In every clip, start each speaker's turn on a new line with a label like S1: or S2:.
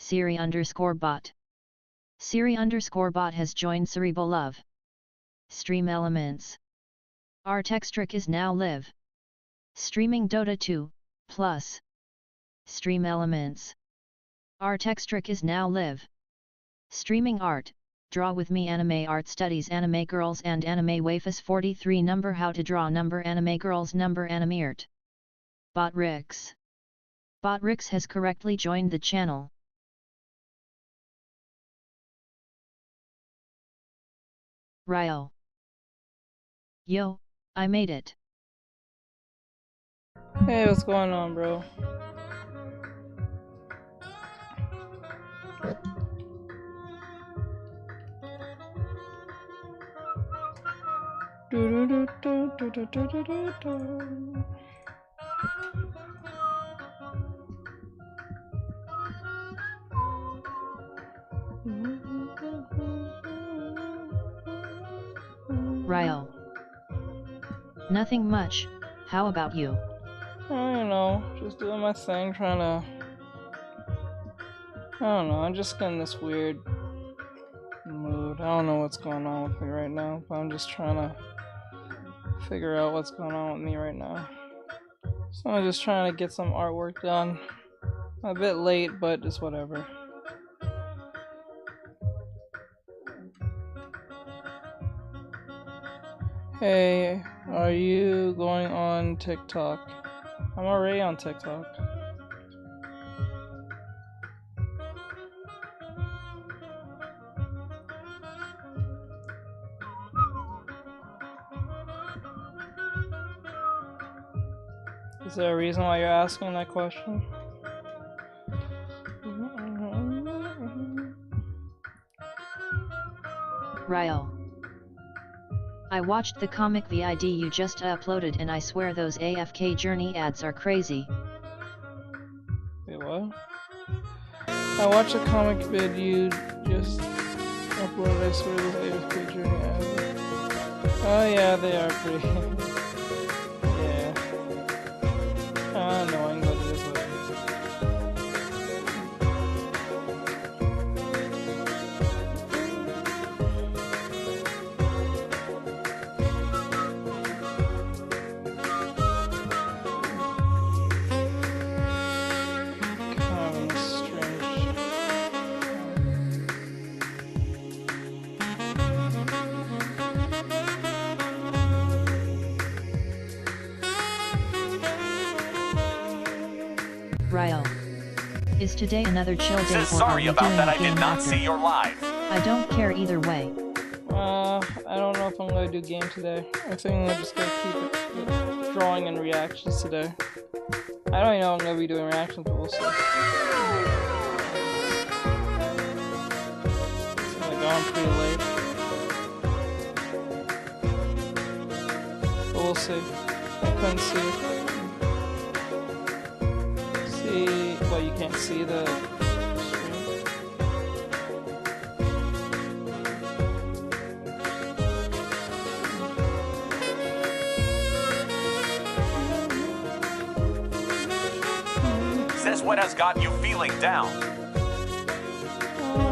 S1: Siri_bot. Siri_bot has joined Cerebral Love. Stream Elements. Artextric is now live. Streaming Dota 2, Plus. Stream Elements. Artextric is now live. Streaming Art, Draw with me Anime Art Studies Anime Girls and Anime WAIFUS 43 number How to Draw number Anime Girls number animeart. Botrix. Botrix has correctly joined the channel. Ryo. Yo, I made it.
S2: Hey, what's going on, bro?
S1: Ryo. Nothing much, how about you?
S2: I don't know, just doing my thing, trying to... I don't know, I'm just getting this weird mood. I don't know what's going on with me right now, but I'm just trying to figure out what's going on with me right now. So I'm just trying to get some artwork done. A bit late, but it's whatever. Hey, are you going on TikTok? I'm already on TikTok. Is there a reason why you're asking that question?
S1: Ryo. I watched the comic vid you just uploaded and I swear those AFK journey ads are crazy.
S2: Wait, what? I watched the comic vid you just uploaded, I swear those AFK journey ads. Oh yeah, they are pretty... yeah. Annoying, but it is what it is. Kind of strange.
S1: Ryo. Is today another chill day or
S3: Sorry
S1: are we
S3: about
S1: doing
S3: that,
S1: a
S3: I
S1: game
S3: did not
S1: after?
S3: see your live.
S1: I don't care either way.
S2: I don't know if I'm gonna do game today. I think I'm just gonna keep it with drawing and reactions today. I don't even know if I'm gonna be doing reactions, but we'll see. It's gonna go on pretty late. But we'll see. I couldn't see. See, well, you can't see the stream.
S3: Says what has got you feeling down.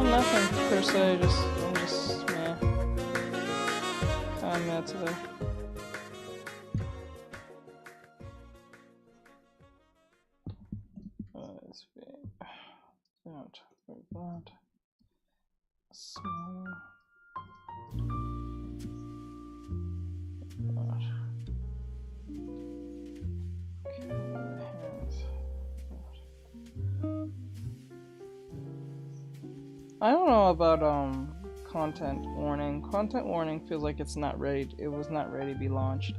S2: Nothing per se, I'm just meh. Kinda mad today. Let's be not very bad. Small. Okay, hands. I don't know about content warning. Content warning feels like it's not ready. It was not ready to be launched.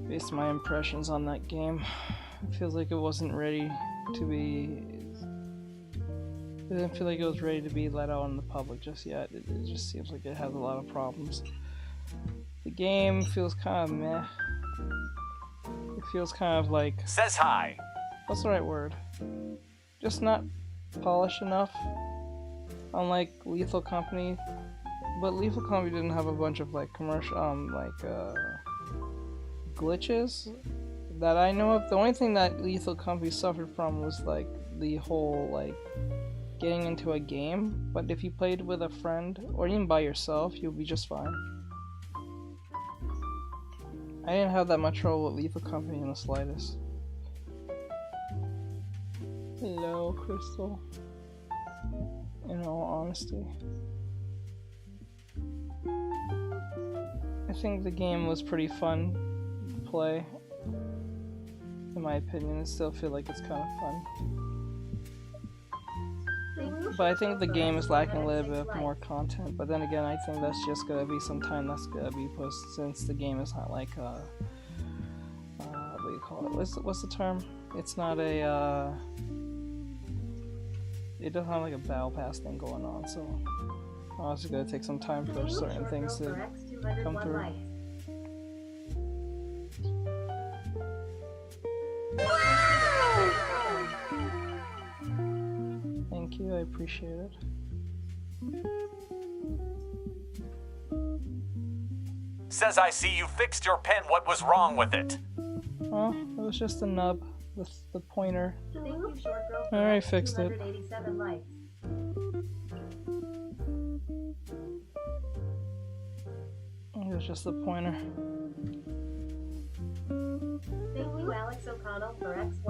S2: Based on my impressions on that game, it feels like it wasn't ready to be. It didn't feel like it was ready to be let out in the public just yet. It just seems like it has a lot of problems. The game feels kind of meh. It feels kind of like.
S3: Says hi.
S2: What's the right word? Just not polished enough. Unlike Lethal Company, but Lethal Company didn't have a bunch of like commercial, glitches that I know of. The only thing that Lethal Company suffered from was like the whole like getting into a game, but if you played with a friend or even by yourself, you'll be just fine. I didn't have that much trouble with Lethal Company in the slightest. Hello, Crystal. In all honesty, I think the game was pretty fun to play. In my opinion, I still feel like it's kind of fun. But I think the game is lacking a little bit more content. But then again, I think that's just gonna be some time that's gonna be pushed, since the game is not like what do you call it? What's the term? It's not a it doesn't have like a battle pass thing going on, so it's gonna take some time for certain things to come through. Thank you, I appreciate it.
S3: Says I see you fixed your pen. What was wrong with it?
S2: Oh, it was just a nub with the pointer. I already fixed it. It was just the pointer.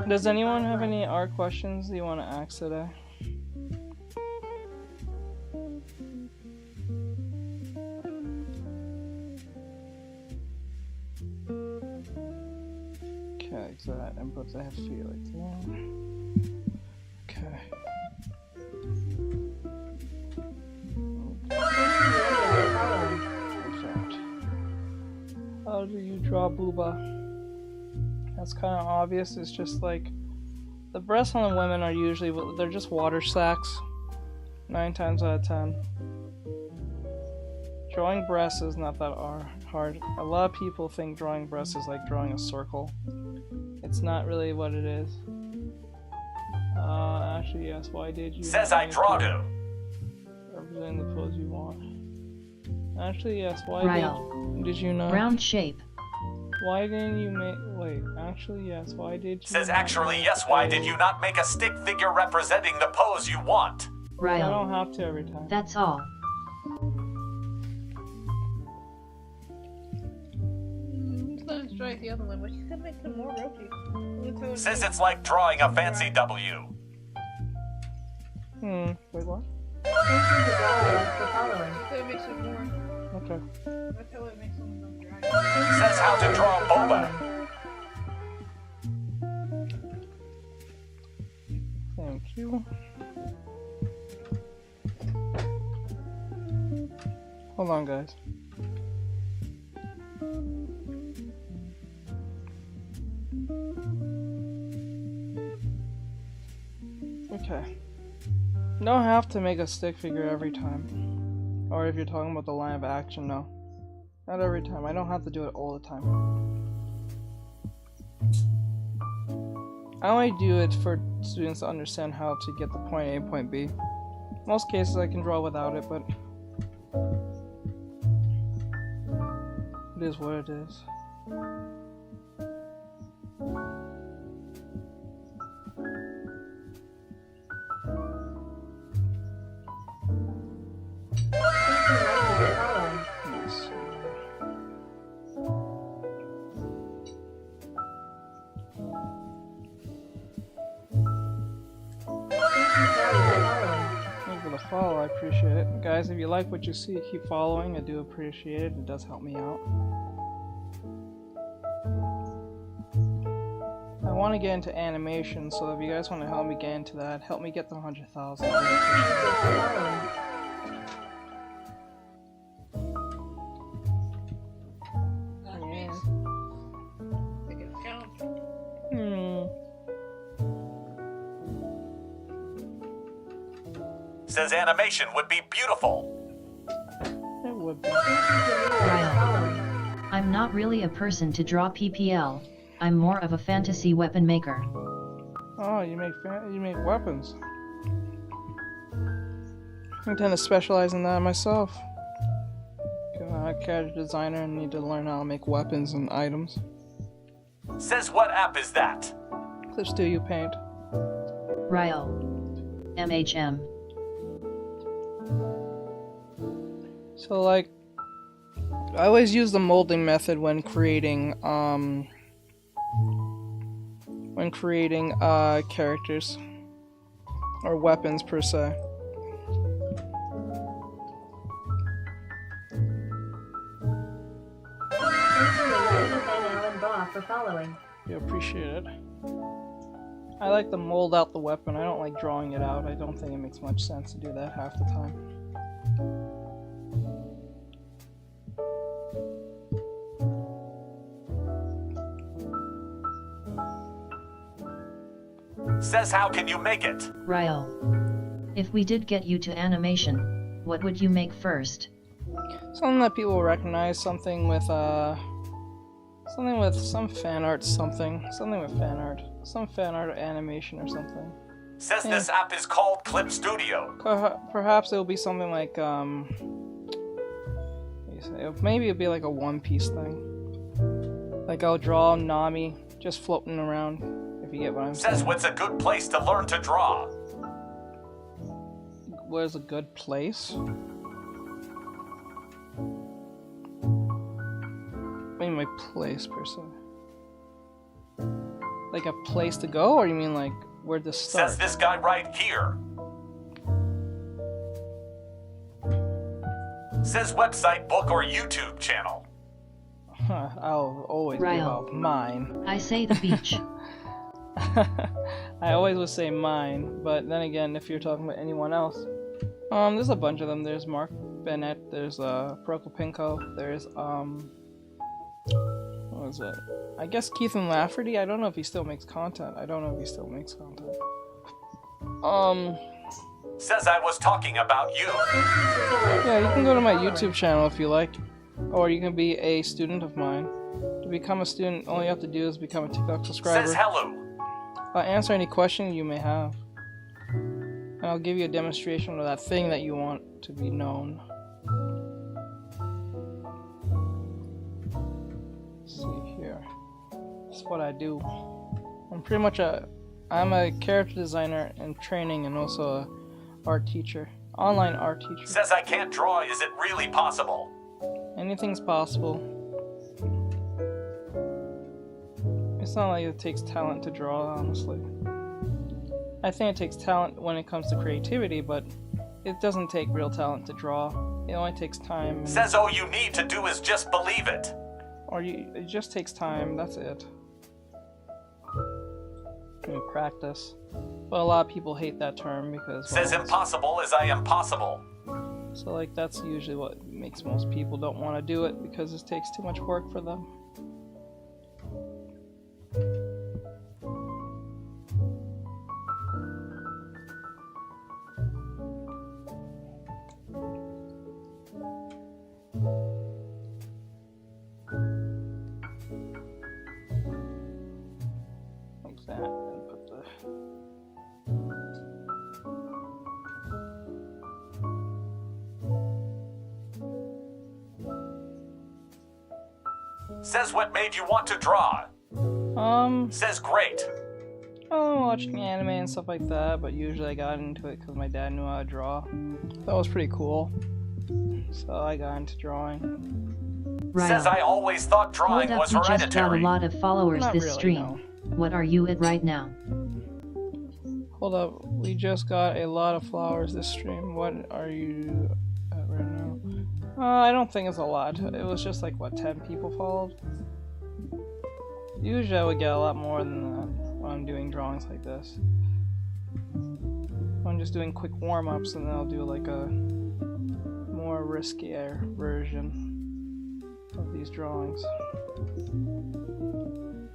S2: Does anyone have any art questions you want to ask today? Okay, so that inputs I have to feel like that. Okay. Perfect. How do you draw booba? That's kind of obvious. It's just like the breasts on the women are usually, they're just water sacs 9 times out of 10. Drawing breasts is not that hard. A lot of people think drawing breasts is like drawing a circle. It's not really what it is. Actually, yes. Why did you?
S3: Says I draw to.
S2: Representing the pose you want. Actually, yes. Why did you not?
S1: Round shape.
S2: Why didn't you make? Wait. Actually, yes. Why did you?
S3: Says actually yes. Why did you not make a stick figure representing the pose you want?
S2: I don't have to every time.
S1: That's all.
S4: Let's try the other one, but you could make some more rotates.
S3: Says it's like drawing a fancy W.
S2: Wait, what?
S4: So it makes it more.
S2: Okay.
S4: That's how it makes them go dry.
S3: Says how to draw boba.
S2: Thank you. Hold on, guys. Okay. You don't have to make a stick figure every time. Or if you're talking about the line of action, no. Not every time. I don't have to do it all the time. I only do it for students to understand how to get the point A and point B. Most cases I can draw without it, but it is what it is. Follow, I appreciate it. Guys, if you like what you see, keep following. I do appreciate it. It does help me out. I want to get into animation, so if you guys want to help me get into that, help me get the 100,000.
S3: Says animation would be beautiful.
S2: It would be.
S1: Ryle. I'm not really a person to draw PPL. I'm more of a fantasy weapon maker.
S2: Oh, you make weapons. I tend to specialize in that myself. I'm a character designer and need to learn how to make weapons and items.
S3: Says what app is that?
S2: Clip Studio Paint.
S1: Ryo. MHM.
S2: So like, I always use the molding method when creating characters or weapons per se.
S5: For following.
S2: You appreciate it. I like to mold out the weapon. I don't like drawing it out. I don't think it makes much sense to do that half the time.
S3: Says how can you make it?
S1: Ryo. If we did get you to animation, what would you make first?
S2: Something that people recognize, something with some fan art, something with fan art, some fan art animation or something.
S3: Says this app is called Clip Studio.
S2: Perhaps it'll be something like maybe it'll be like a One Piece thing. Like I'll draw Nami just floating around, if you get what I'm saying.
S3: Says what's a good place to learn to draw.
S2: Where's a good place? I mean my place per se. Like a place to go, or you mean like where to start?
S3: Says this guy right here. Says website, book, or YouTube channel.
S2: I'll always give out mine.
S1: I say the beach.
S2: I always would say mine, but then again, if you're talking about anyone else, there's a bunch of them. There's Mark Bennett, there's Prokopinko, there's what was it? I guess Keithan Lafferty. I don't know if he still makes content.
S3: Says I was talking about you.
S2: Yeah, you can go to my YouTube channel if you like, or you can be a student of mine. To become a student, all you have to do is become a TikTok subscriber.
S3: Says hello.
S2: I'll answer any question you may have, and I'll give you a demonstration of that thing that you want to be known. Let's see here. That's what I do. I'm pretty much I'm a character designer in training and also a art teacher, online art teacher.
S3: Says I can't draw. Is it really possible?
S2: Anything's possible. It's not like it takes talent to draw, honestly. I think it takes talent when it comes to creativity, but it doesn't take real talent to draw. It only takes time.
S3: Says all you need to do is just believe it.
S2: It just takes time, that's it. And practice. But a lot of people hate that term because...
S3: Says impossible as I am possible.
S2: So like that's usually what makes most people don't want to do it, because it takes too much work for them. Like that, and put the...
S3: Says what made you want to draw. Says great.
S2: Oh, watching anime and stuff like that, but usually I got into it because my dad knew how to draw. That was pretty cool. So I got into drawing.
S1: Ryo.
S3: Says I always thought drawing
S1: Hold up,
S3: was
S1: we just got a
S3: hereditary.
S1: lot of followers
S2: Not
S1: this
S2: really,
S1: stream.
S2: no.
S1: What are you at right now?
S2: Hold up, we just got a lot of flowers this stream. What are you at right now? I don't think it's a lot. It was just like, what, 10 people followed? Usually I would get a lot more than that when I'm doing drawings like this. I'm just doing quick warm-ups, and then I'll do like a more riskier version of these drawings.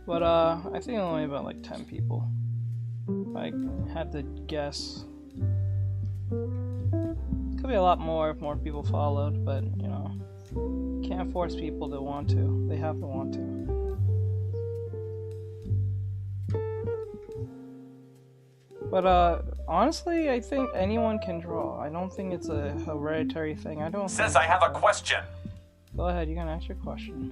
S2: But I think only about like 10 people. If I had to guess. Could be a lot more if more people followed, but you know, can't force people to want to. They have to want to. But honestly, I think anyone can draw. I don't think it's a hereditary thing. I don't.
S3: Says I have a question.
S2: Go ahead, you can ask your question.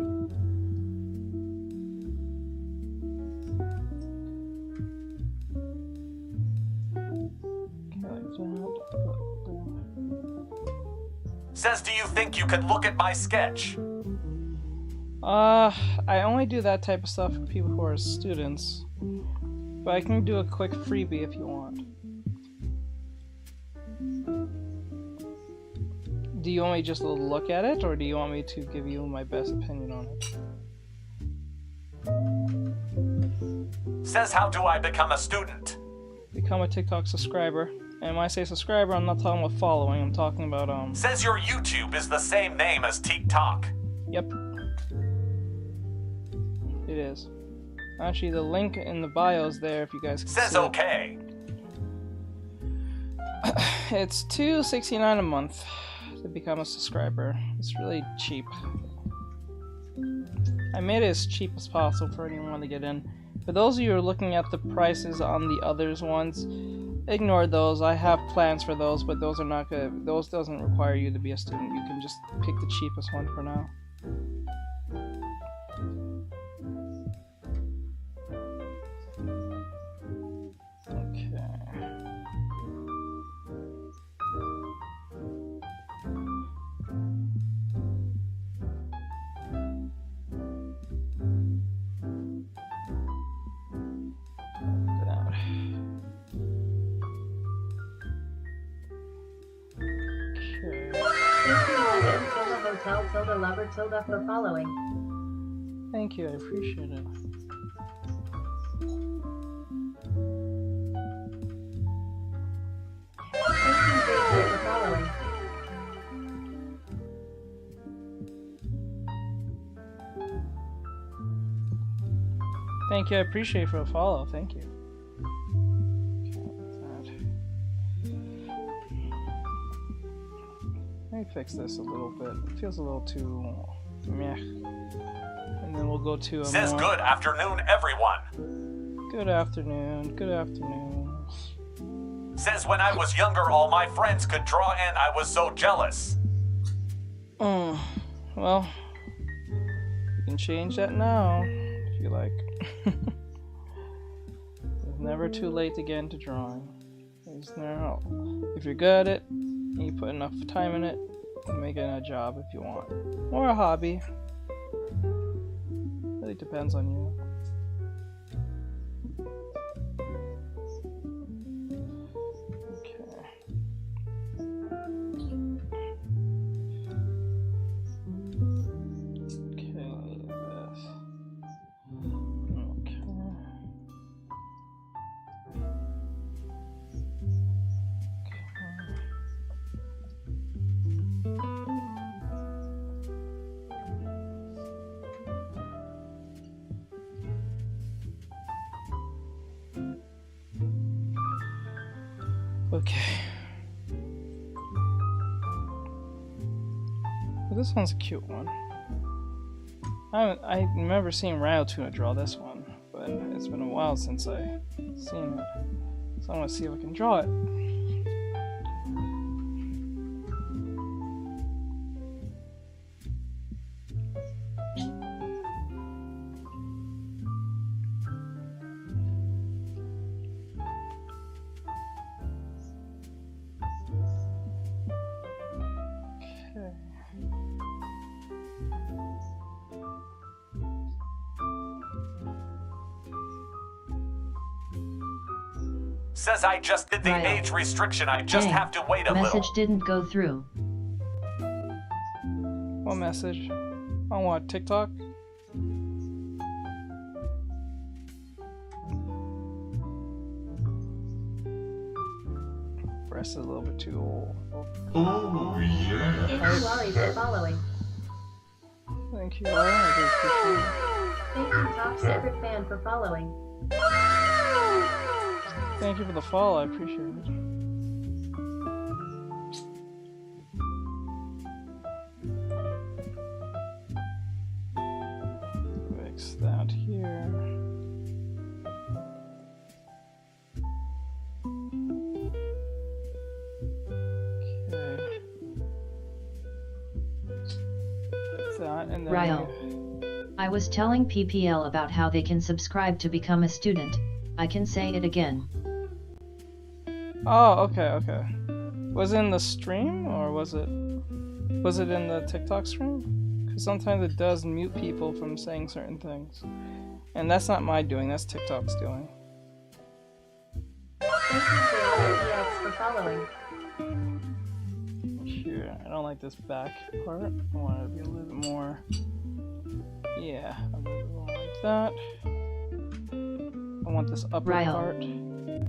S3: Says, do you think you could look at my sketch?
S2: I only do that type of stuff for people who are students. But I can do a quick freebie if you want. Do you want me just to look at it, or do you want me to give you my best opinion on it?
S3: Says, how do I become a student?
S2: Become a TikTok subscriber. And when I say subscriber, I'm not talking about following, I'm talking about,
S3: Says your YouTube is the same name as TikTok.
S2: Yep. It is. Actually, the link in the bio is there if you guys can
S3: Says
S2: see
S3: okay.
S2: It's $2.69 a month to become a subscriber. It's really cheap. I made it as cheap as possible for anyone to get in. For those of you who are looking at the prices on the others ones, ignore those. I have plans for those, but those are not good. Those doesn't require you to be a student. You can just pick the cheapest one for now.
S5: Tilda Lover Tilda for following.
S2: Thank you, I appreciate it.
S5: Thank you, JJ, for following.
S2: Thank you, I appreciate it for the follow. Thank you. Let me fix this a little bit. It feels a little too meh. And then we'll go to a
S3: Says
S2: more...
S3: good afternoon, everyone.
S2: Good afternoon. Good afternoon.
S3: Says when I was younger, all my friends could draw and I was so jealous.
S2: Well, you can change that now if you like. It's never too late to get into drawing. If you're good at it, and you put enough time in it, you can make it a job if you want. Or a hobby. Really depends on you. Okay. Okay. Well, this one's a cute one. I remember seeing Ryotuna draw this one, but it's been a while since I've seen it. So I'm gonna see if I can draw it.
S3: Says I just did the age restriction. I just have to wait a
S1: Message
S3: little.
S1: didn't go through.
S2: What message? On what, TikTok? Breast is a little bit too old.
S5: Oh, yeah. Thank you, Wally, for following.
S2: Thank you, Wally. I do appreciate it.
S5: Thank you, Top Secret Fan, for following.
S2: Thank you for the follow, I appreciate it. Fix that here. Okay. Fix that and then...
S1: Ryo. I was telling PPL about how they can subscribe to become a student. I can say it again.
S2: Oh, okay. Was it in the stream, or was it... Was it in the TikTok stream? Because sometimes it does mute people from saying certain things. And that's not my doing, that's TikTok's doing.
S5: Thank you for following.
S2: Here, I don't like this back part. I want it to be a little bit more. Yeah, a little bit more like that. I want this upper
S1: Ryle.
S2: part.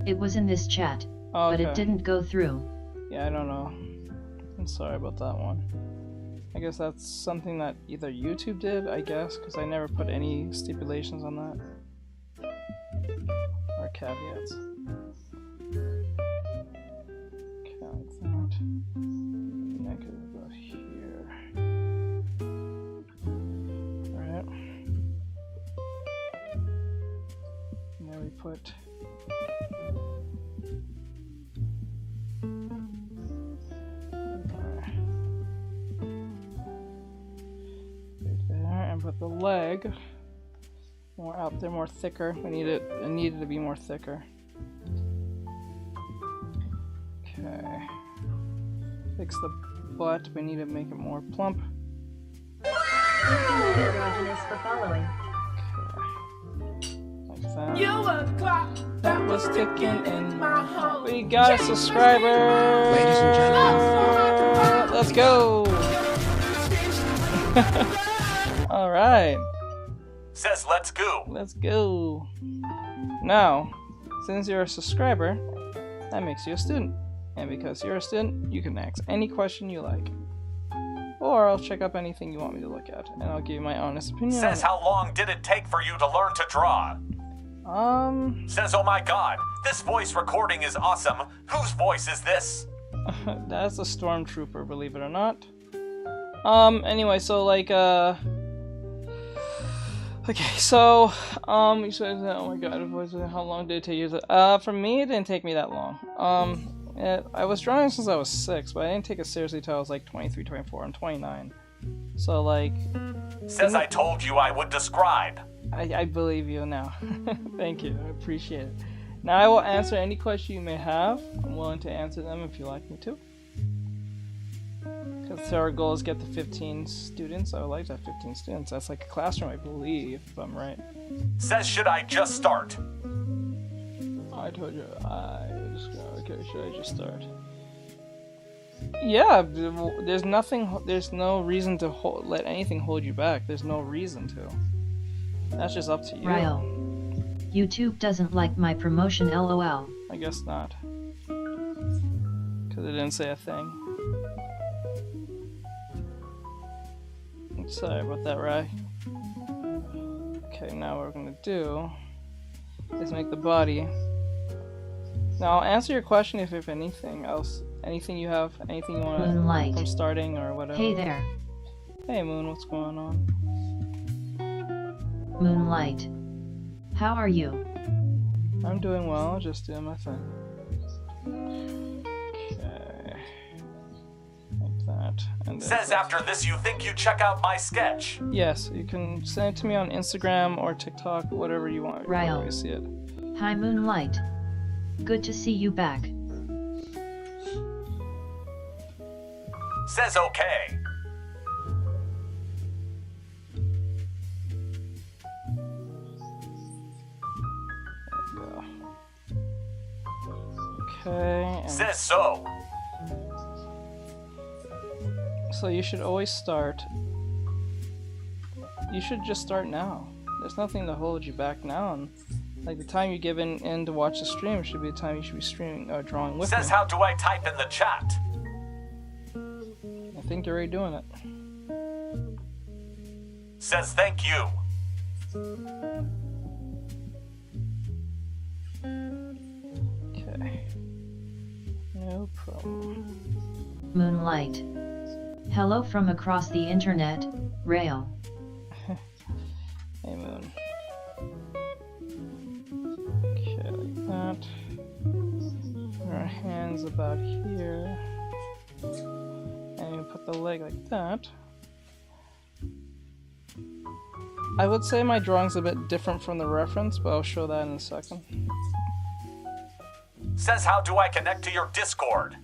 S1: It was in this chat,
S2: Oh,
S1: but
S2: okay.
S1: it didn't go through.
S2: Yeah, I don't know. I'm sorry about that one. I guess that's something that either YouTube did, I guess, because I never put any stipulations on that. Or caveats. Okay, like that. Negative about here. Alright. Now we put... But the leg more out there, more thicker. It needed to be more thicker. Okay. Fix the butt. We need to make it more plump.
S5: Thank you, Androgynous, for following.
S2: Okay. Like that. That was ticking in my heart. We got a subscriber!
S6: Ladies and gentlemen.
S2: Let's go! Alright.
S3: Says let's go.
S2: Let's go. Now, since you're a subscriber, that makes you a student. And because you're a student, you can ask any question you like. Or I'll check up anything you want me to look at, and I'll give you my honest opinion.
S3: Says how long did it take for you to learn to draw? Says oh my god, this voice recording is awesome. Whose voice is this?
S2: That's a stormtrooper, believe it or not. Anyway, so like, okay, so, you said, oh my god, how long did it take you to, for me, it didn't take me that long. I was drawing since I was 6, but I didn't take it seriously until I was like 23, 24, and 29. So like...
S3: Says I told you I would describe.
S2: I believe you now. Thank you, I appreciate it. Now I will answer any question you may have. I'm willing to answer them if you like me to. Because our goal is get to 15 students. I would like to have 15 students. That's like a classroom, I believe, if I'm right.
S3: Says should I just start?
S2: I told you, okay, should I just start? Yeah, there's no reason to let anything hold you back. There's no reason to. That's just up to you.
S1: Ryle. YouTube doesn't like my promotion, lol.
S2: I guess not. Because it didn't say a thing. Sorry about that, Rai. Okay, now what we're gonna do is make the body. Now I'll answer your question if anything else, anything you have, anything you want
S1: Moonlight.
S2: from starting or whatever.
S1: Hey there.
S2: Hey Moon, what's going on?
S1: Moonlight. How are you?
S2: I'm doing well, just doing my thing. Okay. Like that. And
S3: Says after this you think you check out my sketch.
S2: yes, you can send it to me on Instagram or TikTok, whatever you want.
S1: Ryle.
S2: Wherever you see it.
S1: Hi Moonlight. Good to see you back.
S3: Says okay.
S2: Go. Okay. And
S3: Says so.
S2: so you should always start. You should just start now. There's nothing to hold you back now. And like the time you give in to watch the stream should be the time you should be streaming or drawing with
S3: Says
S2: me.
S3: how do I type in the chat?
S2: I think you're already doing it.
S3: Says thank you.
S2: Okay. No problem.
S1: Moonlight. Hello from across the internet, Rail.
S2: Hey Moon. Okay, like that. Put our hands about here. And you put the leg like that. I would say my drawing's a bit different from the reference, but I'll show that in a second.
S3: Says how do I connect to your Discord?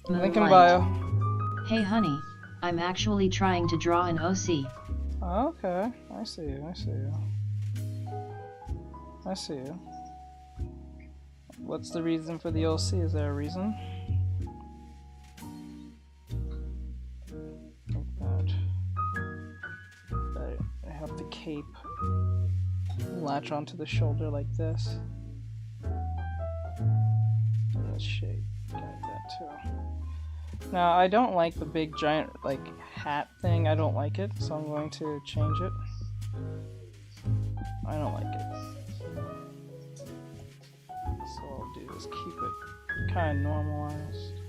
S2: Link in
S1: Moonlight.
S2: bio.
S1: Hey honey, I'm actually trying to draw an OC.
S2: Okay, I see you, I see you. I see you. What's the reason for the OC? Is there a reason? Like that. I have the cape latch onto the shoulder like this. And the shape, like that too. Now, I don't like the big giant, like, hat thing. I don't like it, so I'm going to change it. I don't like it. So what I'll do is keep it kind of normalized.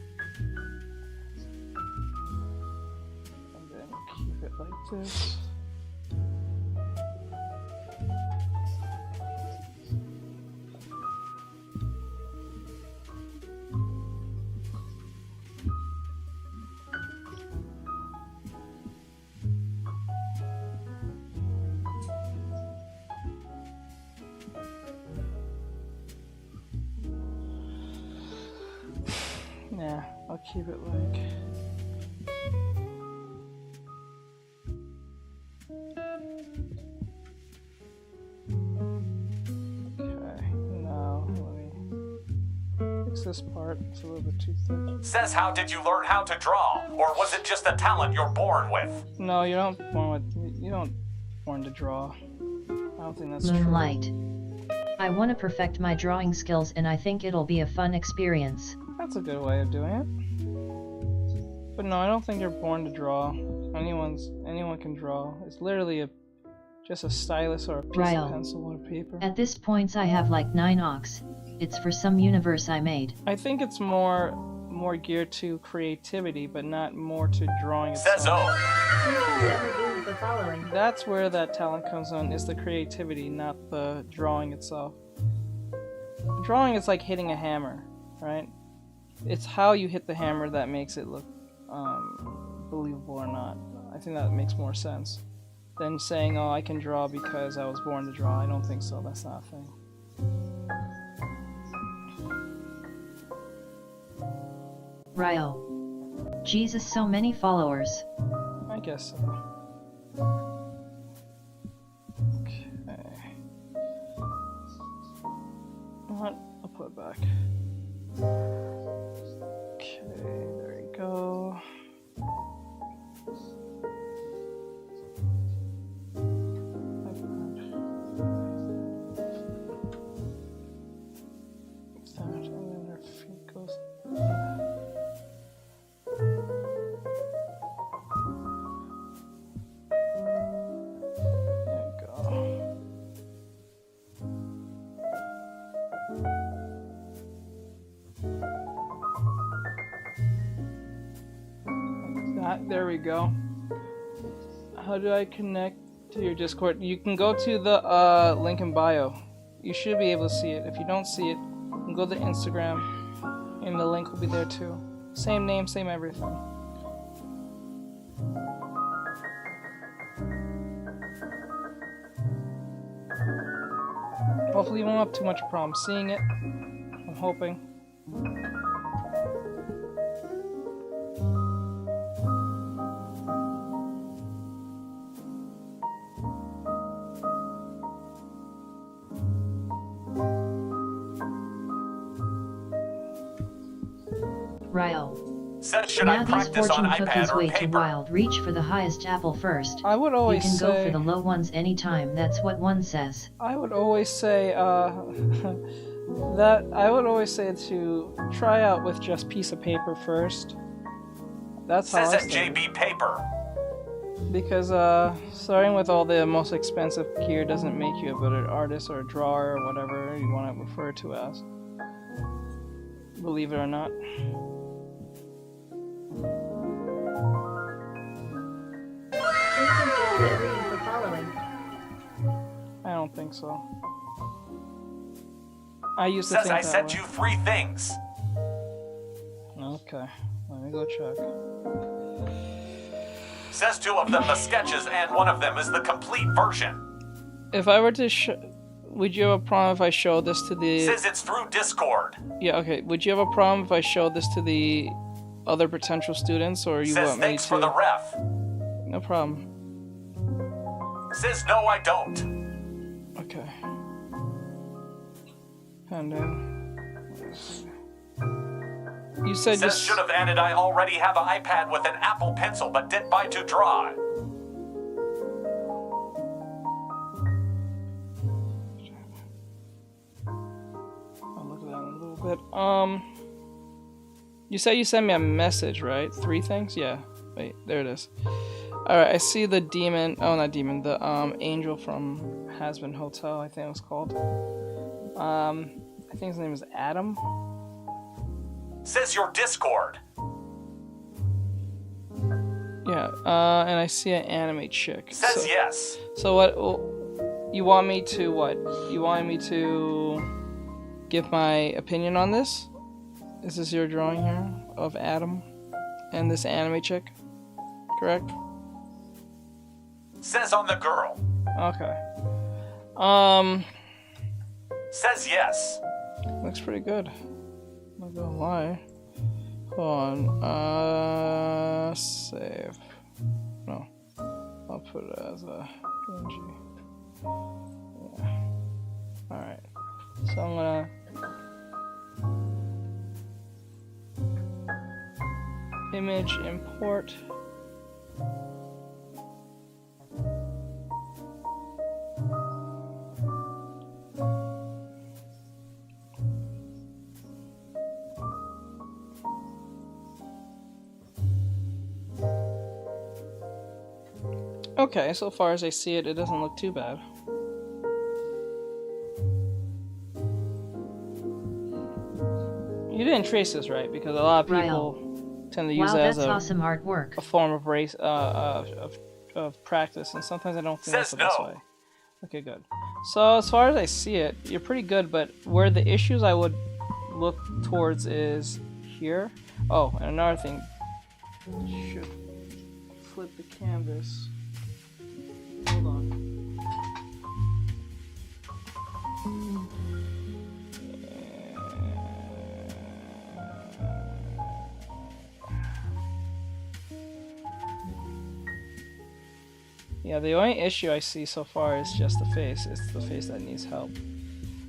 S2: And then keep it like this. Yeah, I'll keep it like... Okay, now let me fix this part. It's a little bit too thick.
S3: Says, how did you learn how to draw? Or was it just a talent you're born with?
S2: No, you don't born to draw. I don't think that's
S1: Moonlight.
S2: true.
S1: I want to perfect my drawing skills and I think it'll be a fun experience.
S2: That's a good way of doing it. But no, I don't think you're born to draw. Anyone can draw. It's literally just a stylus or a piece of pencil or paper.
S1: At this point I have like 9 ox. It's for some universe I made.
S2: I think it's more geared to creativity, but not more to drawing itself.
S3: Says oh.
S5: The following.
S2: That's where that talent comes in, is the creativity, not the drawing itself. Drawing is like hitting a hammer, right? It's how you hit the hammer that makes it look believable or not. I think that makes more sense than saying, oh, I can draw because I was born to draw. I don't think so. That's not a thing.
S1: Ryo. Jesus, so many followers.
S2: I guess so. Okay. You know what? I'll put it back. Okay, there you go. There we go. How do I connect to your Discord? You can go to the link in bio. You should be able to see it. If you don't see it, you can go to Instagram and the link will be there too. Same name, same everything. Hopefully you won't have too much problem seeing it. I'm hoping.
S1: Ryo.
S3: Says, should
S1: Now
S3: I
S1: these
S3: practice on
S1: fortune cookies
S3: iPad or
S1: way too
S3: paper?
S1: wild. Reach for the highest apple first.
S2: I would
S1: You
S2: always
S1: can go
S2: say...
S1: for the low ones anytime, that's what one says.
S2: I would always say, to try out with just piece of paper first. That's how
S3: Says
S2: I
S3: at
S2: start.
S3: JB Paper.
S2: Because starting with all the most expensive gear doesn't make you a better artist or a drawer or whatever you want to refer to as. Believe it or not.
S5: The following.
S2: I don't think so. I used to
S3: Says
S2: think
S3: I
S2: that
S3: sent
S2: way.
S3: you 3 things.
S2: Okay, let me go check.
S3: Says 2 of them the sketches and 1 of them is the complete version.
S2: If I were to would you have a problem if I showed this to the...
S3: Says it's through Discord.
S2: Yeah, okay. Would you have a problem if I showed this to the other potential students, or you
S3: Says
S2: want me
S3: thanks for the
S2: to?
S3: ref.
S2: No problem.
S3: Says no, I don't.
S2: Okay. And then you said
S3: Says
S2: you
S3: should have added I already have an iPad with an Apple Pencil, but didn't buy to draw.
S2: I'll look at that in a little bit. You said you sent me a message, right? 3 things? Yeah. Wait, there it is. Alright, I see the demon. Oh, not demon. The angel from Has-Been Hotel, I think it was called. I think his name is Adam.
S3: Says your Discord.
S2: Yeah, and I see an anime chick.
S3: Says yes.
S2: So what? You want me to what? You want me to give my opinion on this? Is this your drawing here of Adam and this anime chick? Correct?
S3: Says on the girl.
S2: Okay.
S3: Says yes.
S2: Looks pretty good. I'm not gonna lie. Hold on. Save. No. I'll put it as a PNG. Yeah. Alright. So I'm gonna image import. Okay, so far as I see it, it doesn't look too bad. You didn't trace this right, because a lot of people tend to use
S1: wow,
S2: it as
S1: that's awesome artwork.
S2: a form of race of practice, and sometimes I don't think that's the best way. Okay, good. So as far as I see it, you're pretty good, but where the issues I would look towards is here. Oh, and another thing. Should flip the canvas. Hold on. Yeah, the only issue I see so far is just the face. It's the face that needs help.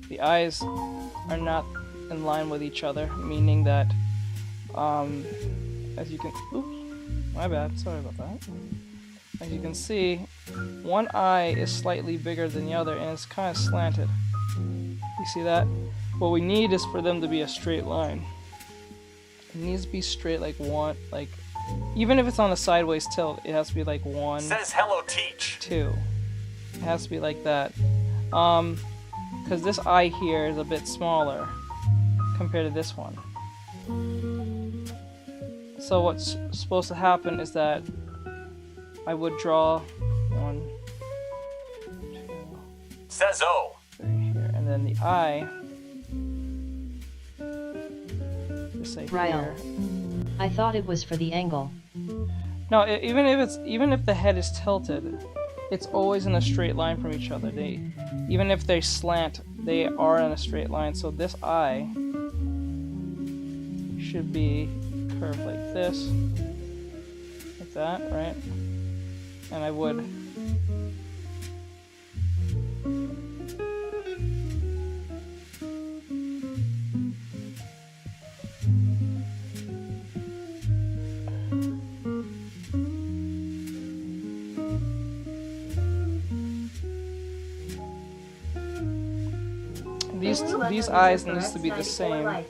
S2: The eyes are not in line with each other, meaning that, as you can, oops, my bad, sorry about that. As you can see, one eye is slightly bigger than the other, and it's kind of slanted. You see that? What we need is for them to be a straight line. It needs to be straight, like one, like, even if it's on a sideways tilt, it has to be like 1.
S3: Says hello, teach.
S2: 2. It has to be like that. Because this eye here is a bit smaller compared to this one. So what's supposed to happen is that I would draw 1, 2.
S3: Says O.
S2: 3 here, and then the eye. Just say here.
S1: I thought it was for the angle.
S2: No, even if the head is tilted, it's always in a straight line from each other. Even if they slant, they are in a straight line. So this eye should be curved like this, like that, right? And I would. These eyes needs to be the same. Ooh, let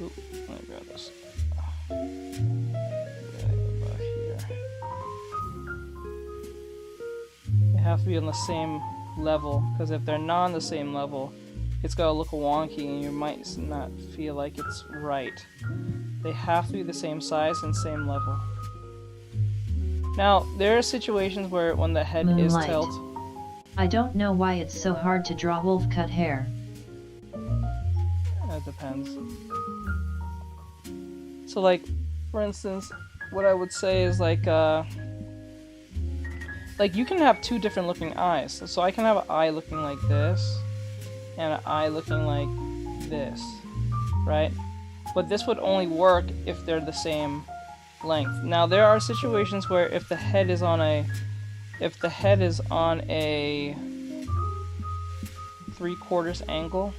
S2: me grab this. Here. They have to be on the same level, because if they're not on the same level, it's gonna look wonky and you might not feel like it's right. They have to be the same size and same level. Now, there are situations where when the head is tilt.
S1: I don't know why it's so hard to draw wolf cut hair.
S2: It depends. So like, for instance, what I would say is like you can have 2 different looking eyes. So I can have an eye looking like this, and an eye looking like this, right? But this would only work if they're the same length. Now there are situations where if the head is on a 3/4 angle,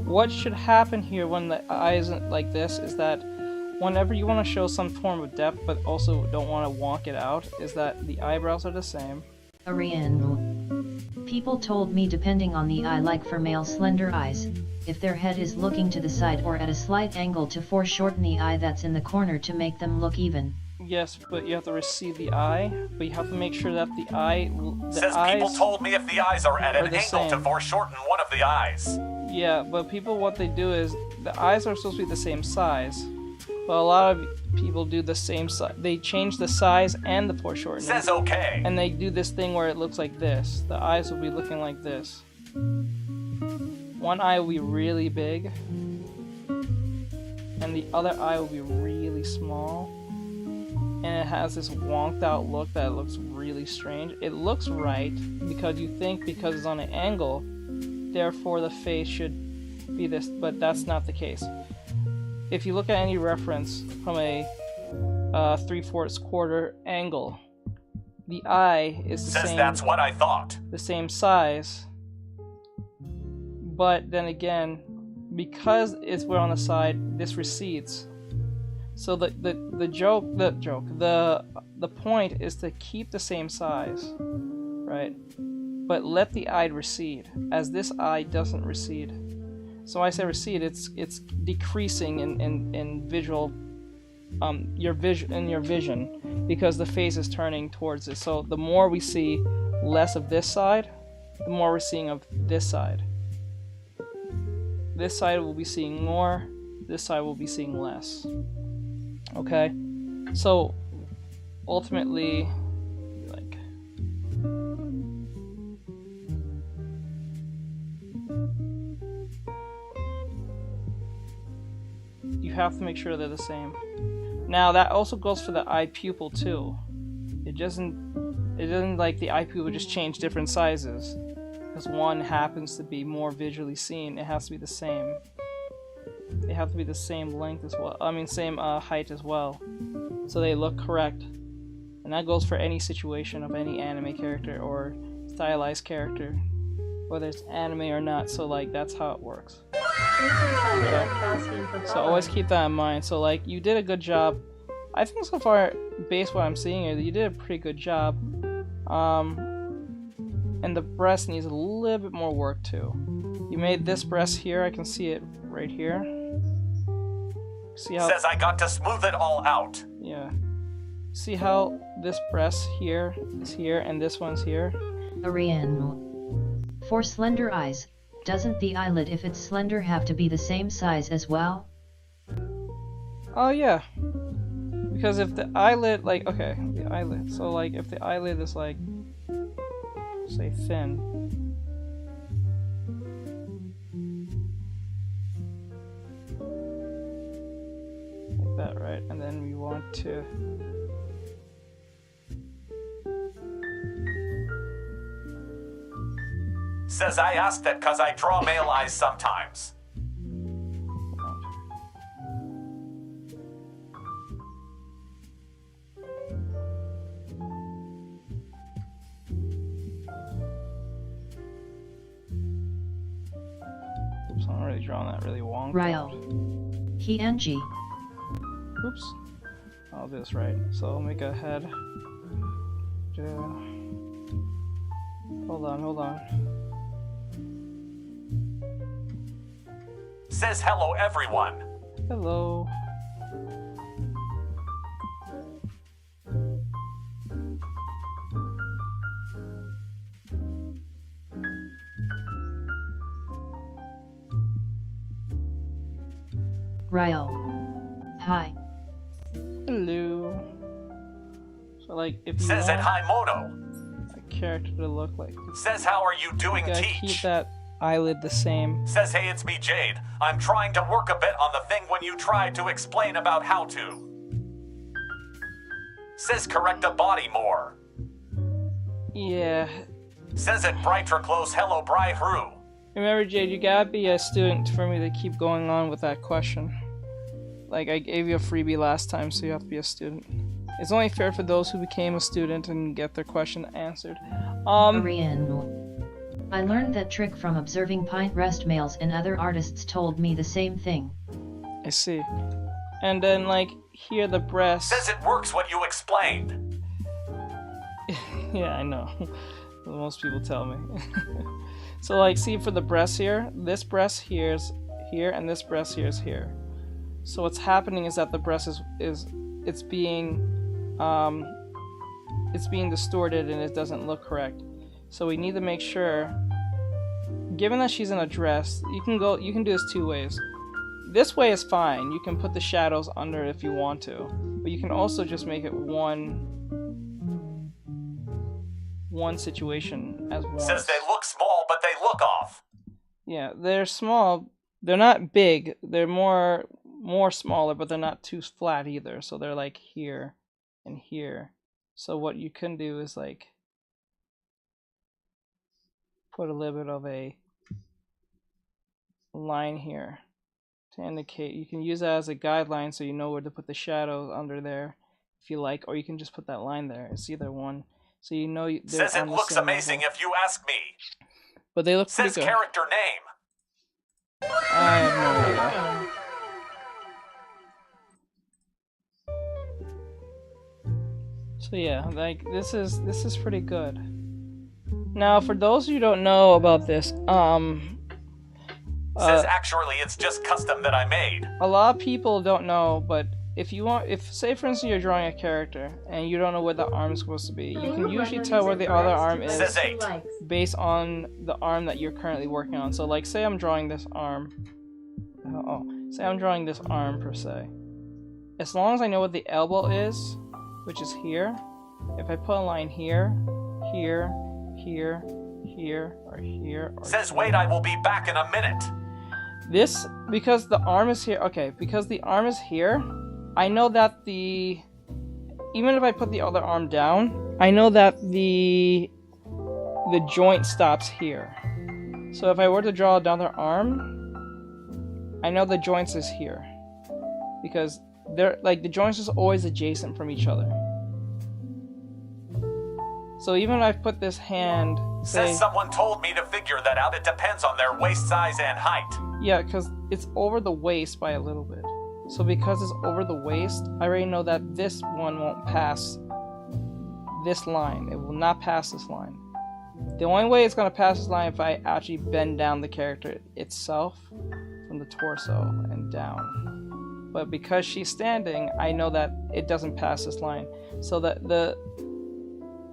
S2: what should happen here when the eye isn't like this is that whenever you want to show some form of depth but also don't want to wonk it out, is that the eyebrows are the same.
S1: Ariane. People told me depending on the eye, like for male slender eyes, if their head is looking to the side or at a slight angle to foreshorten the eye that's in the corner to make them look even.
S2: Yes, but you have to receive the eye, but you have to make sure that the eye...
S3: Says people told me if the eyes are at an angle
S2: same.
S3: to foreshorten one of the eyes.
S2: Yeah, but people, what they do is, the eyes are supposed to be the same size, but a lot of people do the same size. They change the size and the foreshortening.
S3: Says okay.
S2: And they do this thing where it looks like this. The eyes will be looking like this. One eye will be really big, and the other eye will be really small. And it has this wonked out look that looks really strange. It looks right because you think because it's on an angle, therefore the face should be this, but that's not the case. If you look at any reference from a 3/4 angle, the eye is the
S3: Says
S2: same.
S3: That's what I thought.
S2: The same size, but then again, because we're on the side, this recedes. So the point is to keep the same size, right? But let the eye recede, as this eye doesn't recede. So when I say recede, it's decreasing in visual, your vision, because the face is turning towards it. So the more we see less of this side, the more we're seeing of this side. This side will be seeing more, this side will be seeing less. Okay? So ultimately, like, you have to make sure they're the same. Now that also goes for the eye pupil too. It doesn't like the eye pupil just change different sizes because one happens to be more visually seen. It has to be the same. They have to be the same length as well. I mean, same height as well, so they look correct. And that goes for any situation of any anime character or stylized character, whether it's anime or not. So like that's how it works. Okay. So always keep that in mind. So like you did a good job. I think so far, based on what I'm seeing here, you did a pretty good job. And the breast needs a little bit more work too. You made this breast here. I can see it right here. See how?
S3: Says I got to smooth it all out.
S2: Yeah. See how this breast here is here and this one's here?
S1: Ariane. For slender eyes, doesn't the eyelid, if it's slender, have to be the same size as well?
S2: Oh yeah. Because if the eyelid, like, okay, the eyelid. So like if the eyelid is like, say thin. Like that, right? And then we want to
S3: Says I asked it cause I draw male eyes sometimes.
S2: Oops, I'm already drawing that really wonky.
S1: Ryle. He NG.
S2: Oops. I'll do this right. So I'll make a head. Hold on.
S3: Says hello everyone.
S2: Hello.
S1: Ryle. Hi.
S2: Hello. So like if you
S3: Says
S2: want
S3: at Himoto.
S2: a character to look like,
S3: Says how are you doing,
S2: you gotta
S3: Teach?
S2: keep that eyelid the same.
S3: Says hey, it's me, Jade. I'm trying to work a bit on the thing when you tried to explain about how to. Says correct the body more.
S2: Yeah.
S3: Says it brighter close hello bri hru.
S2: Remember, Jade, you gotta be a student for me to keep going on with that question. Like, I gave you a freebie last time, so you have to be a student. It's only fair for those who became a student and get their question answered.
S1: Korean. I learned that trick from observing pint rest males, and other artists told me the same thing.
S2: I see. And then, like, here the breast.
S3: Says it works what you explained.
S2: Yeah, I know. Most people tell me. So, like, see for the breast here, this breast here is here, and this breast here is here. So what's happening is that the breast is being distorted and it doesn't look correct. So we need to make sure, given that she's in a dress, you can do this two ways. This way is fine. You can put the shadows under if you want to, but you can also just make it one situation as one.
S3: Says they look small, but they look off.
S2: Yeah, they're small. They're not big. They're more smaller, but they're not too flat either. So they're like here and here. So what you can do is like put a little bit of a line here to indicate. You can use that as a guideline so you know where to put the shadows under there if you like, or you can just put that line there. It's either one. So you know
S3: says it looks amazing if you ask me.
S2: But they look
S3: says
S2: pretty good.
S3: Character name.
S2: I have no idea. So yeah, like this is pretty good. Now for those who don't know about this,
S3: says actually it's just custom that I made.
S2: A lot of people don't know, but if say for instance you're drawing a character and you don't know where the arm's supposed to be, you can usually tell where the other arm is based on the arm that you're currently working on. So like say I'm drawing this arm. Say I'm drawing this arm per se. As long as I know what the elbow is, which is here, if I put a line here, here, here, here, or here, or
S3: says
S2: here,
S3: wait, I will be back in a minute.
S2: This, because the arm is here, okay, because the arm is here, I know that even if I put the other arm down, I know that the joint stops here. So if I were to draw another arm, I know the joints is here. Because they're like the joints is always adjacent from each other. So even if I put this hand,
S3: says someone told me to figure that out. It depends on their waist size and height.
S2: Yeah, because it's over the waist by a little bit. So because it's over the waist, I already know that this one won't pass this line. It will not pass this line. The only way it's going to pass this line if I actually bend down the character itself from the torso and down. But because she's standing, I know that it doesn't pass this line. So that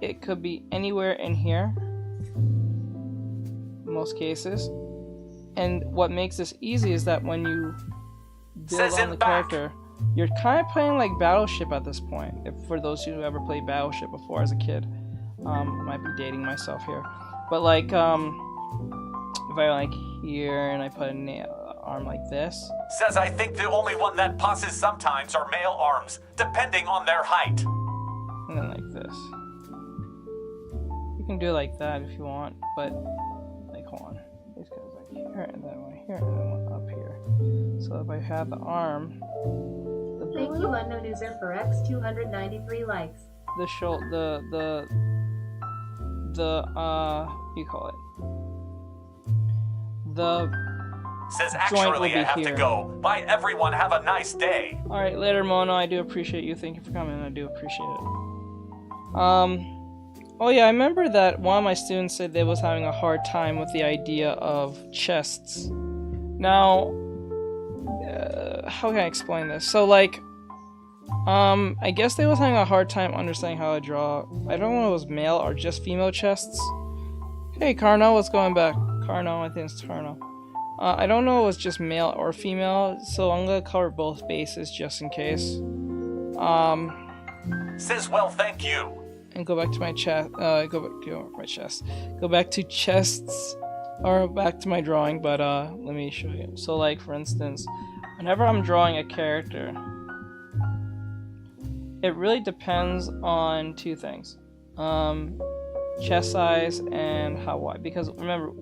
S2: it could be anywhere in here, in most cases. And what makes this easy is that when you build on the character, you're kind of playing like Battleship at this point. For those who ever played Battleship before as a kid, I might be dating myself here. But like, if I like here and I put an arm like this.
S3: Says I think the only one that passes sometimes are male arms, depending on their height.
S2: And then like this. You can do it like that if you want, but like hold on. This goes like here and then one here and then one up here. So if I have the arm,
S7: thank you unknown user for X 293 likes.
S2: The shoulder, you call it. The
S3: says
S2: joint will
S3: actually
S2: be
S3: I have
S2: here.
S3: to go. Bye everyone, have a nice day.
S2: Alright, later Mono, I do appreciate you. Thank you for coming, I do appreciate it. Oh yeah, I remember that one of my students said they was having a hard time with the idea of chests. Now, how can I explain this? So like, I guess they was having a hard time understanding how to draw. I don't know if it was male or just female chests. Hey Carno, what's going back? Carno, I think it's Carno. I don't know if it was just male or female, so I'm gonna cover both bases just in case.
S3: Says well, thank you.
S2: And go back to my chest. Go back to chests, or back to my drawing. But let me show you. So like for instance, whenever I'm drawing a character, it really depends on two things. Chest size and how wide. Because remember,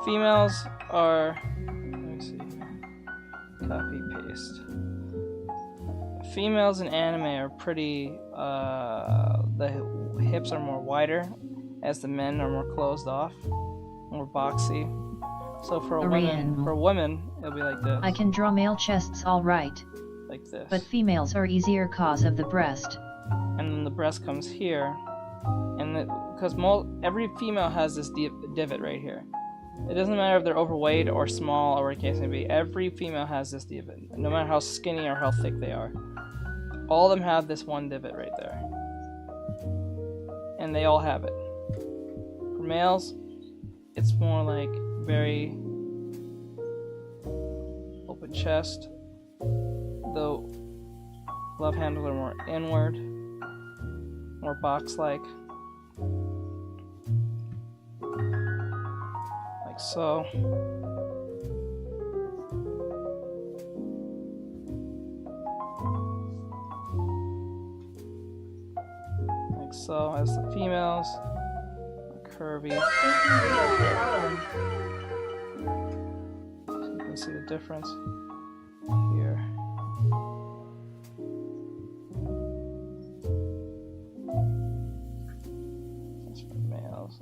S2: females are, let me see, copy, paste. Females in anime are pretty, the hips are more wider, as the men are more closed off, more boxy. So for women, it'll be like this.
S1: I can draw male chests all right.
S2: Like this.
S1: But females are easier cause of the breast.
S2: And then the breast comes here, and because every female has this divot right here. It doesn't matter if they're overweight or small or whatever the case may be. Every female has this divot, no matter how skinny or how thick they are. All of them have this one divot right there, and they all have it. For males, it's more like very open chest. The love handles are more inward, more box-like, like so. Like so, as the females, curvy. So you can see the difference here. That's for males.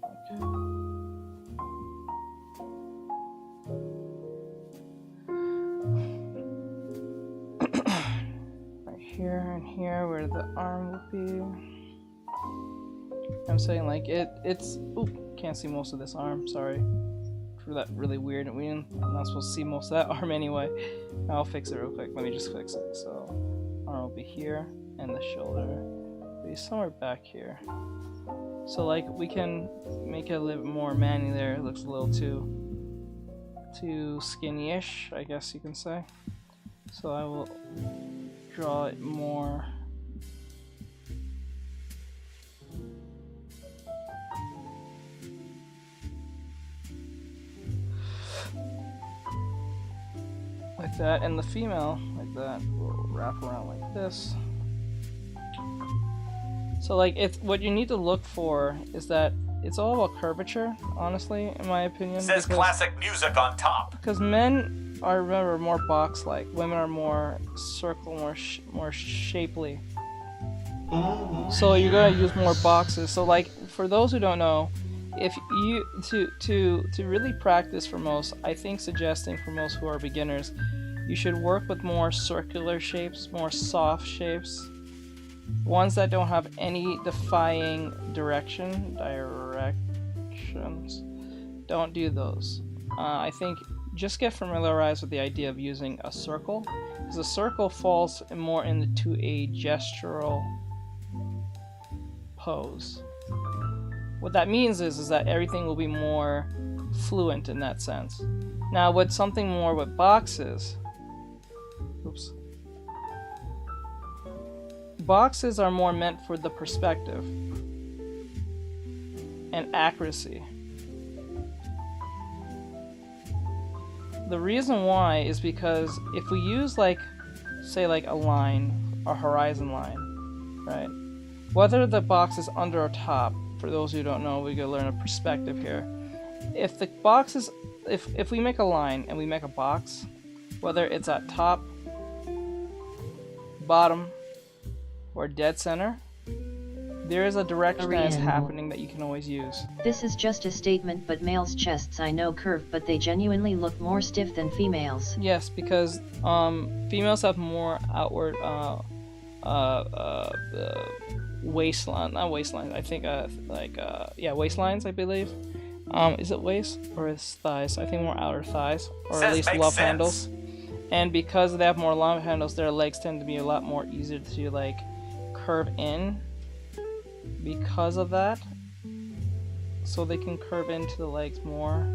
S2: Right here and here, where the arm would be. I'm saying like it's. Oop, can't see most of this arm. Sorry for that really weird. I'm not supposed to see most of that arm anyway. I'll fix it real quick. Let me just fix it. So arm will be here, and the shoulder will be somewhere back here. So like we can make it a little bit more manly there. It looks a little too skinny-ish, I guess you can say. So I will draw it more. Like that, and the female, like that, will wrap around like this. So like, what you need to look for is that it's all about curvature, honestly, in my opinion.
S3: Says classic music on top.
S2: Because men are, remember, more box-like. Women are more circle, more shapely. So you're gonna use more boxes. So like, for those who don't know, if you to really practice for most, I think suggesting for most who are beginners, you should work with more circular shapes, more soft shapes, ones that don't have any defying directions. Don't do those. I think just get familiarized with the idea of using a circle, because a circle falls more into a gestural pose. What that means is that everything will be more fluent in that sense. Now with something more with boxes, boxes are more meant for the perspective and accuracy. The reason why is because if we use like, say like a line, a horizon line, right? Whether the box is under or top, for those who don't know, we gotta learn a perspective here. If the box is, if we make a line and we make a box, whether it's at top, bottom, or dead center, there is a direction that is happening that you can always use.
S1: This is just a statement, but males' chests I know curve, but they genuinely look more stiff than females.
S2: Yes, because females have more outward waistline, not waistline, I think yeah, waistlines, I believe. Is it waist or is thighs? I think more outer thighs, or at least love handles. And because they have more love handles, their legs tend to be a lot more easier to like curve in because of that. So they can curve into the legs more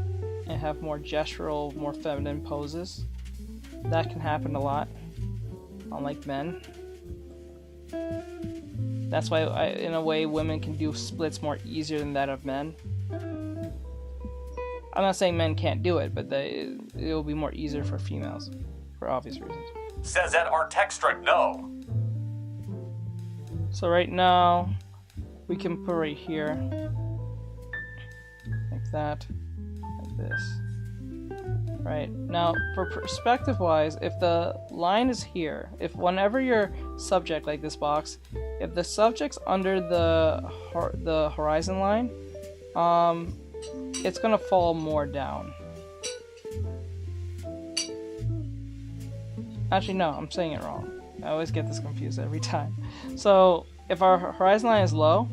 S2: and have more gestural, more feminine poses. That can happen a lot, unlike men. That's why, in a way, women can do splits more easier than that of men. I'm not saying men can't do it, but it will be more easier for females, for obvious reasons.
S3: Says at Artextric no.
S2: So right now, we can put right here, like that, like this. Right, now for perspective-wise, if the line is here, if whenever your subject, like this box, if the subject's under the horizon line, it's gonna fall more down. Actually, no, I'm saying it wrong. I always get this confused every time. So, if our horizon line is low,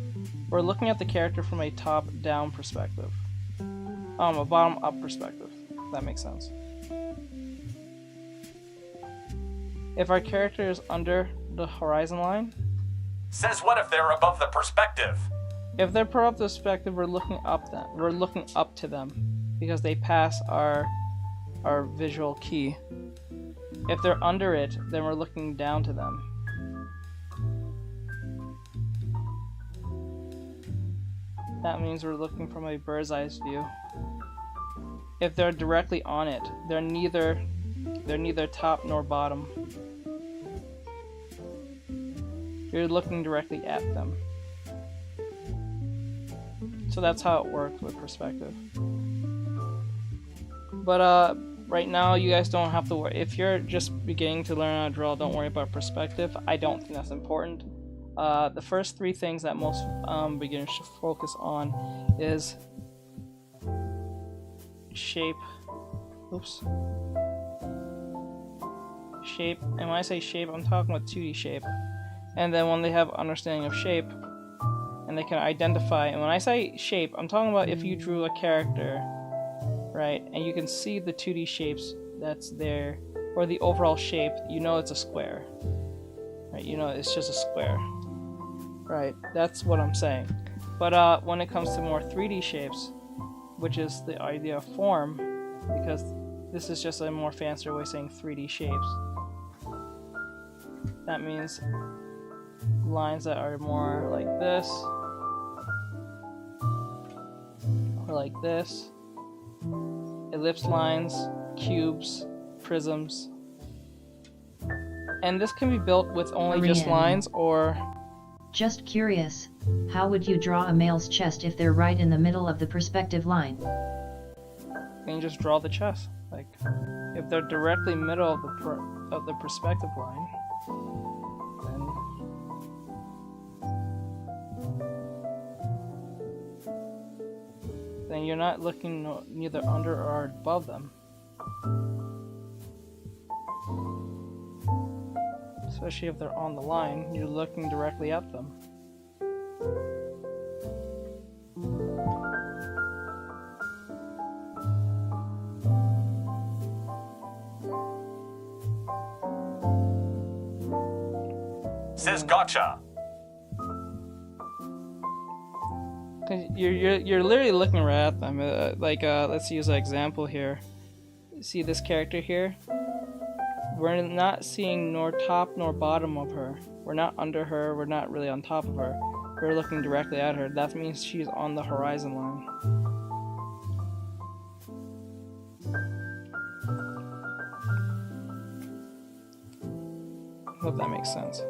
S2: we're looking at the character from a top-down perspective. A bottom-up perspective, if that makes sense. If our character is under the horizon line...
S3: Says what if they're above the perspective?
S2: If they're above the perspective, we're looking up them. We're looking up to them, because they pass our visual key. If they're under it, then we're looking down to them. That means we're looking from a bird's eye view. If they're directly on it, they're neither top nor bottom. You're looking directly at them. So that's how it works with perspective. But right now, you guys don't have to worry. If you're just beginning to learn how to draw, don't worry about perspective. I don't think that's important. The first three things that most beginners should focus on is shape. Oops. Shape. And when I say shape, I'm talking about 2D shape. And then when they have understanding of shape, and they can identify. And when I say shape, I'm talking about if you drew a character, right, and you can see the 2D shapes that's there, or the overall shape, you know it's a square. Right, you know it's just a square. Right, that's what I'm saying. But when it comes to more 3D shapes, which is the idea of form, because this is just a more fancier way of saying 3D shapes, that means lines that are more like this, or like this, ellipse lines, cubes, prisms, and this can be built with only just lines or...
S1: Just curious, how would you draw a male's chest if they're right in the middle of the perspective line?
S2: Then you just draw the chest. Like, if they're directly middle of the perspective line, then you're not looking neither under or above them. Especially if they're on the line, you're looking directly at them.
S3: Says gotcha.
S2: You're literally looking right at them. Let's use an example here. See this character here? We're not seeing nor top nor bottom of her. We're not under her, we're not really on top of her. We're looking directly at her. That means she's on the horizon line. Hope that makes sense.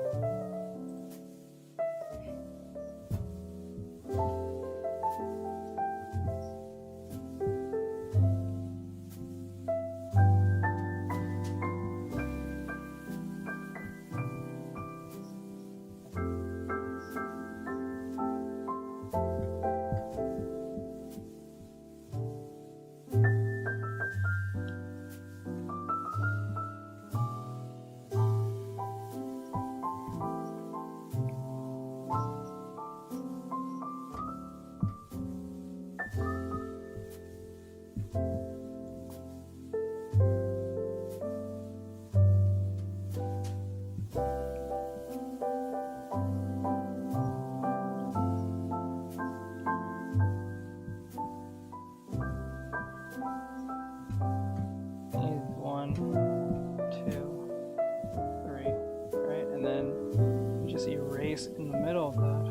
S2: In the middle of that.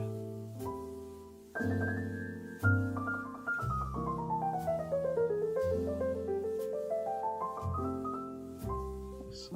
S2: So.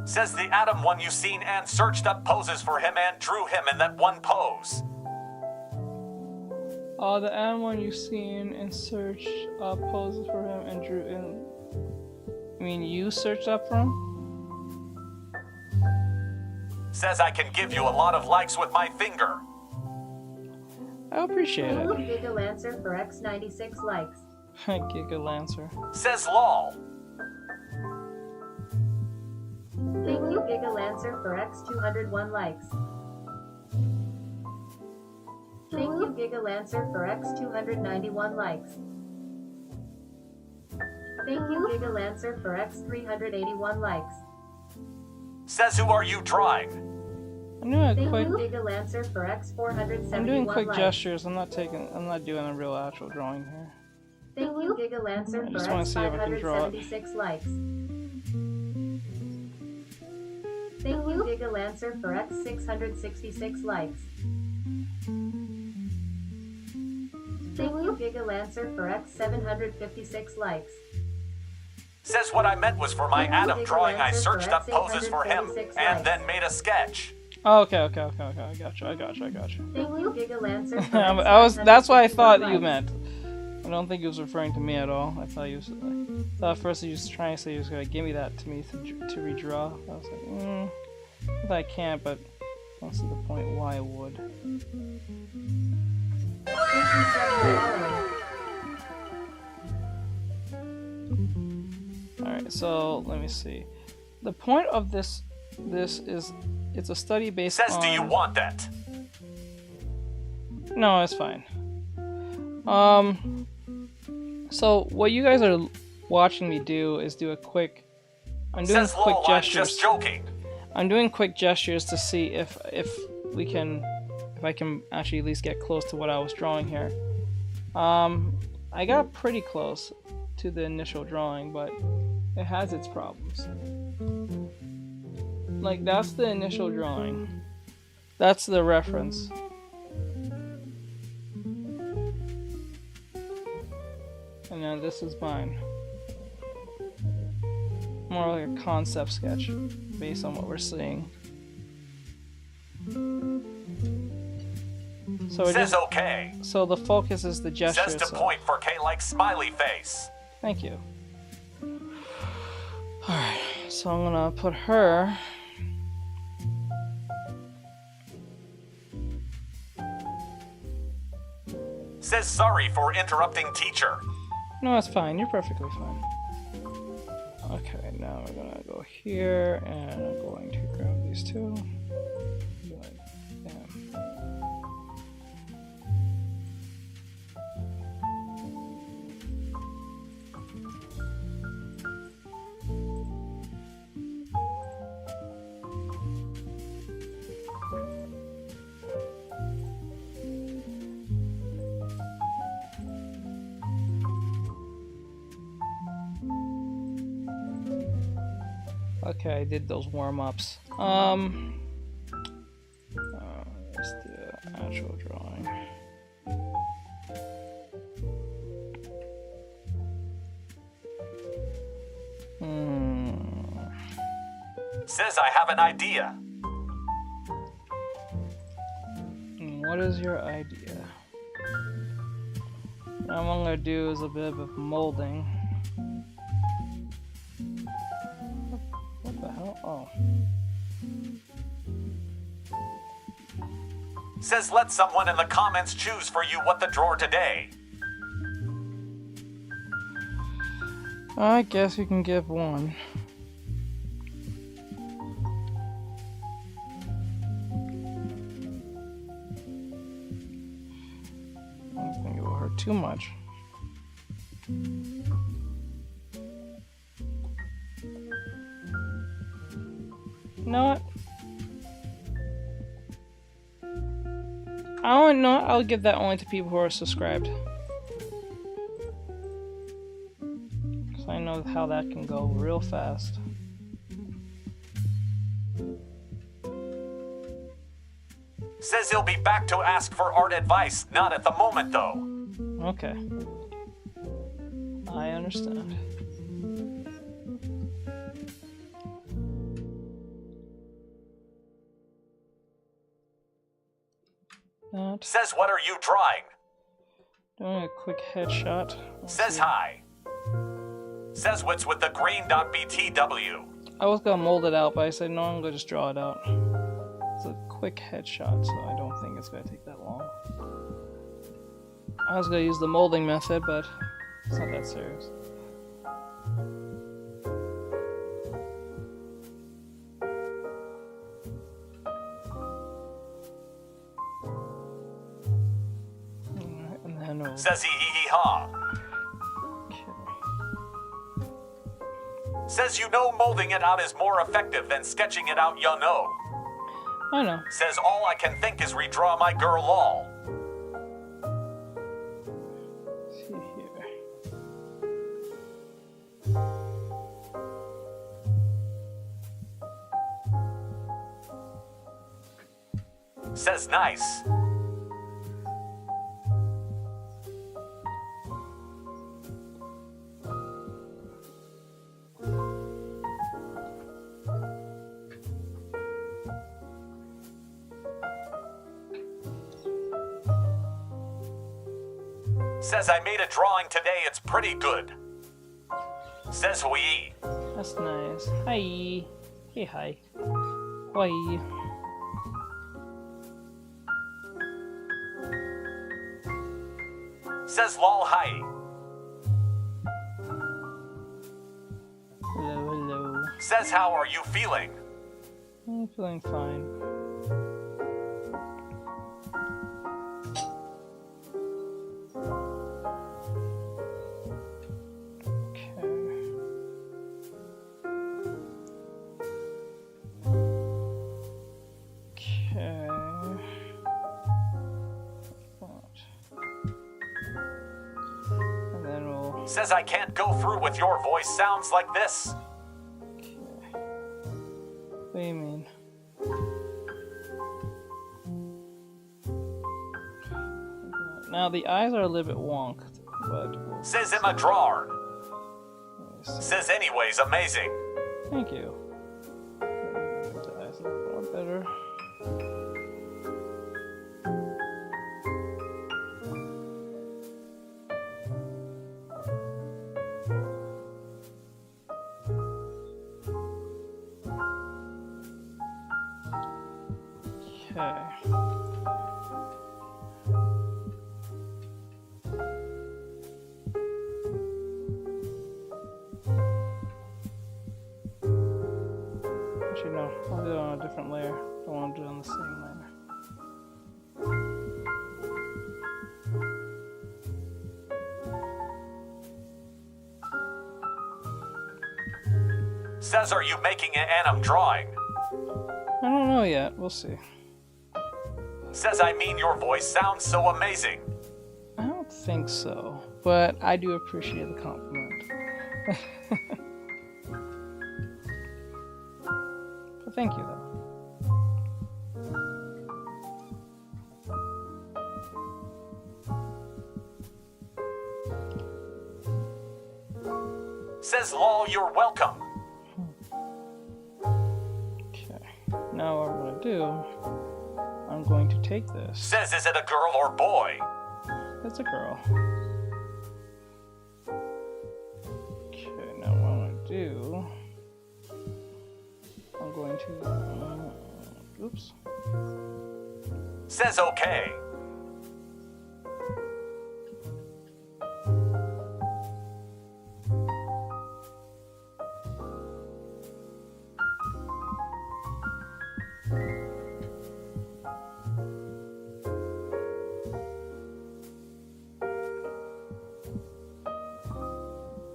S3: Says the Adam one you've seen and searched up poses for him and drew him in that one pose.
S2: The Adam one you've seen and searched up poses for him and drew in. I mean, you searched up for him?
S3: Says I can give you a lot of likes with my finger.
S2: I appreciate it.
S7: Giga Lancer for X96 likes.
S2: Giga Lancer.
S3: Says lol.
S7: Thank you, Giga Lancer for X201 likes. Thank you, Giga Lancer for X291 likes. Thank you, Giga Lancer for X381 likes.
S3: Says who are you drawing?
S2: I'm doing
S7: Thank
S2: quick.
S7: you, Giga Lancer for X471
S2: I'm doing quick
S7: likes.
S2: gestures. I'm not doing a real actual drawing here.
S7: Thank you, Giga Lancer
S2: I
S7: for
S2: just wanna see if I can draw it.
S7: X576 likes. Thank you, Giga Lancer for X666 likes. Thank you, Giga Lancer for X756 likes.
S3: Says what I meant was for my Adam drawing I searched up poses for him and then made a sketch.
S2: Oh, okay. I got you.
S7: Thank you, Giga Lancer for
S2: That's what I thought you
S7: likes.
S2: meant. I don't think he was referring to me at all. I thought he was. At first he was trying to say he was gonna give me that to me to redraw. I was like, I can't, but I don't see the point why I would. Alright, so let me see. The point of this is it's a study based
S3: Says
S2: on...
S3: do you want that?
S2: No, it's fine. So what you guys are watching me do is do a quick... I'm doing
S3: Says
S2: quick
S3: lol, I'm
S2: gestures.
S3: just joking.
S2: I'm doing quick gestures to see if I can actually at least get close to what I was drawing here. I got pretty close to the initial drawing, but it has its problems. Like, that's the initial drawing. That's the reference. And then this is mine. More like a concept sketch based on what we're seeing. So
S3: Says okay.
S2: So the focus is the gesture.
S3: Says to point for K like smiley face.
S2: Thank you. Alright, so I'm gonna put her.
S3: Says sorry for interrupting teacher.
S2: No, it's fine. You're perfectly fine. Okay, now we're gonna go here, and I'm going to grab these two. Like, bam. Okay, I did those warm-ups. Let's do actual drawing.
S3: Says I have an idea.
S2: What is your idea? Now what I'm gonna do is a bit of molding. What the hell? Oh.
S3: Says let someone in the comments choose for you what to draw today.
S2: I guess you can give one. I don't think it will hurt too much. You know what? I don't know. I'll give that only to people who are subscribed. Because I know how that can go real fast.
S3: Says he'll be back to ask for art advice, not at the moment though.
S2: Okay. I understand. that.
S3: Says, what are you drawing?
S2: Doing a quick headshot.
S3: Says hi. Says what's with the green.btw.
S2: I was gonna mold it out, but I said no, I'm gonna just draw it out. It's a quick headshot, so I don't think it's gonna take that long. I was gonna use the molding method, but it's not that serious. Alright, and then we'll...
S3: Says hee hee hee ha. Says you know molding it out is more effective than sketching it out, you know.
S2: I know.
S3: Says all I can think is redraw my girl lol.
S2: Let's see here.
S3: Says nice. Says I made a drawing today, it's pretty good. Says we.
S2: That's nice. Hi. Hey, hi. Hi.
S3: Says lol hi.
S2: Hello, hello.
S3: Says how are you feeling?
S2: I'm feeling fine.
S3: Says I can't go through with your voice sounds like this.
S2: Okay. What do you mean? Now the eyes are a little bit wonked, but...
S3: Says I'm a drawer. Says anyways, amazing.
S2: Thank you. The eyes a little more better. Actually, no. I'll do it on a different layer. Don't want to do it on the same layer.
S3: Says, are you making an anim drawing?
S2: I don't know yet. We'll see.
S3: Says, I mean, your voice sounds so amazing.
S2: I don't think so, but I do appreciate the compliment. But thank you, though.
S3: Says, lol, you're welcome.
S2: Okay, now what I'm going to do, I'm going to take this.
S3: Says, is it a girl or boy?
S2: It's a girl. Okay, now what I'm going to do, I'm going to, oops.
S3: Says, okay.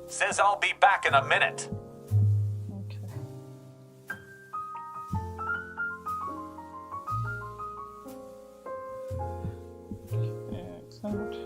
S3: Says I'll be back in a minute.
S2: Okay. Excellent.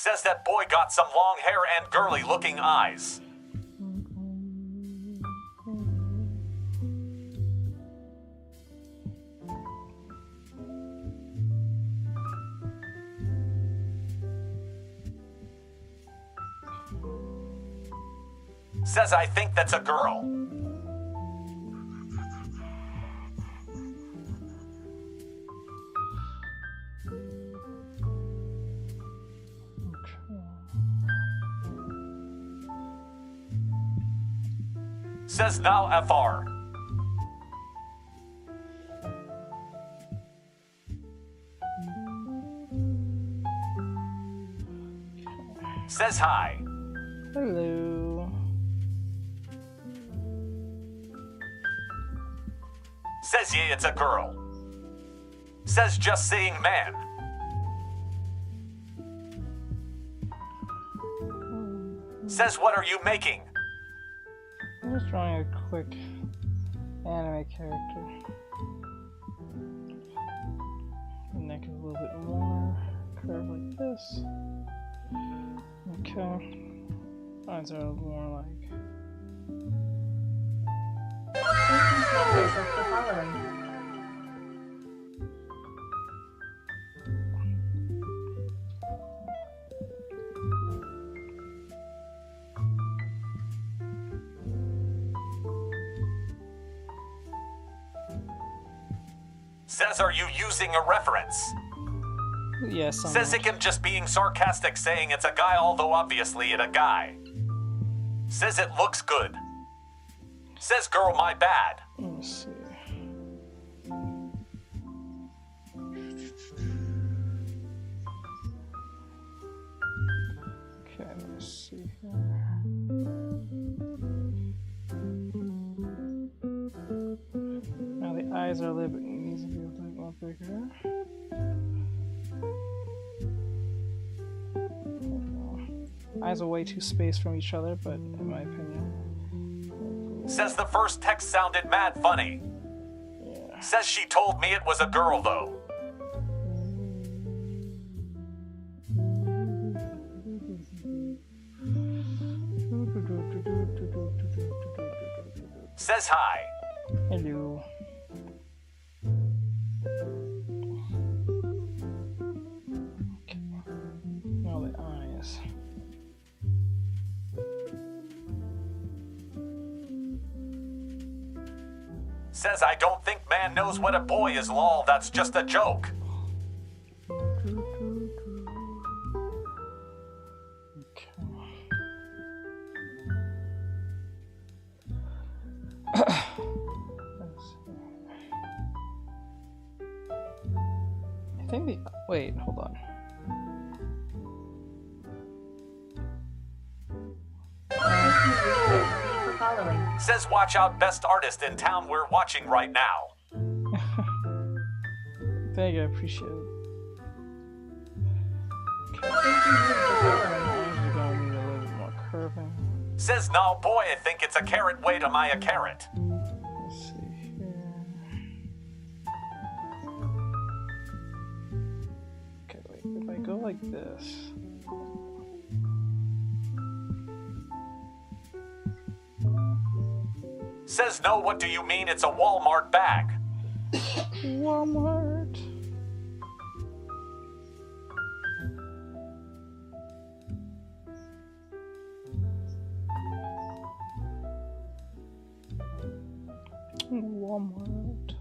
S3: Says that boy got some long hair and girly looking eyes. Says I think that's a girl. Says now FR. Says hi.
S2: Hello.
S3: Says yeah, it's a girl. Says just seeing man. Says what are you making?
S2: I'm just drawing a quick anime character. The neck is a little bit more curved like this. Okay. Eyes are a little more like.
S7: Members of the following.
S3: Says are you using a reference?
S2: Yes.
S3: Says it can just being sarcastic saying it's a guy although obviously it a guy. Says it looks good. Says girl my bad.
S2: Let me see. Okay, let's see here. Now the eyes are a little bit, needs to be a little bit more bigger. Eyes are way too spaced from each other, but in my opinion.
S3: Says the first text sounded mad funny.
S2: Yeah.
S3: Says she told me it was a girl though. Says hi.
S2: Hello. Okay. Now the eyes.
S3: Says I don't think man knows what a boy is, lol, that's just a joke.
S2: I think the wait, hold on.
S7: Following.
S3: Says watch out, best artist in town we're watching right now.
S2: Thank you, I appreciate it. Okay. Eyes are gonna need a little bit more curving.
S3: Says no boy, I think it's a carrot, wait am I a carrot?
S2: Let's see here. Okay, wait, if I go like this.
S3: Says no, what do you mean it's a Walmart bag?
S2: Walmart. Walmart.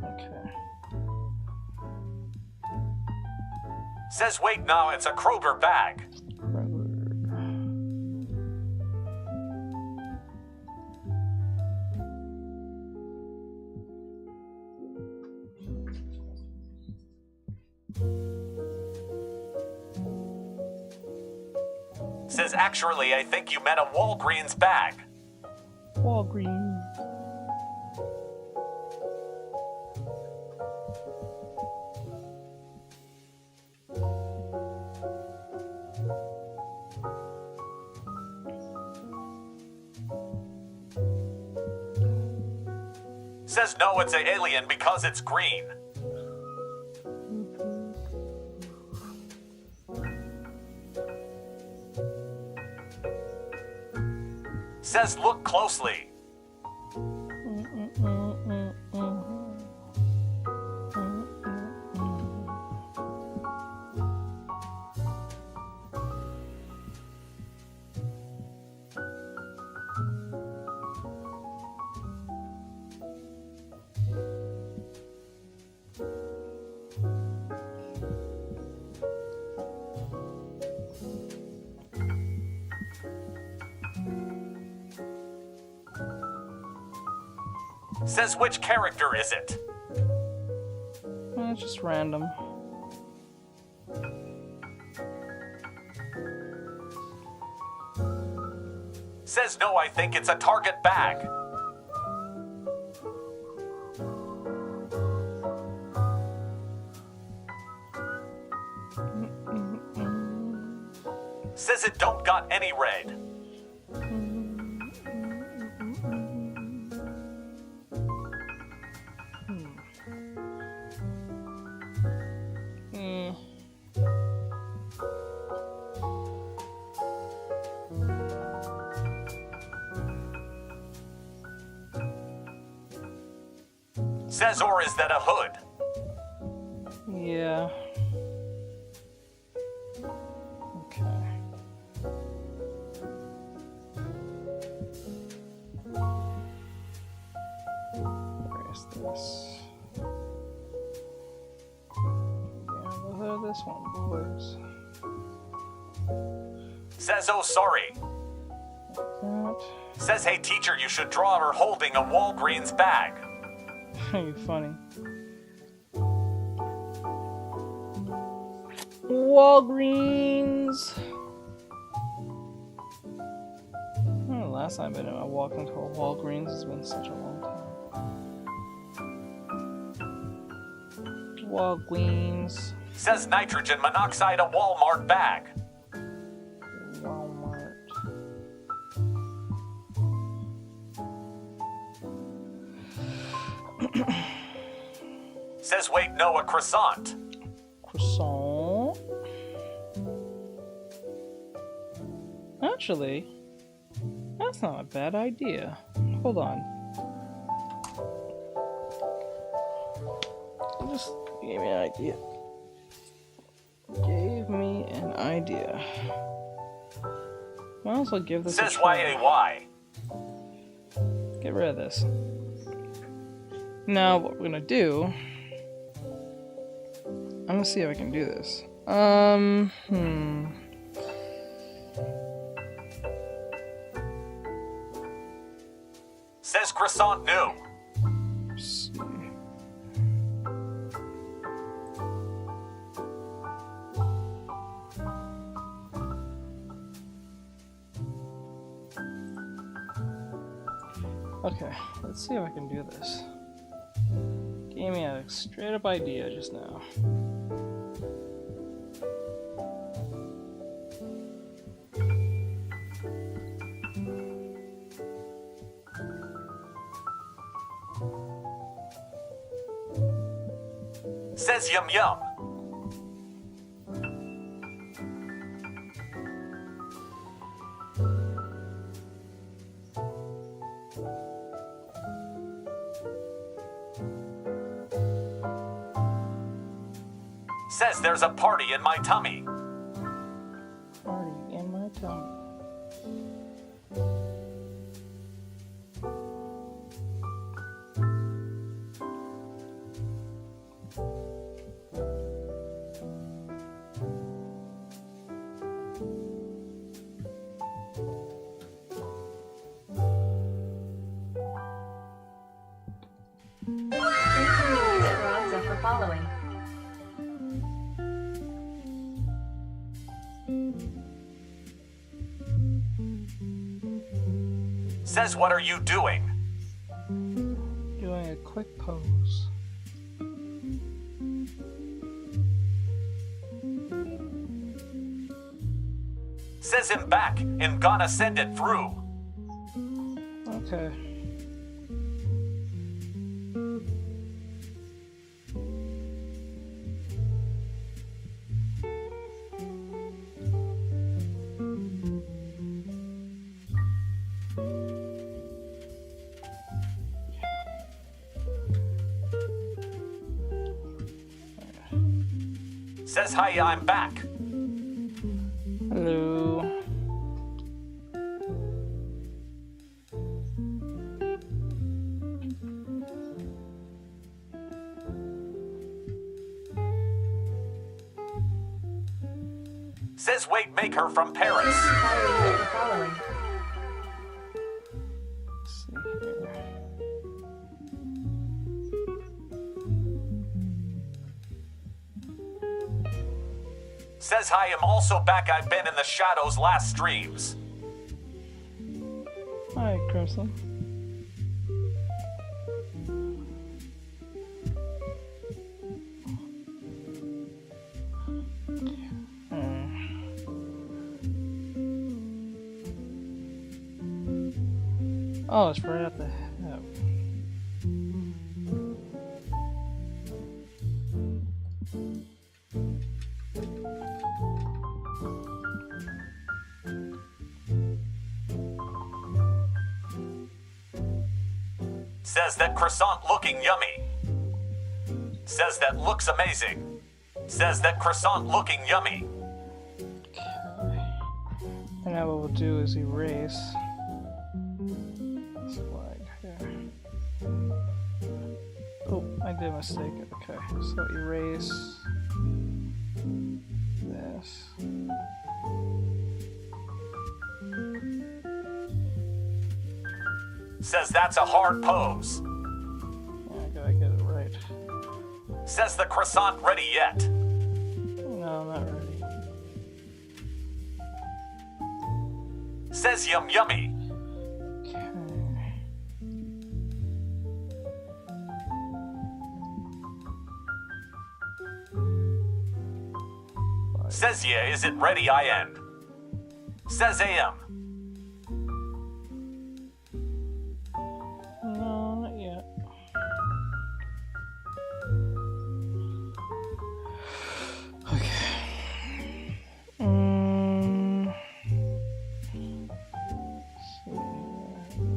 S2: Okay.
S3: Says wait no, it's a Kroger bag.
S2: Kroger.
S3: Says actually I think you meant a Walgreens bag.
S2: Walgreens.
S3: Says no, it's an alien because it's green. Says look closely. Says which character is it?
S2: It's just random.
S3: Says no, I think it's a Target bag. Says it don't got any red. Says, or is that a hood?
S2: Yeah. Okay. Where is this? Yeah, look at this one, boys.
S3: Says, oh, sorry.
S2: That.
S3: Says, hey, teacher, you should draw her holding a Walgreens bag.
S2: You're funny. Walgreens. The last time I walked into a Walgreens has been such a long time. Walgreens.
S3: Says nitrogen monoxide, a Walmart bag.
S2: Walmart.
S3: Says wait, no, a croissant.
S2: Croissant. Actually, that's not a bad idea. Hold on. It just gave me an idea. Gave me an idea. Might as well give this
S3: Says
S2: a try.
S3: Y-A-Y.
S2: Get rid of this. Now what we're gonna do, I'm gonna see if I can do this.
S3: Says croissant new.
S2: Let's see. Okay, let's see if I can do this. Gave me a straight up idea just now.
S3: Says yum yum. Says there's a party in my tummy.
S2: Party in my tummy.
S7: For following.
S3: Says what are you doing?
S2: Doing a quick pose.
S3: Says him back and gonna send it through.
S2: Okay.
S3: Says hi, I'm back.
S2: Hello.
S3: Says Wait Maker from Paris.
S7: The following.
S2: Let's see here.
S3: Says hi, I'm also back. I've been in the shadows last streams.
S2: Hi, Crimson. Oh, it's right at the hip.
S3: Says that croissant looking yummy. Says that looks amazing. Says that croissant looking yummy.
S2: Okay. And now what we'll do is erase this flag here. Oh, I did a mistake. Okay, so erase this.
S3: Says that's a hard pose.
S2: Yeah, I gotta get it right.
S3: Says the croissant ready yet.
S2: No, not ready.
S3: Says yum yummy.
S2: Okay.
S3: Says yeah, is it ready? I end. Says AM.
S2: No, not yet. Okay. See,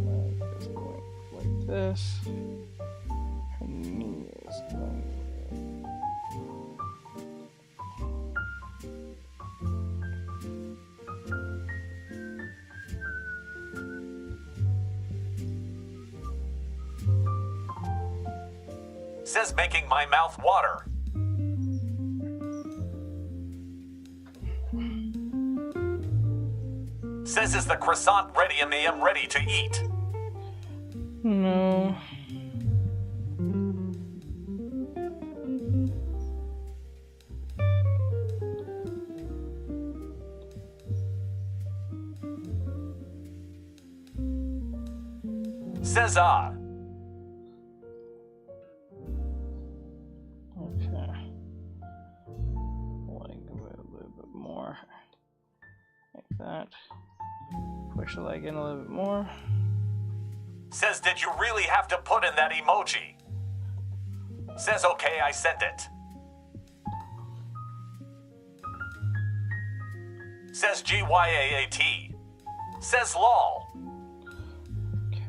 S2: leg is going like this. Her knee is going.
S3: Says making my mouth water. Says is the croissant ready and I am ready to eat.
S2: No.
S3: Says ah.
S2: Okay. Letting go a little bit more. Like that. Push the leg in a little bit more.
S3: Says did you really have to put in that emoji? Says okay, I sent it. Says GYAAT. Says lol.
S2: Okay.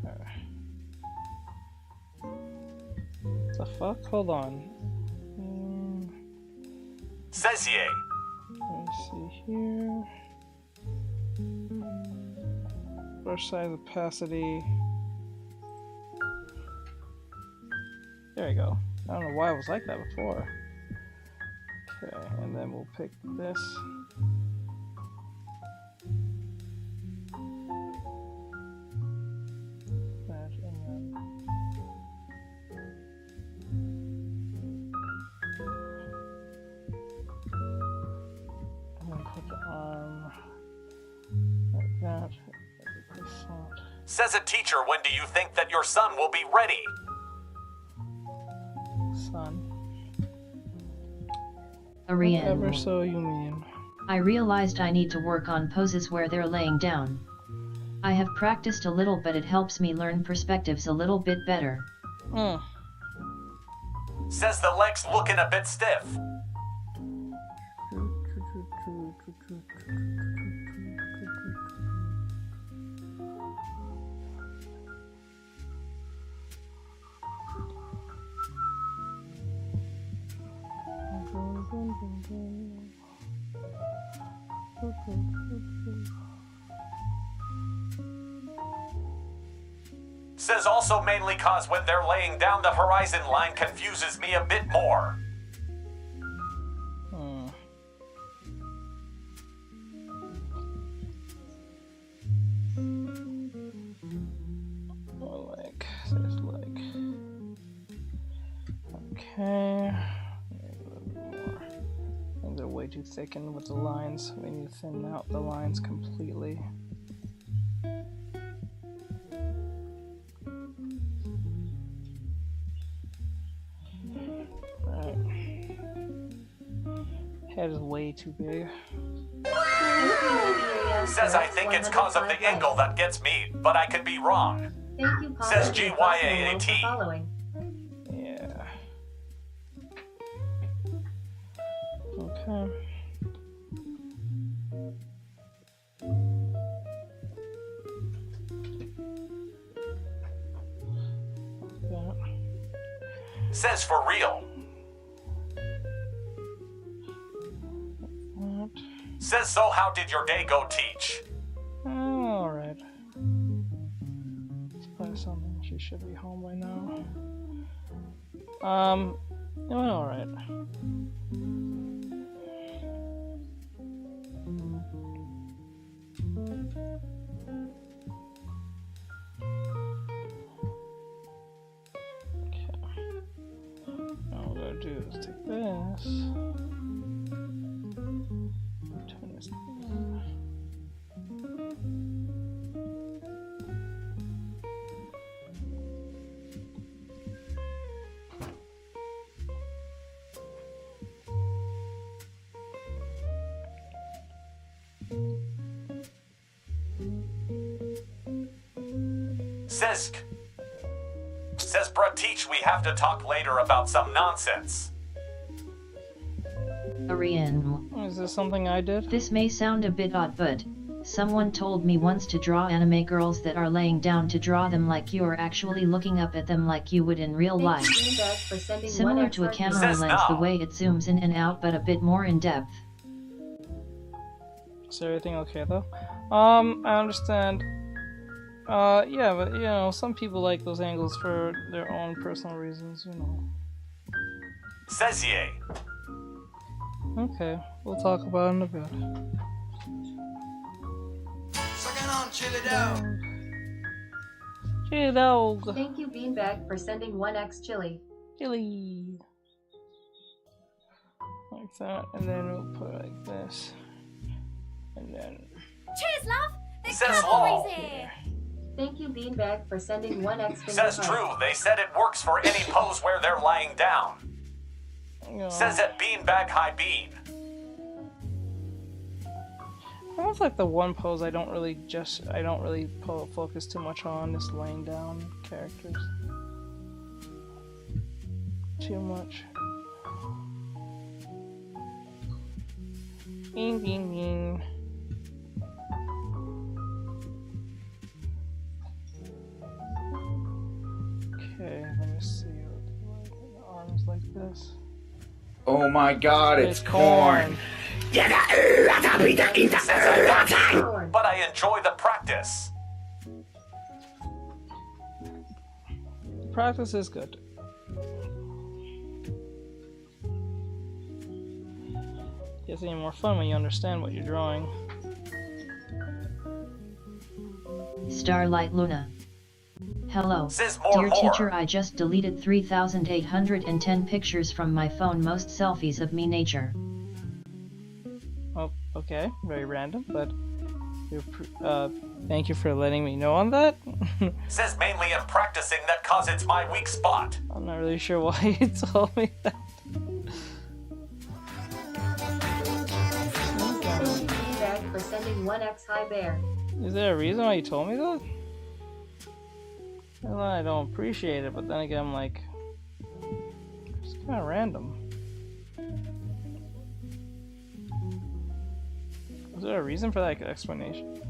S2: The fuck? Hold on.
S3: Says yay.
S2: Let's see here. Brush size opacity. There you go. I don't know why it was like that before. Okay, and then we'll pick this. That, and then put the arm like that.
S3: Says a teacher, when do you think that your son will be ready?
S2: Son.
S1: Ariane.
S2: Whatever so you mean.
S1: I realized I need to work on poses where they're laying down. I have practiced a little, but it helps me learn perspectives a little bit better.
S3: Says the legs looking a bit stiff. Says also mainly cause when they're laying down the horizon line confuses me a bit more.
S2: Okay. Maybe a little bit more. I think they're way too thickened with the lines. We need to thin out the lines completely. Alright. Head is way too big.
S3: Says I think it's cause of the angle that gets me, but I could be wrong.
S7: Thank you,
S3: Says GYAAT.
S2: Yeah. Okay.
S3: Says for real.
S2: What?
S3: Says so how did your day go, Teach?
S2: Oh, alright. Let's play something. She should be home by now. It went alright. All we're gonna do is take this, turn this down.
S3: Says bruh Teach we have to talk later about some nonsense.
S1: Arian.
S2: Is this something I did?
S1: This may sound a bit odd, but someone told me once to draw anime girls that are laying down to draw them like you are actually looking up at them like you would in real life. Similar to a camera lens, the way it zooms in and out, but a bit more in depth.
S2: Is everything okay though? I understand. Yeah, but you know, some people like those angles for their own personal reasons, you know.
S3: Says yay.
S2: Okay, we'll talk about it in a bit.
S6: Sucking on, chili dog.
S2: Chili dog.
S7: Thank you, Beanbag, for sending 1x chili.
S2: Chili. Like that, and then we'll put it like this. And then...
S8: Cheers, love! There's
S3: Says
S8: cavalry's here!
S7: Thank you, Beanbag, for sending 1x finger
S3: Says
S7: heart.
S3: true, they said it works for any pose where they're lying down.
S2: Yeah.
S3: Says at Beanbag High Bean.
S2: Almost like the one pose I don't really focus too much on, just laying down characters. Too much. Bing, bing, bing. Okay, let me see what the arms like this.
S5: Oh my god, it's corn.
S3: But I enjoy the practice.
S2: Practice is good. Gets any more fun when you understand what you're drawing.
S1: Starlight Luna. Hello,
S3: Says more,
S1: dear
S3: more.
S1: teacher, I just deleted 3,810 pictures from my phone, most selfies of me nature.
S2: Oh, okay, very random, but thank you for letting me know on that.
S3: Says mainly I'm practicing that cause it's my weak spot.
S2: I'm not really sure why you told me that.
S7: Beanbag for sending 1x high bear.
S2: Is there a reason why you told me that? Well, I don't appreciate it, but then again, I'm like, it's kind of random. Is there a reason for that explanation?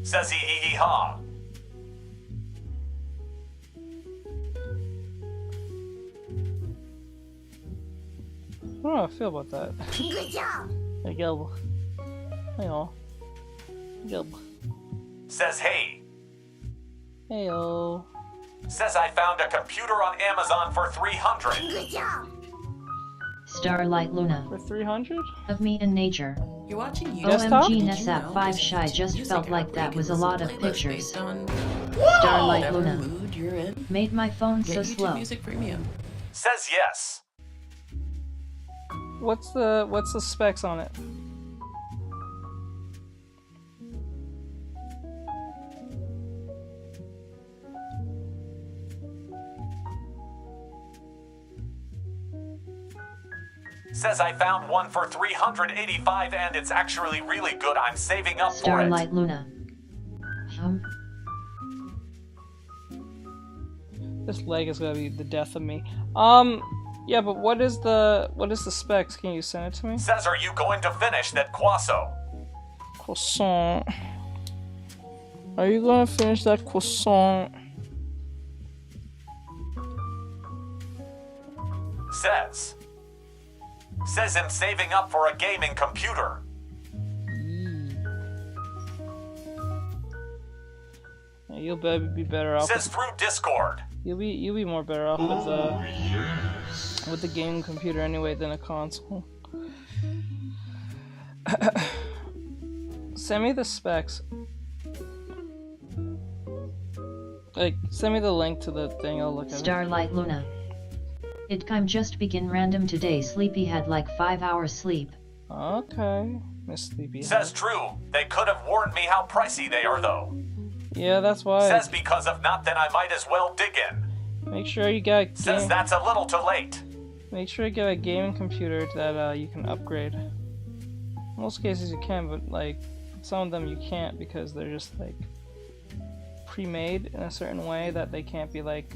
S3: Says hee hee hee ha.
S2: don't know how I feel about that.
S8: Good job.
S2: Hey, Gil. Hey, all. Gil.
S3: Says hey.
S2: Heyo.
S3: Says I found a computer on Amazon for $300.
S8: Good job.
S1: Starlight Luna.
S2: For 300?
S1: Of me and nature.
S9: You're watching YouTube.
S2: Desktop?
S1: OMG
S9: Did you
S1: Nessap
S9: know
S1: 5
S9: this
S1: Shy
S9: is
S1: just
S9: music
S1: felt like
S9: outbreak
S1: that
S9: and
S1: was a
S9: this is
S1: lot of
S9: playlist
S1: pictures.
S9: based on
S1: Starlight
S9: whatever
S1: Luna.
S9: mood you're in.
S1: Made my phone
S9: Get
S1: so
S9: YouTube
S1: slow.
S9: Music Premium.
S3: Says yes.
S2: What's the specs on it?
S3: Says I found one for $385 and it's actually really good. I'm saving up for it.
S1: Starlight Luna.
S2: This leg is gonna be the death of me. Yeah, but what is the specs? Can you send it to me?
S3: Says, are you going to finish that Quasso?
S2: Croissant. Are you gonna finish that croissant?
S3: Says I'm saving up for a gaming computer.
S2: Yeah, you'll be better off.
S3: Says through Discord.
S2: You'll be more better off with the gaming computer anyway than a console. Send me the specs. Like, send me the link to the thing. I'll look at it.
S1: Starlight Luna. It came just begin random today. Sleepy had like 5 hours sleep.
S2: Okay, Miss Sleepy.
S3: Says true. They could have warned me how pricey they are though.
S2: Yeah, that's why.
S3: Says because if not, then I might as well dig in.
S2: Make sure you get a
S3: Says that's a little too late.
S2: Make sure you get a gaming computer that you can upgrade. In most cases you can, but like some of them you can't because they're just like pre-made in a certain way that they can't be like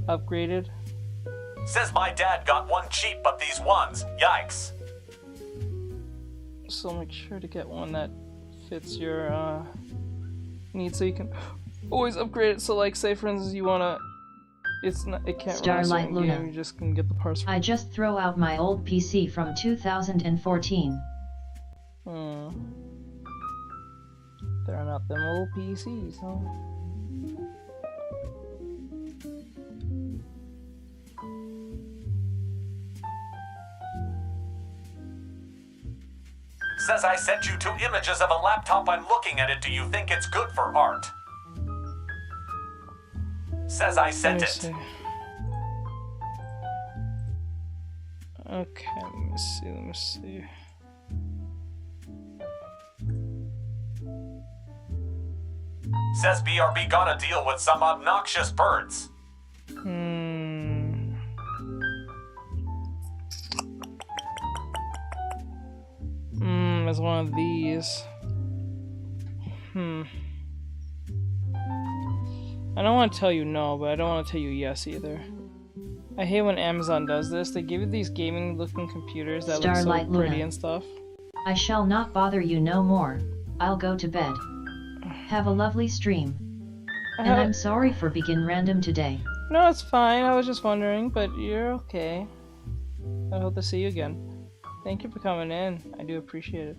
S2: upgraded.
S3: Says my dad got one cheap, but these ones, yikes.
S2: So make sure to get one that fits your needs so you can always upgrade it. So like say for instance you wanna it can't
S1: Starlight
S2: run a certain
S1: Luna.
S2: game, you just can get the parts.
S1: I just throw out my old PC from 2014.
S2: They're not them old PCs, huh?
S3: Says I sent you 2 images of a laptop. I'm looking at it. Do you think it's good for art? Says I sent it.
S2: See. Okay, let me see.
S3: Says BRB got a deal with some obnoxious birds.
S2: It's one of these. I don't want to tell you no, but I don't want to tell you yes either. I hate when Amazon does this. They give you these gaming looking computers that look so
S1: Starlight
S2: pretty
S1: Luna.
S2: and stuff.
S1: I shall not bother you no more. I'll go to bed. Have a lovely stream. And I'm sorry for begin random today.
S2: No, it's fine. I was just wondering, but you're okay. I hope to see you again. Thank you for coming in. I do appreciate it.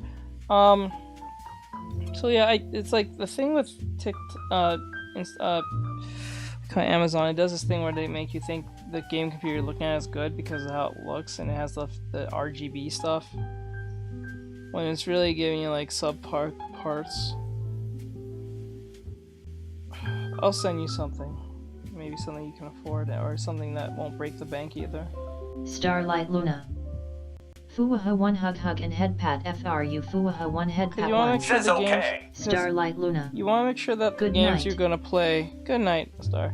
S2: So yeah, it's like the thing with Amazon. It does this thing where they make you think the game computer you're looking at is good because of how it looks and it has the RGB stuff. When it's really giving you like subpar parts. I'll send you something. Maybe something you can afford or something that won't break the bank either.
S1: Starlight Luna. Fuwaha 1 hug and head pat FRU Fuwaha 1 head pat
S2: You want to
S1: 1.
S2: make sure
S3: Says
S2: the
S3: okay.
S2: games,
S1: Starlight Luna.
S2: you want to make sure that the
S1: Good
S2: games
S1: night.
S2: you're gonna play. Good night, Star.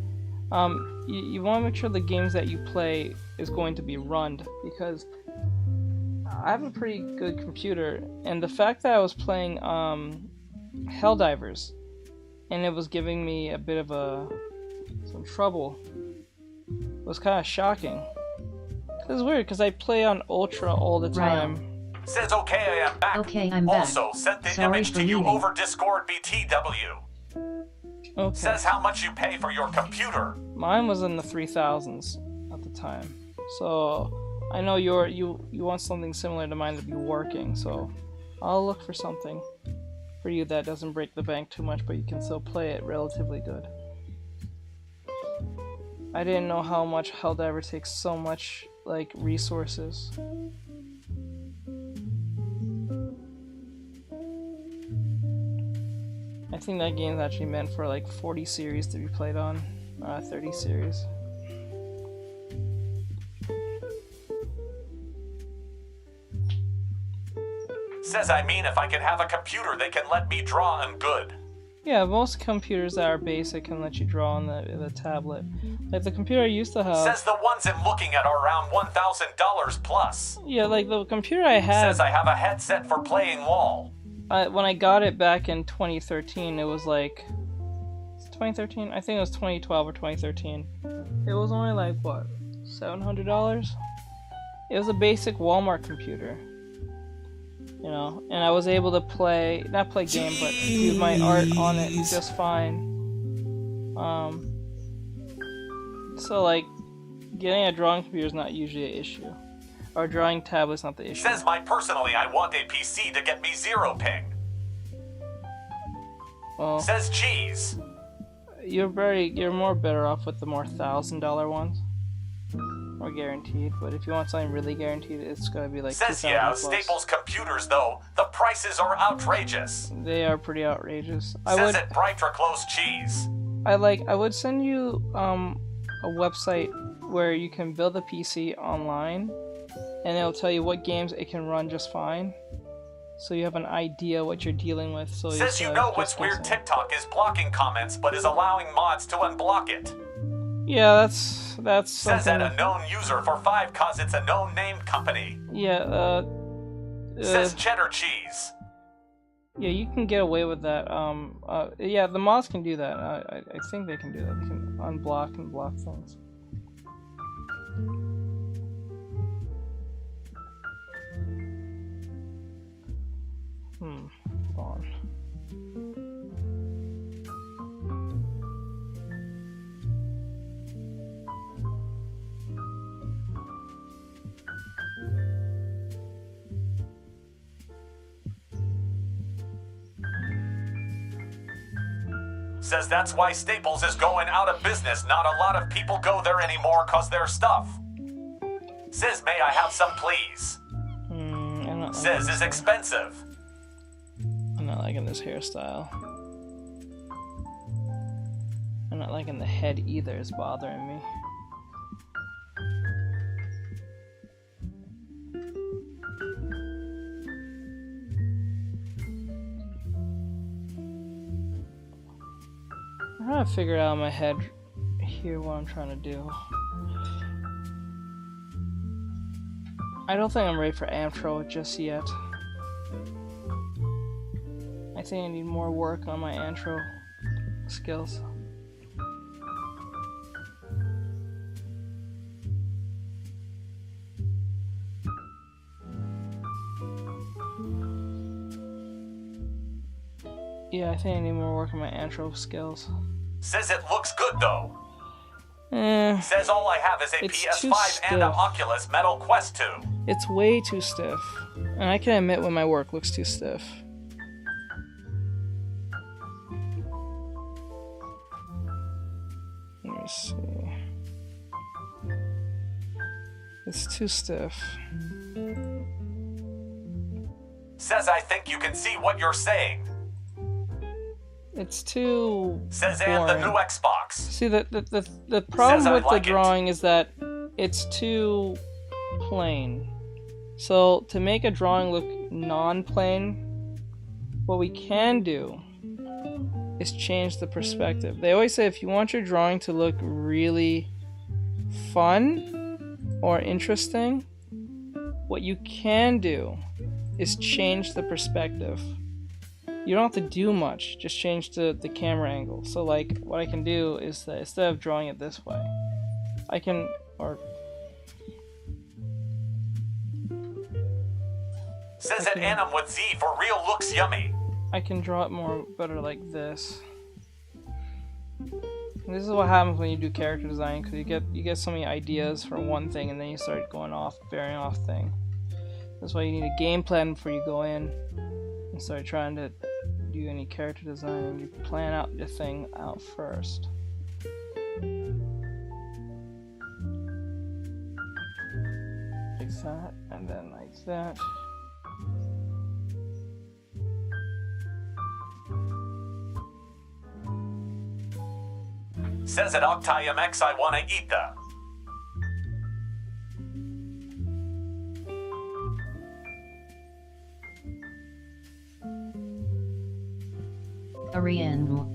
S2: You want to make sure the games that you play is going to be run because I have a pretty good computer, and the fact that I was playing Helldivers, and it was giving me a bit of some trouble, was kind of shocking. It's weird because I play on Ultra all the time.
S3: Says okay, I am back.
S1: Okay, I'm back.
S3: Also, sent the
S1: Sorry
S3: image
S1: for
S3: to you
S1: leaving.
S3: over Discord BTW.
S2: Okay.
S3: Says how much you pay for your computer.
S2: Mine was in the 3000s at the time. So I know you want something similar to mine to be working, so I'll look for something for you that doesn't break the bank too much, but you can still play it relatively good. I didn't know how much HOWTODRAW takes so much like resources. I think that game is actually meant for like 40 series to be played on, 30 series.
S3: Says I mean if I can have a computer that can let me draw, I'm good.
S2: Yeah, most computers that are basic can let you draw on the tablet. Like the computer I used to have.
S3: Says the ones I'm looking at are around $1,000 plus.
S2: Yeah, like the computer I had.
S3: Says I have a headset for playing wall.
S2: When I got it back in 2013, it was like 2013. I think it was 2012 or 2013. It was only like what, $700. It was a basic Walmart computer. You know, and I was able to not play game, but do my art on it just fine. So like, getting a drawing computer is not usually an issue. Or a drawing tablet's not the issue.
S3: Says personally, I want a PC to get me 0 ping.
S2: Well,
S3: says cheese.
S2: You're more better off with the more $1,000 ones. Or guaranteed, but if you want something really guaranteed, it's gotta be like
S3: says yeah, Staples computers though, the prices are outrageous.
S2: They are pretty outrageous.
S3: Says it Brighter close cheese.
S2: I would send you a website where you can build a PC online, and it'll tell you what games it can run just fine. So you have an idea what you're dealing with. So
S3: says you know what's weird, TikTok is blocking comments but is allowing mods to unblock it.
S2: Yeah, that's
S3: says that a known user for 5 cause it's a known named company.
S2: Yeah,
S3: says cheddar cheese.
S2: Yeah, you can get away with that. Yeah, the mods can do that. I think they can do that. They can unblock and block things. Hold on.
S3: Says that's why Staples is going out of business. Not a lot of people go there anymore cause their stuff. Says may I have some please? Says is expensive.
S2: I'm not liking this hairstyle. I'm not liking the head either, it's bothering me. I'm trying to figure out in my head here what I'm trying to do. I don't think I'm ready for intro just yet. I think I need more work on my intro skills. Yeah, I think I need more work on my intro skills.
S3: Says it looks good though. Says all I have is a PS5 and an Oculus Metal Quest 2.
S2: It's way too stiff. And I can admit when my work looks too stiff. Let me see. It's too stiff.
S3: Says I think you can see what you're saying.
S2: It's too
S3: says
S2: boring.
S3: And the new Xbox.
S2: See, the problem with the drawing is that it's too plain. So to make a drawing look non-plain, what we can do is change the perspective. They always say if you want your drawing to look really fun or interesting, what you can do is change the perspective. You don't have to do much, just change the camera angle. So like, what I can do is that instead of drawing it this way, I can,
S3: says that Anim with Z for real looks yummy.
S2: I can draw it more better like this. This is what happens when you do character design, because you get so many ideas for one thing, and then you start going off, varying off thing. That's why you need a game plan before you go in and start trying to do any character design, and you plan out your thing out first. Like that, and then like that.
S3: Says at OctiMX I wanna eat the.
S1: Ariane.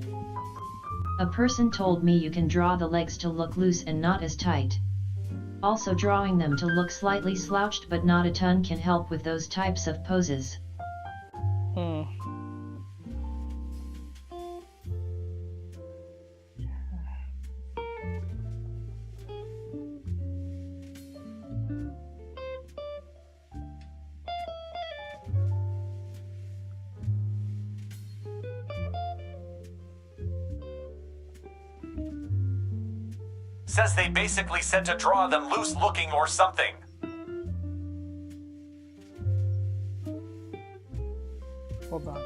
S1: A person told me you can draw the legs to look loose and not as tight. Also drawing them to look slightly slouched but not a ton can help with those types of poses.
S3: Says they basically said to draw them loose looking or something.
S2: Hold on.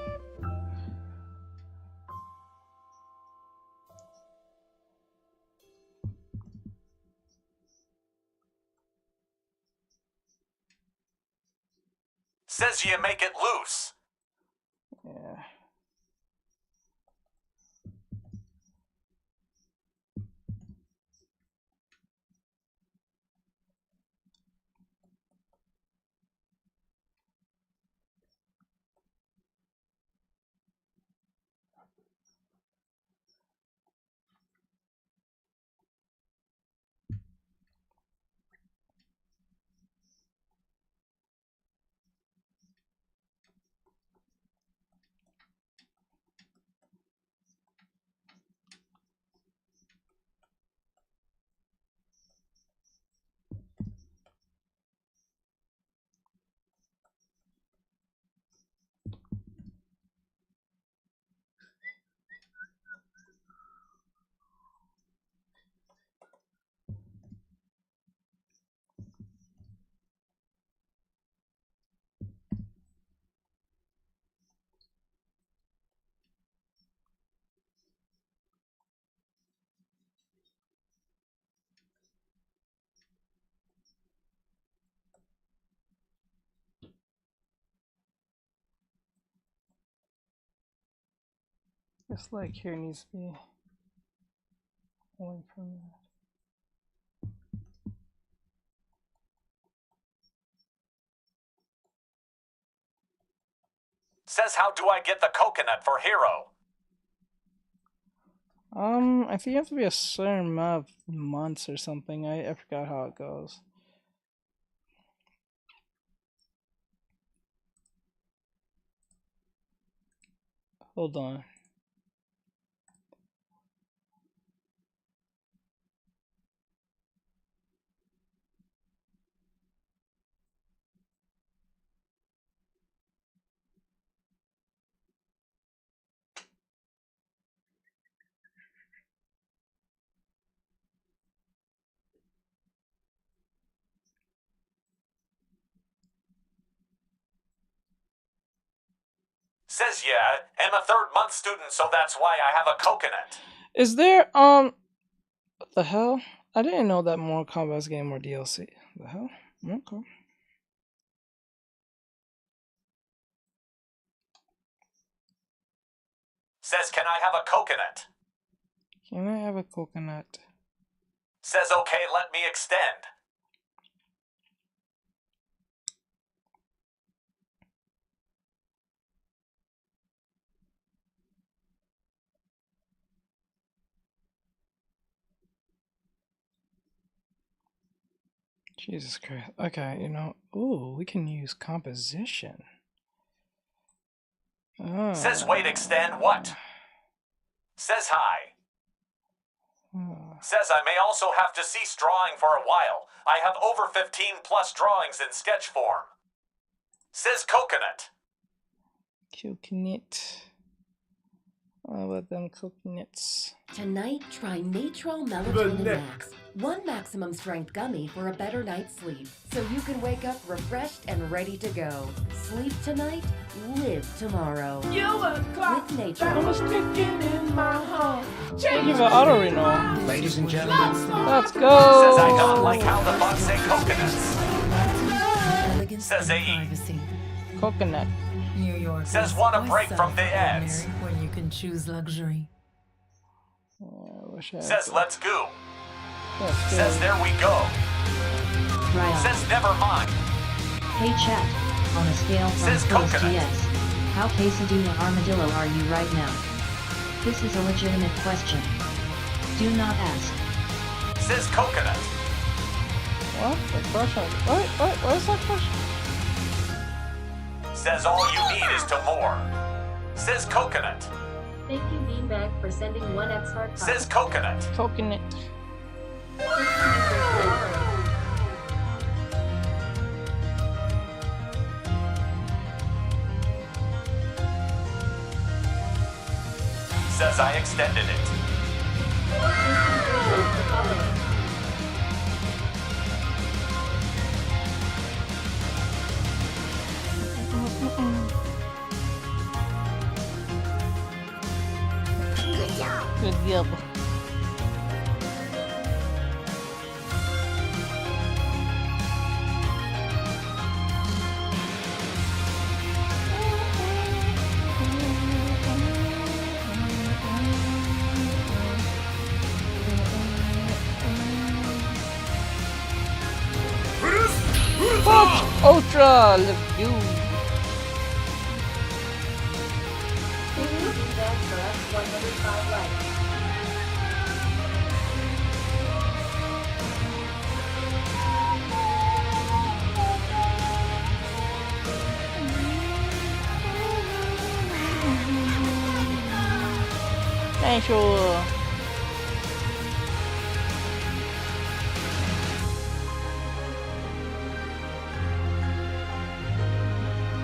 S3: Says you make it loose.
S2: Yeah. This leg here needs to be away from that.
S3: Says how do I get the coconut for Hero?
S2: I think you have to be a certain amount of months or something. I forgot how it goes. Hold on.
S3: Says yeah, I'm a 3rd month student, so that's why I have a coconut.
S2: Is there what the hell? I didn't know that Mortal Kombat's getting more DLC. The hell? Okay.
S3: Says can I have a coconut?
S2: Can I have a coconut?
S3: Says okay, let me extend.
S2: Jesus Christ. Okay, you know, ooh, we can use composition.
S3: Says wait, extend what? Says hi. Says I may also have to cease drawing for a while. I have over 15 plus drawings in sketch form. Says coconut.
S2: Coconut. How about them coconuts?
S9: Tonight, try Natro Melatonin Max. One maximum strength gummy for a better night's sleep. So you can wake up refreshed and ready to go. Sleep tonight, live tomorrow. With Natro.
S2: Speaking of auto renewal.
S5: Ladies and gentlemen,
S2: Let's go!
S3: Says I don't like how the bots say coconuts. Says AE.
S2: Coconut.
S10: New York
S3: Says
S10: is
S3: wanna
S10: twice
S3: break
S10: so
S3: from the ads.
S10: ordinary when you can choose luxury.
S2: I wish I had
S3: Says
S2: to-
S3: let's go.
S2: Let's go.
S3: Says there we go.
S1: Right.
S3: Says never mind.
S1: Hey chat, on a scale from
S3: Says
S1: close to
S3: coconut.
S1: yes, how quesadilla armadillo are you right now? This is a legitimate question. Do not ask.
S3: Says coconut.
S2: What? The question? What is that question?
S3: Says all you need is to more. Says coconut.
S7: Thank you, Beanbag, for sending 1x heart pop.
S3: Says coconut.
S2: Coconut.
S3: Says I extended it.
S2: Good job. Ultra, let's go.
S7: Beanbag for us 105 likes.
S2: Thank you.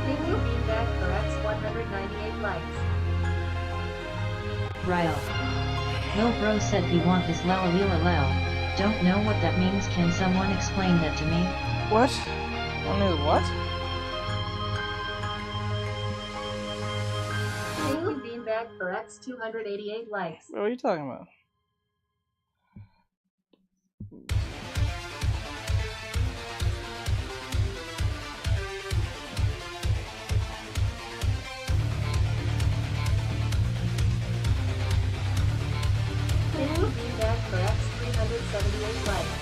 S7: Thank you, Beanbag for us 198 likes.
S1: Ryle. Lil Bro said he want his lel. Don't know what that means, can someone explain that to me?
S2: What? Only what?
S7: Thank you, Beanbag for X 288 likes.
S2: What are you talking about?
S7: Thank you, Beanbag for X 378 likes.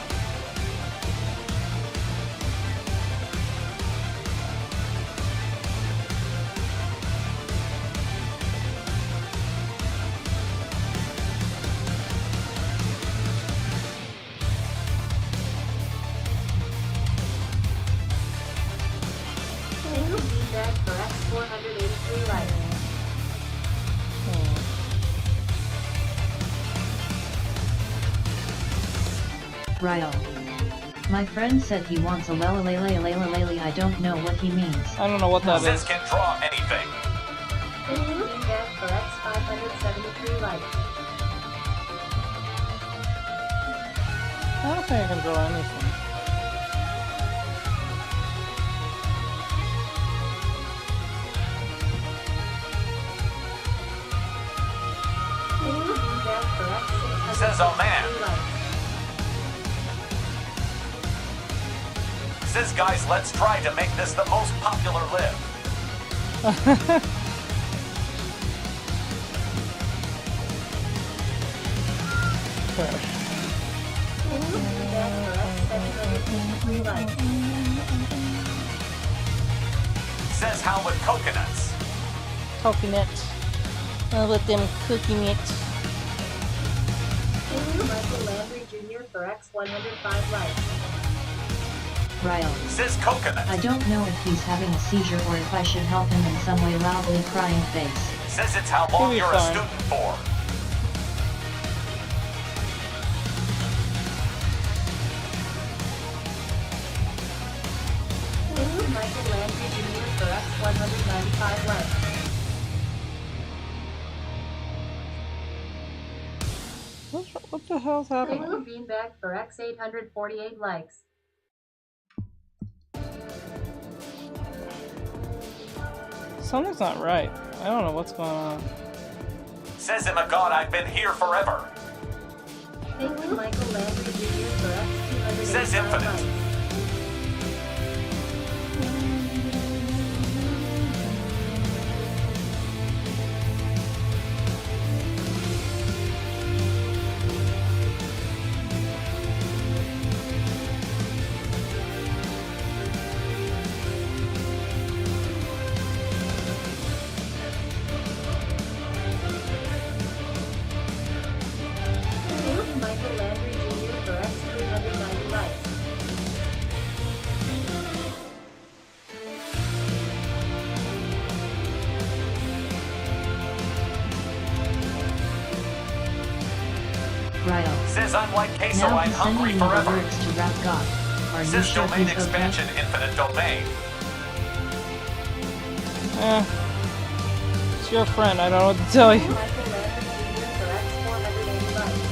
S7: Thank you, Beanbag for X 483 likes.
S1: Ryle. My friend said he wants a lele. I don't know what he means.
S2: I don't know what that
S3: Says
S2: is.
S3: can draw anything.
S7: Thank you, Beanbag for X 573 likes.
S2: I don't think I can draw anything.
S7: Thank you, Beanbag for X 673
S3: Says oh man.
S7: likes.
S3: Says guys let's try to make this the most popular live.
S7: Thank you, Beanbag for X 783 likes.
S3: Says how with coconuts.
S2: Coconut. I'll let them cooking it.
S7: Thank you, Michael Landry Jr. for X 105 likes.
S1: Ryle.
S3: Says coconut.
S1: I don't know if he's having a seizure or if I should help him in some way. Loudly crying face.
S3: Says it's how
S2: He'll
S3: long
S2: be
S3: you're a
S2: fine.
S3: student for.
S7: Thank you, Michael Landry Jr. for X 195 likes.
S2: What the hell's
S7: Thank you,
S2: happening?
S7: Beanbag, for X848 likes.
S2: Something's not right. I don't know what's going on.
S3: Says him a god, I've been here forever.
S7: Thank you, Michael Landry Jr. for X285
S3: Says Infinite.
S7: likes. Thank you, Michael Landry Jr. for X390 likes.
S1: Righto.
S3: Says I'm like queso,
S1: Now
S3: I'm
S1: he's
S3: hungry
S1: sending me the
S3: forever.
S1: lyrics to rap God. Are you
S3: Says
S1: sure
S3: domain
S1: he's okay?
S3: expansion, infinite domain.
S2: It's your friend. I don't know what to tell you.
S7: Michael Landry Jr. for X480 likes.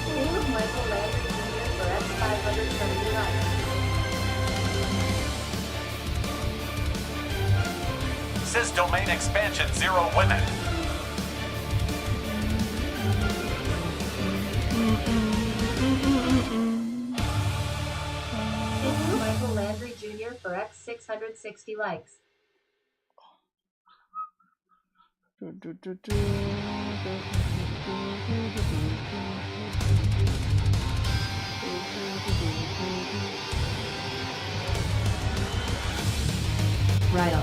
S7: Thank you, Michael Landry Jr. for X570 likes.
S3: Says domain expansion, 0 women.
S7: Thank you, Michael Landry Jr. for X660 likes.
S1: Righto.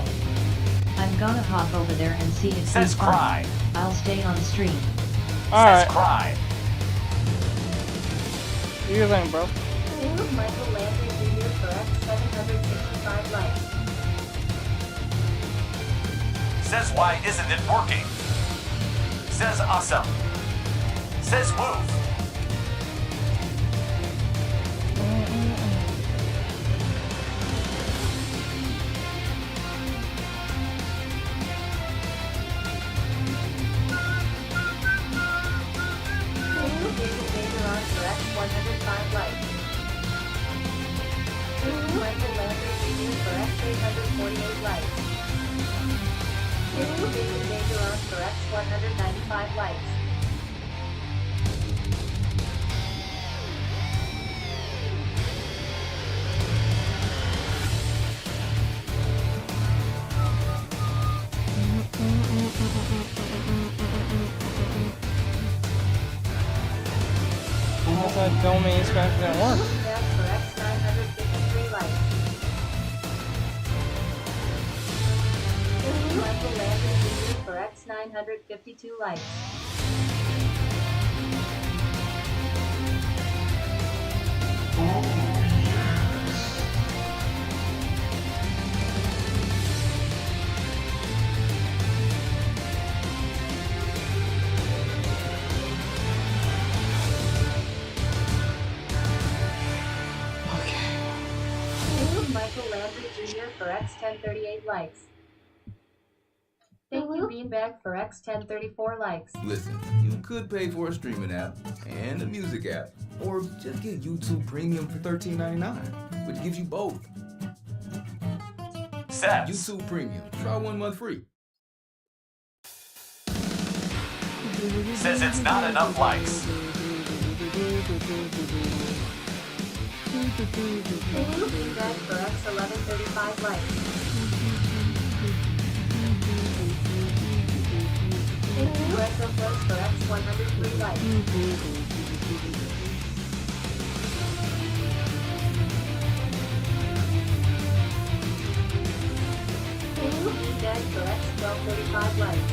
S1: I'm gonna hop over there and see if
S3: Says
S1: he's fine.
S3: cry.
S1: I'll stay on stream.
S3: Says
S2: Alright.
S3: cry.
S2: Do your thing, bro.
S7: Thank you, Michael Landry Jr. for X765 likes.
S3: Says why isn't it working? Says awesome. Says move.
S7: Thank you, David Dageron for X105 likes. Thank you, Michael Landry Jr. for X848 likes. Thank you, David Dageron for X195 likes.
S2: How's that domain expansion didn't work?
S7: Beanbag for X953 likes. Thank you, Michael Landry Jr. for X952 likes. Thank you, Michael Landry Jr. for X1038 likes. Thank you, Beanbag for X1034 likes.
S6: Listen, you could pay for a streaming app and a music app, or just get YouTube Premium for $13.99, which gives you both.
S3: Says.
S6: YouTube Premium. Try 1 month free.
S3: Says it's not enough likes.
S7: Thank you, Beanbag for X1135 likes. Thank you, Retroflows for X103 likes. Thank you, Beanbag for X1235 likes.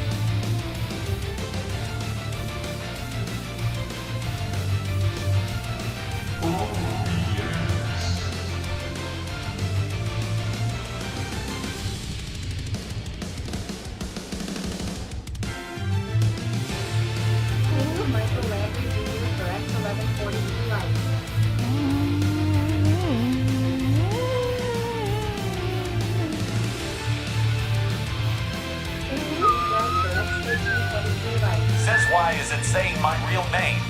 S3: why is it saying my real name?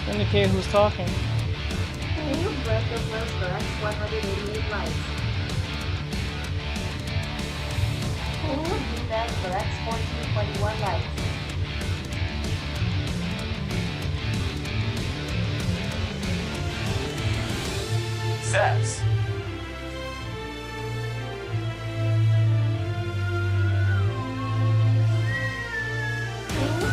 S2: Indicate who's talking.
S7: Breath of Rose for X 188 likes. Feedback for X 1421 likes.
S3: Says.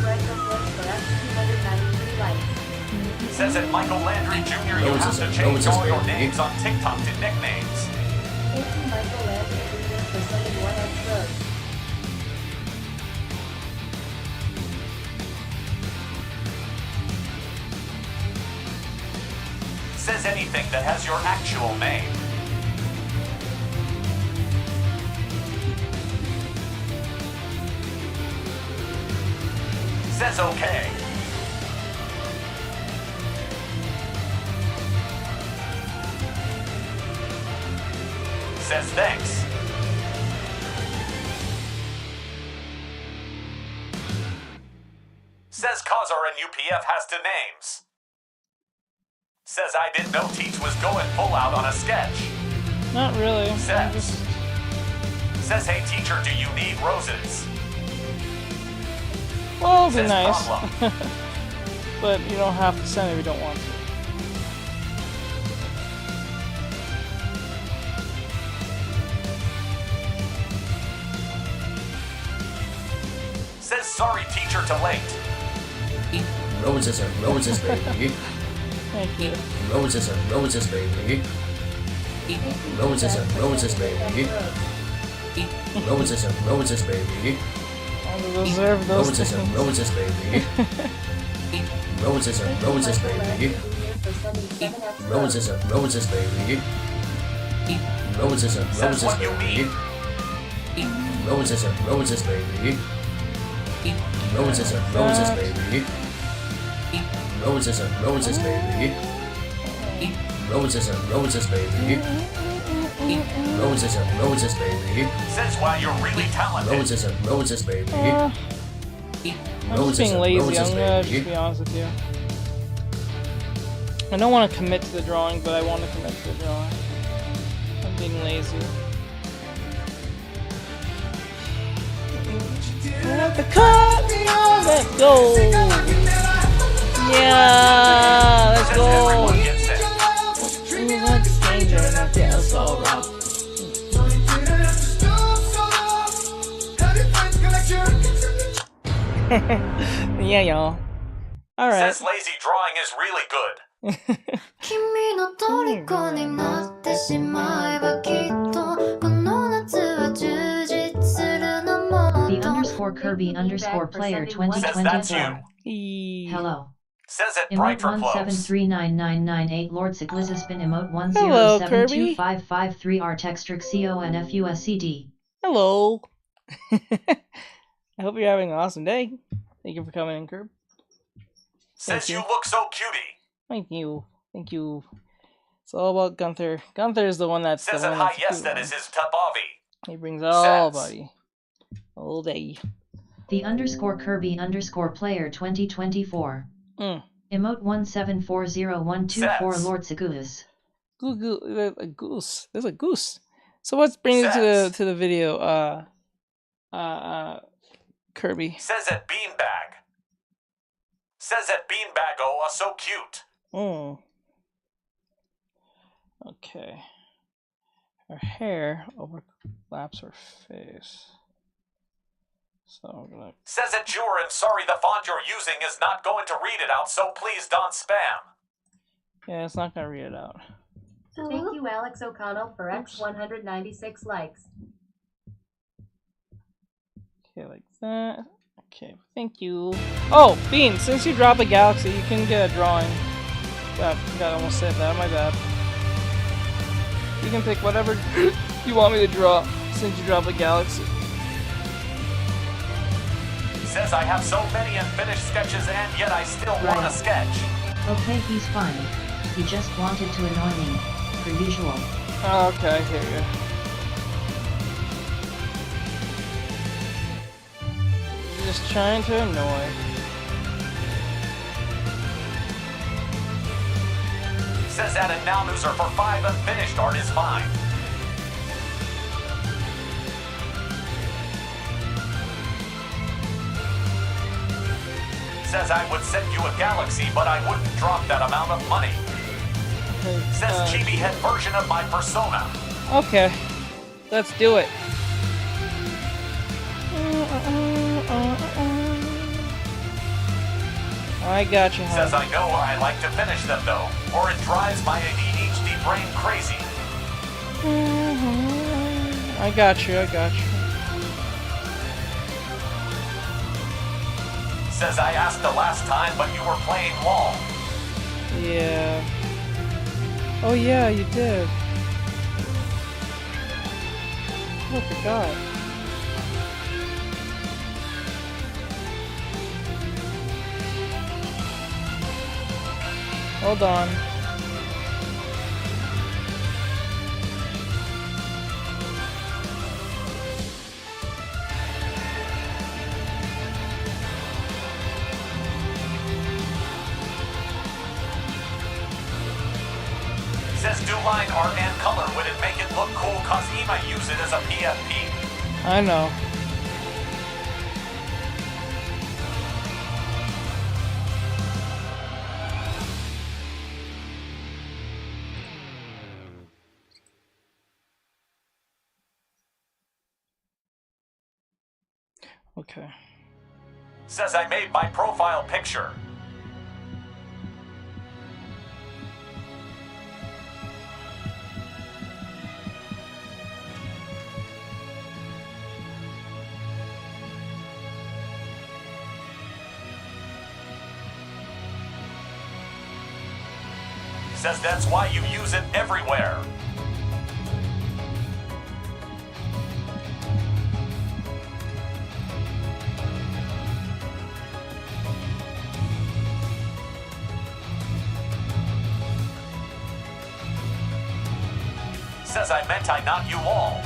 S7: Breath of Rose for X 293 likes.
S3: Says that Michael Landry Jr. you have to change all your names on TikTok to nicknames.
S7: Thank you, Michael Landry Jr. for sending 1X Rose.
S3: Says anything that has your actual name. Says okay. Says thanks. Says Khazar and UPF has two names. Says I didn't know Teach was going full out on a sketch.
S2: Not really.
S3: Says. Says, hey teacher, do you need roses?
S2: Well, it'd be
S3: Says
S2: nice.
S3: problem.
S2: But you don't have to send it if you don't want to.
S3: Says sorry teacher to late.
S11: Eat roses and roses, baby.
S2: Thank you.
S11: Roses and roses, baby. Eat roses and roses, baby. Eat roses and roses, baby.
S2: I deserve those
S11: Roses
S2: things.
S11: and roses, baby. Eat roses and roses, baby. Eat roses and roses, baby. Eat roses and
S3: Says
S11: roses,
S3: what you
S11: baby.
S3: mean.
S11: Eat roses and roses, baby. Eat roses and roses, baby. Eat roses and roses, baby. Eat roses and roses, baby. Eat roses and roses, baby.
S3: Says why you're really talented.
S11: Roses and roses, baby. Eat
S2: I'm just
S11: roses
S2: being
S11: and
S2: lazy.
S11: roses,
S2: I'm gonna just
S11: baby.
S2: be honest with you. I don't want to commit to the drawing, but I want to commit to the drawing. I'm being lazy. Let the cut, let's go. Yeah, let's
S3: Says
S2: go.
S3: everyone gets it.
S2: Ooh, let's change it. Yeah, let's all rock. Yeah, y'all. All right.
S3: Says lazy drawing is really good.
S8: 君の虜になってしまえばきっとこの夏は充実するのも
S1: The underscore Kirby underscore player
S3: Says that's
S1: 2024.
S3: you.
S1: Hello.
S3: Says it
S1: Emote
S3: bright for clothes.
S1: 1739998 Lord Siglizza spin emote
S2: Hello, Kirby.
S1: 1072553 Artextric CONFUSCD.
S2: Hello. I hope you're having an awesome day. Thank you for coming in, Kirby.
S3: Says
S2: you.
S3: you look so cutie.
S2: Thank you. Thank you. It's all about Gunther. Gunther is the one that's
S3: Says
S2: the
S3: that
S2: one
S3: hi
S2: that's
S3: yes
S2: cute
S3: that
S2: one.
S3: is his tabavi.
S2: He brings it all,
S3: Says.
S2: buddy. All day.
S1: The underscore Kirby underscore player 2024. Emote 1740124
S3: Says.
S1: Lord Siglizza.
S2: A goose. There's a goose. So what's bringing it to the video? Kirby.
S3: Says that beanbag. Says that beanbag oh so cute.
S2: Okay. Her hair overlaps her face. So I'm gonna.
S3: Says that Jure and sorry the font you're using is not going to read it out, so please don't spam.
S2: Yeah, it's not gonna read it out.
S7: Thank you, Alex O'Connell, for X 196 likes.
S2: Okay, like that. Okay, thank you. Oh, Bean, since you dropped a galaxy, you can get a drawing. God, I almost said that, my bad. You can pick whatever you want me to draw since you dropped a galaxy.
S3: Says I have so many unfinished sketches and yet I still want a
S1: Right.
S3: sketch.
S1: Okay, he's fine. He just wanted to annoy me, per usual.
S2: Oh, okay, I hear you. just trying to annoy.
S3: Says add a now user for 5 unfinished art is fine. Says I would send you a galaxy, but I wouldn't drop that amount of money. Says chibi head version of my persona.
S2: Okay, let's do it. I got you,
S3: Says I know I like to finish them though, or it drives my ADHD brain crazy.
S2: I got you, I got you.
S3: Says I asked the last time, but you were playing wall.
S2: Yeah. Oh yeah, you did. Oh, I forgot. Hold on.
S3: Says do line art and color. Would it make it look cool cause he might use it as a PFP?
S2: I know. Okay.
S3: Says I made my profile picture. Says that's why you use it everywhere. Says I meant I not you all.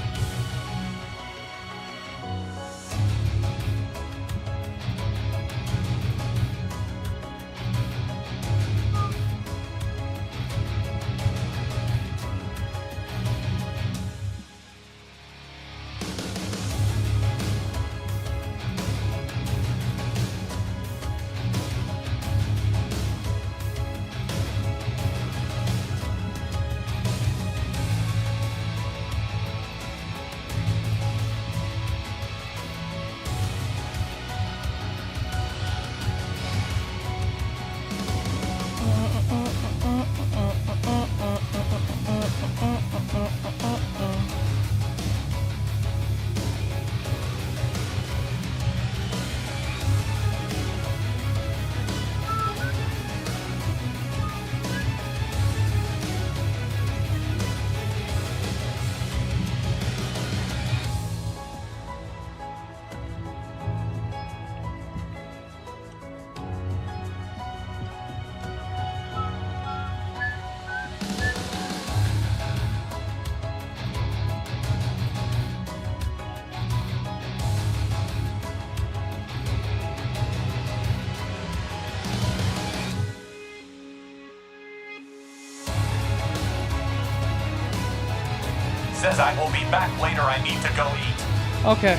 S3: Says I will be back later, I need to go eat.
S2: Okay.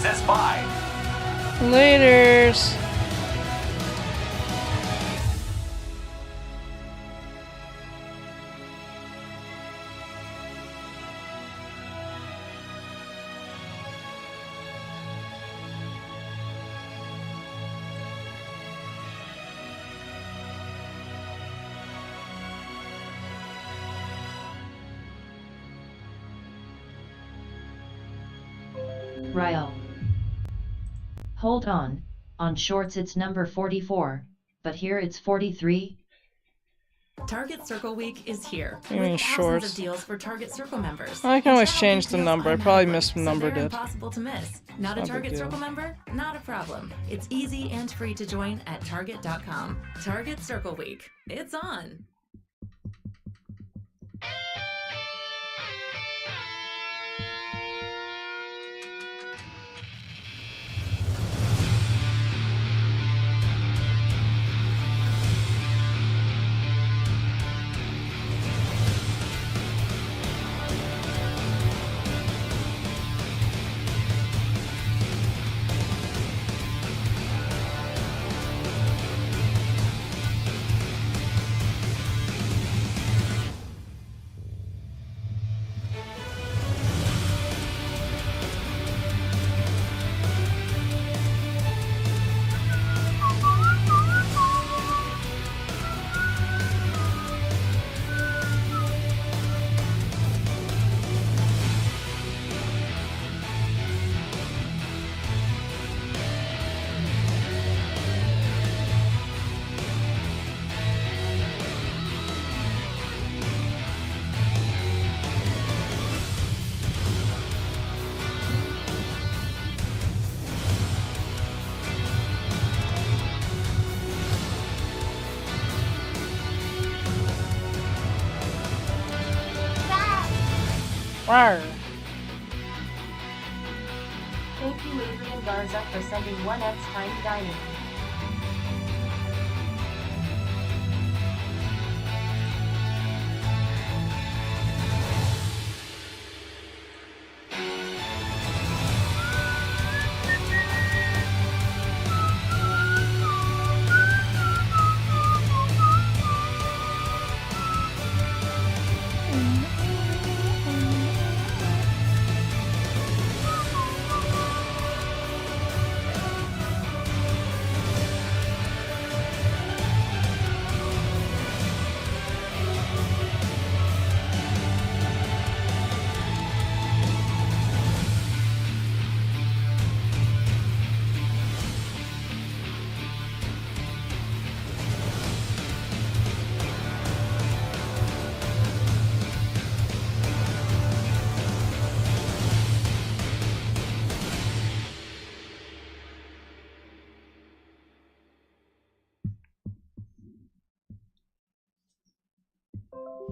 S3: Says bye.
S2: Laters.
S1: Ryle. Hold on shorts it's number 44, but here it's 43.
S12: Target Circle Week is here.
S2: I mean,
S12: with thousands
S2: shorts.
S12: of deals for Target Circle members.
S2: I can always change the number. I probably misnumbered
S12: They're
S2: it.
S12: impossible to miss. Not a
S2: Not a big
S12: Target
S2: deal.
S12: Circle member? Not a problem. It's easy and free to join at Target.com. Target Circle Week. It's on.
S2: Rawr.
S7: Thank you, Adrian Garza, for sending 1x Tiny Dining.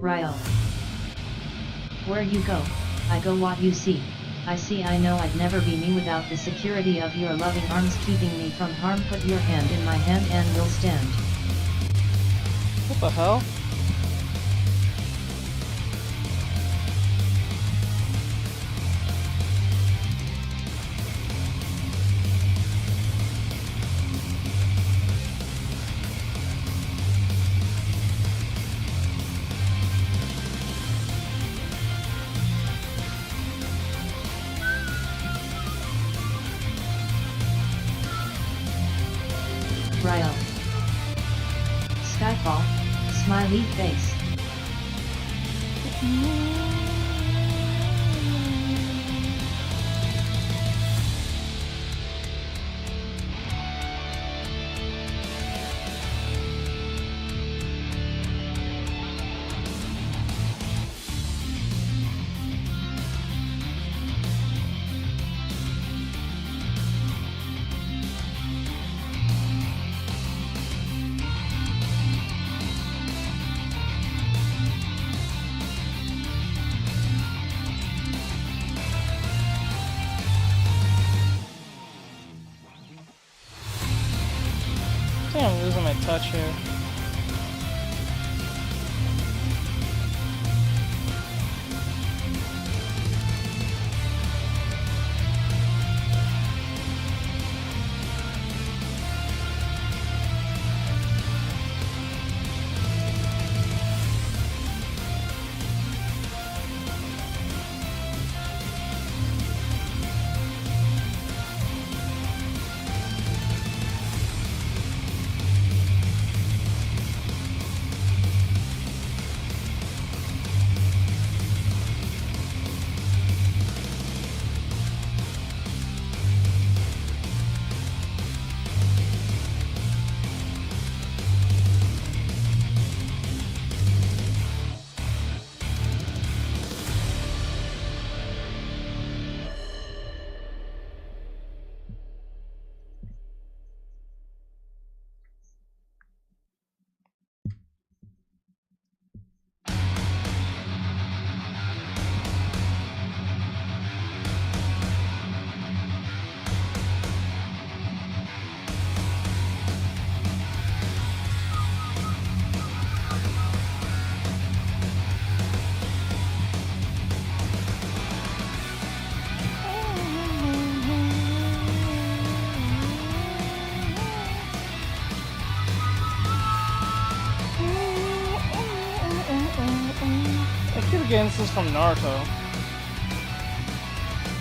S1: Ryo. Where you go, I go what you see. I see I know I'd never be me without the security of your loving arms keeping me from harm. Put your hand in my hand and we'll stand.
S2: What the hell?
S1: Ryo. Skyfall, smiley face. I think I'm losing my touch here.
S2: forgetting this is from Naruto.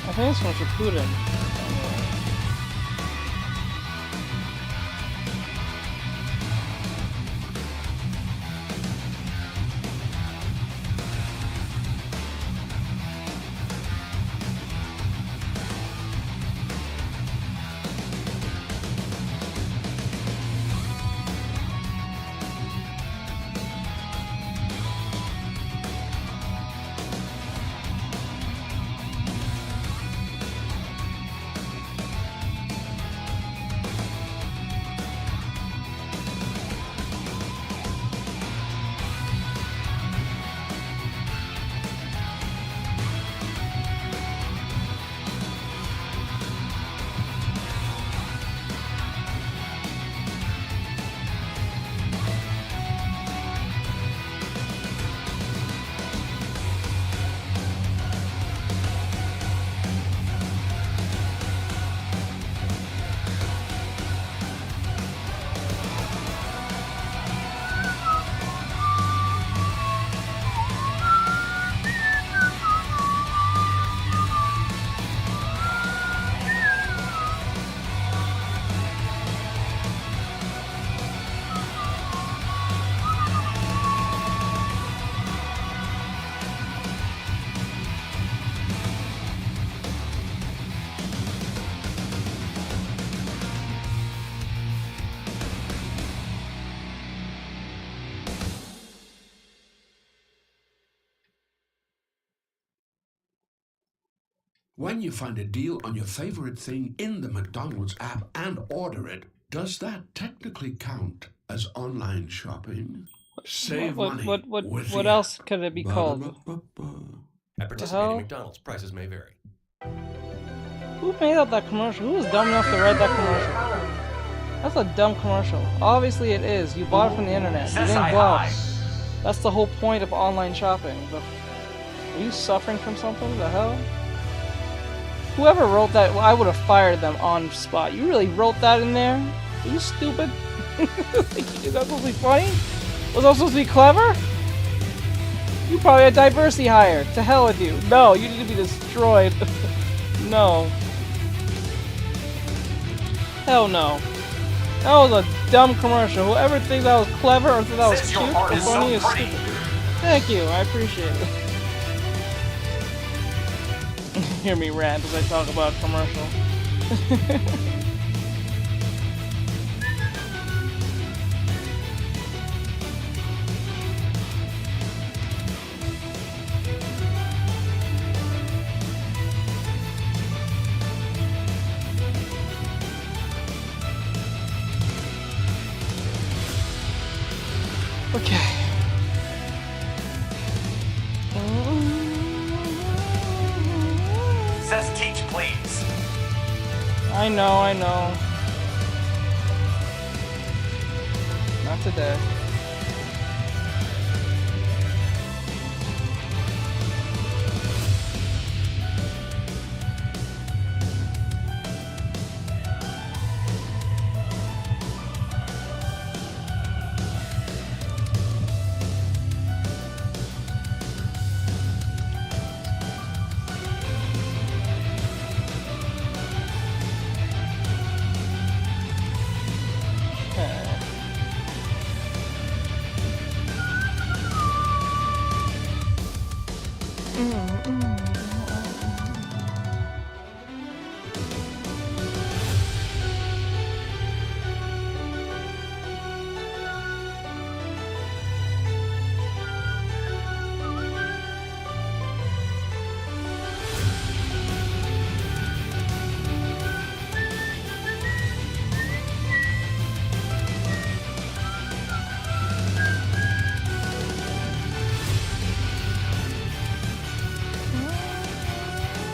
S2: I think it's from Shippuden.
S13: When you find a deal on your favorite thing in the McDonald's app and order it, does that technically count as online shopping? Save money.
S2: What else could it be called?
S14: At participating McDonald's, prices may vary.
S2: Who made up that commercial? Who was dumb enough to write that commercial? That's a dumb commercial. Obviously it is. You bought it from the internet. You didn't go. That's the whole point of online shopping. Are you suffering from something? The hell? Whoever wrote that, I would have fired them on spot. You really wrote that in there? Are you stupid? Is that supposed to be funny? Was that supposed to be clever? You probably had diversity hire. To hell with you. No, you need to be destroyed. No. Hell no. That was a dumb commercial. Whoever thinks that was clever or thinks that was cute or funny is stupid. Thank you, I appreciate it. Hear me rant as I talk about commercial. Okay.
S3: Says teach, please.
S2: I know. Not today.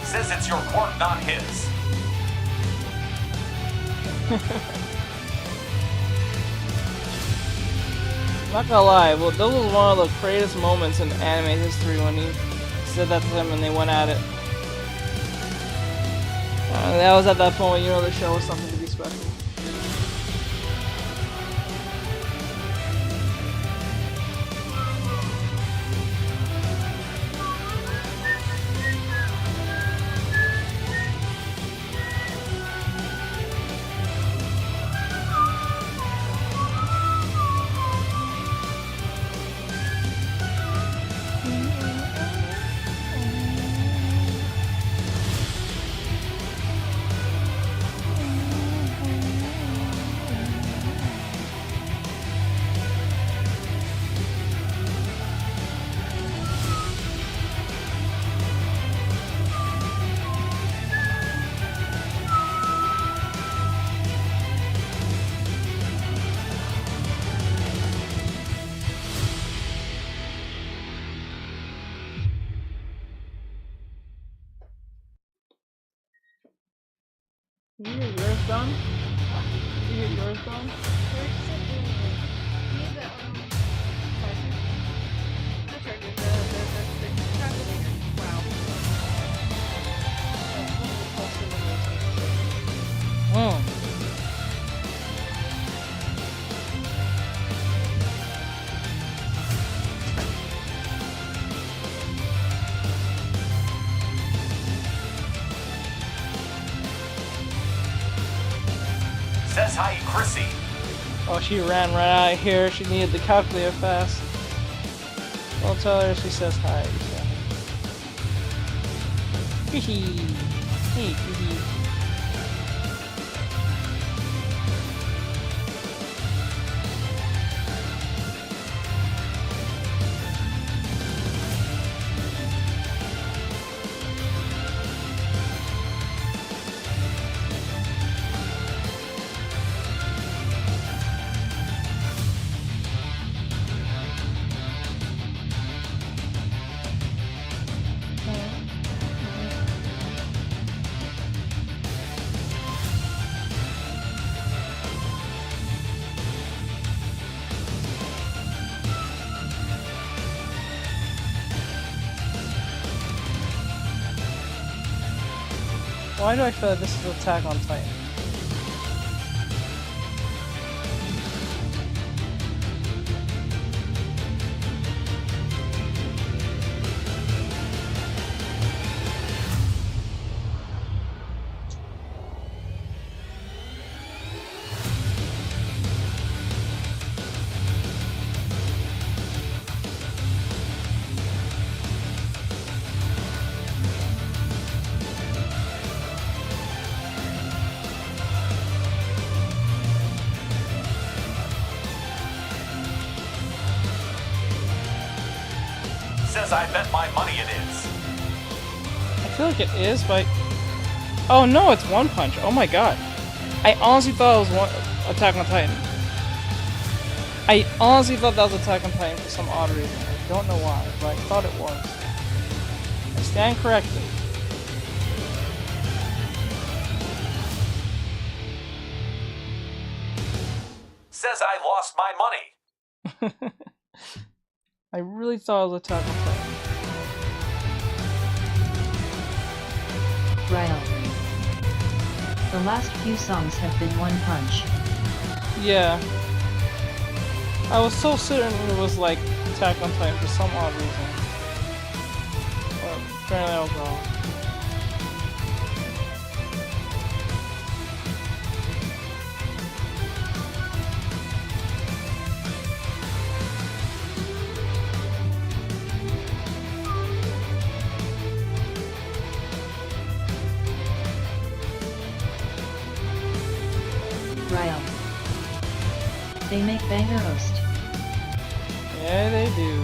S3: Says it's your quirk, not his.
S2: Not gonna lie, well, that was one of the greatest moments in anime history when he said that to them and they went at it. That was at that point when you know the show was something to be special. You get yours done? You get yours done?
S4: Wow.
S3: Says hi, Chrissy.
S2: Oh, she ran right out of here. She needed the calculator fast. I'll tell her she says hi. Hee hee. Hee hee. Why do I feel like this is Attack on Titan?
S3: Says I bet my money it is.
S2: I feel like it is, but... Oh no, it's One Punch. Oh my god. I honestly thought it was Attack on Titan. I honestly thought that was Attack on Titan for some odd reason. I don't know why, but I thought it was. I stand corrected.
S3: Says I lost my money.
S2: I really thought it was Attack on Titan.
S1: Ryle. The last few songs have been One Punch.
S2: Yeah. I was so certain it was like Attack on Titan for some odd reason. But apparently I was wrong.
S1: Ryle. They make banger host.
S2: Yeah, they do.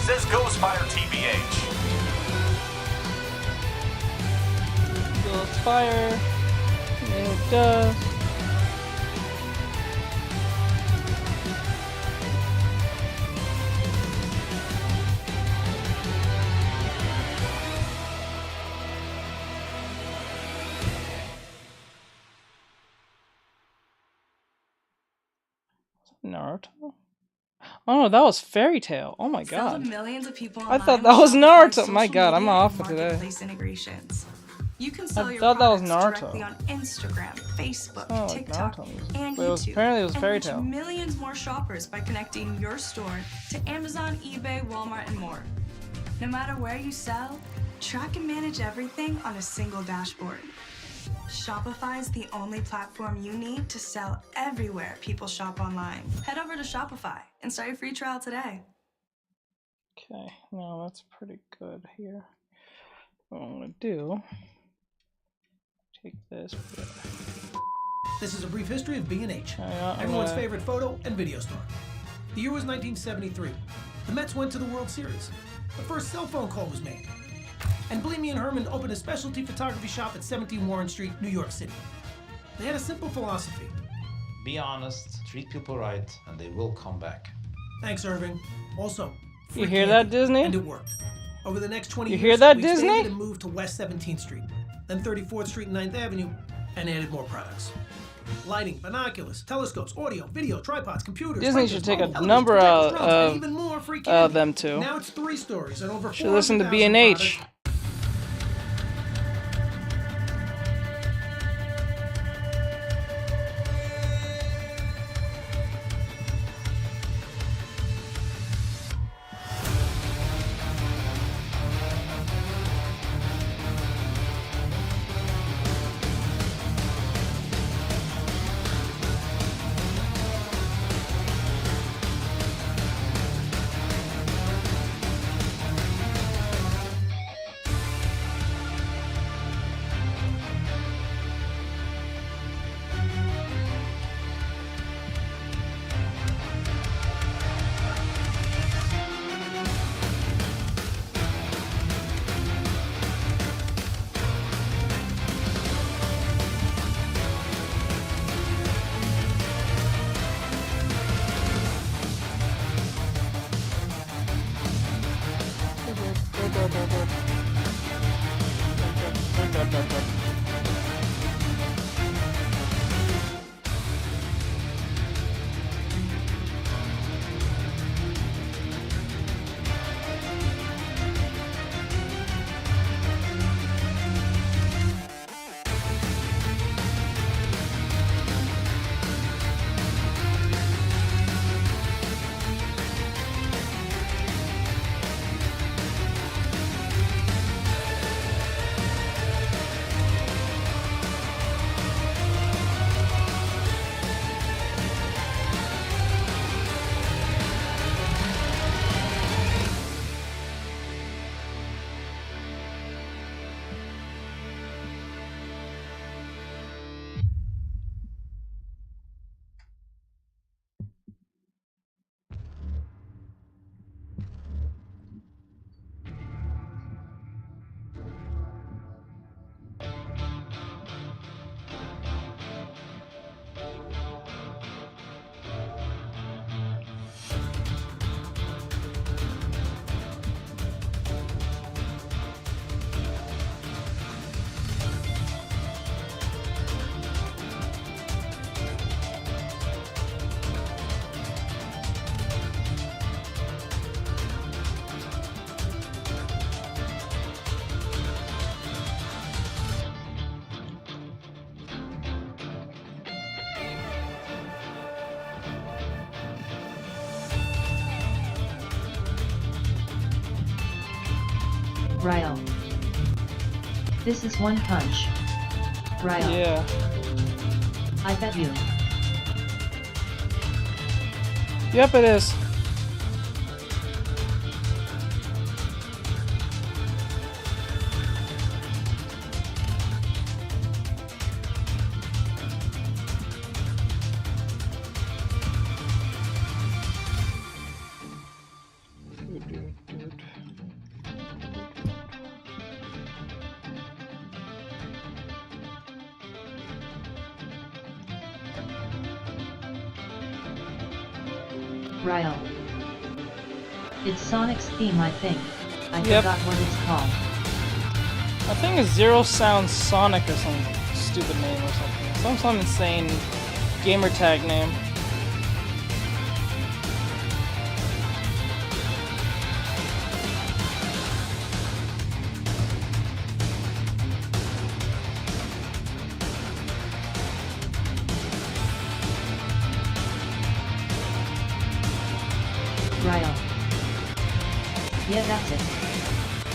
S3: Says Ghostfire TBH.
S2: Ghost Fire. Yeah, it does. Naruto? Oh, that was Fairy Tale. Oh my
S15: Sell
S2: god.
S15: to millions of people
S2: I thought
S15: online
S2: that was
S15: with Shopify's
S2: Naruto. My
S15: social
S2: god, I'm
S15: media
S2: off
S15: and
S2: for today.
S15: marketplace integrations. You can sell
S2: I
S15: your
S2: thought that was
S15: products
S2: Naruto.
S15: directly on Instagram, Facebook,
S2: Oh, like
S15: TikTok,
S2: Naruto.
S15: and
S2: But it was,
S15: YouTube.
S2: apparently it was
S15: and
S2: Fairy
S15: reach
S2: Tale.
S15: millions more shoppers by connecting your store to Amazon, eBay, Walmart, and more. No matter where you sell, track and manage everything on a single dashboard. Shopify is the only platform you need to sell everywhere people shop online. Head over to Shopify and start your free trial today.
S2: Okay, now that's pretty good here. What I'm gonna do, take this.
S16: This is a brief history of B&H,
S2: I'm
S16: everyone's
S2: gonna-
S16: favorite photo and video store. The year was 1973. The Mets went to the World Series. The first cell phone call was made. And Bellamy and Herman opened a specialty photography shop at 17 Warren Street, New York City. They had a simple philosophy.
S17: Be honest, treat people right, and they will come back.
S16: Thanks, Irving. Also,
S2: You
S16: free
S2: hear
S16: candy.
S2: that, Disney?
S16: And it worked. Over the next 20
S2: You
S16: years,
S2: hear that,
S16: we
S2: Disney?
S16: expanded and moved to West 17th Street, then 34th Street and 9th Avenue, and added more products. Lighting, binoculars, telescopes, audio, video, tripods, computers.
S2: Disney
S16: printers,
S2: should take a
S16: mobile televisions,
S2: number
S16: projectors,
S2: out
S16: drones, and
S2: of
S16: even more free candy.
S2: them too.
S16: Now it's 3 stories and over
S2: Should listen to
S16: 400,000
S2: B&H.
S16: products.
S1: Ryo. This is One Punch. Ryo.
S2: Yeah.
S1: I bet you.
S2: Yep, it is.
S1: Ryo. It's Sonic's theme, I think. I
S2: Yep.
S1: forgot what it's called.
S2: I think it's Zero Sound Sonic or some stupid name or something. Some insane gamer tag name.
S1: That's it.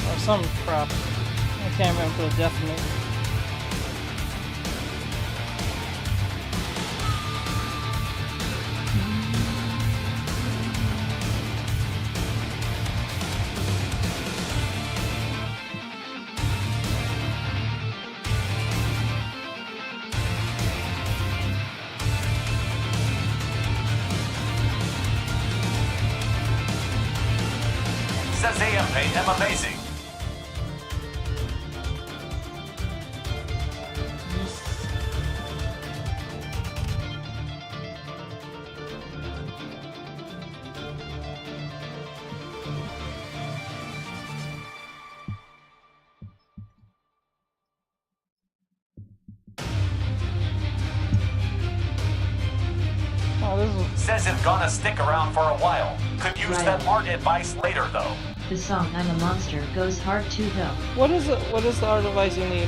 S2: Or some crap. I can't remember the definite.
S3: Says am amazing. Says it's gonna stick around for a while. Could use that art advice later though.
S1: The song I'm a Monster goes hard too though.
S2: What is it? What is the art advice you need?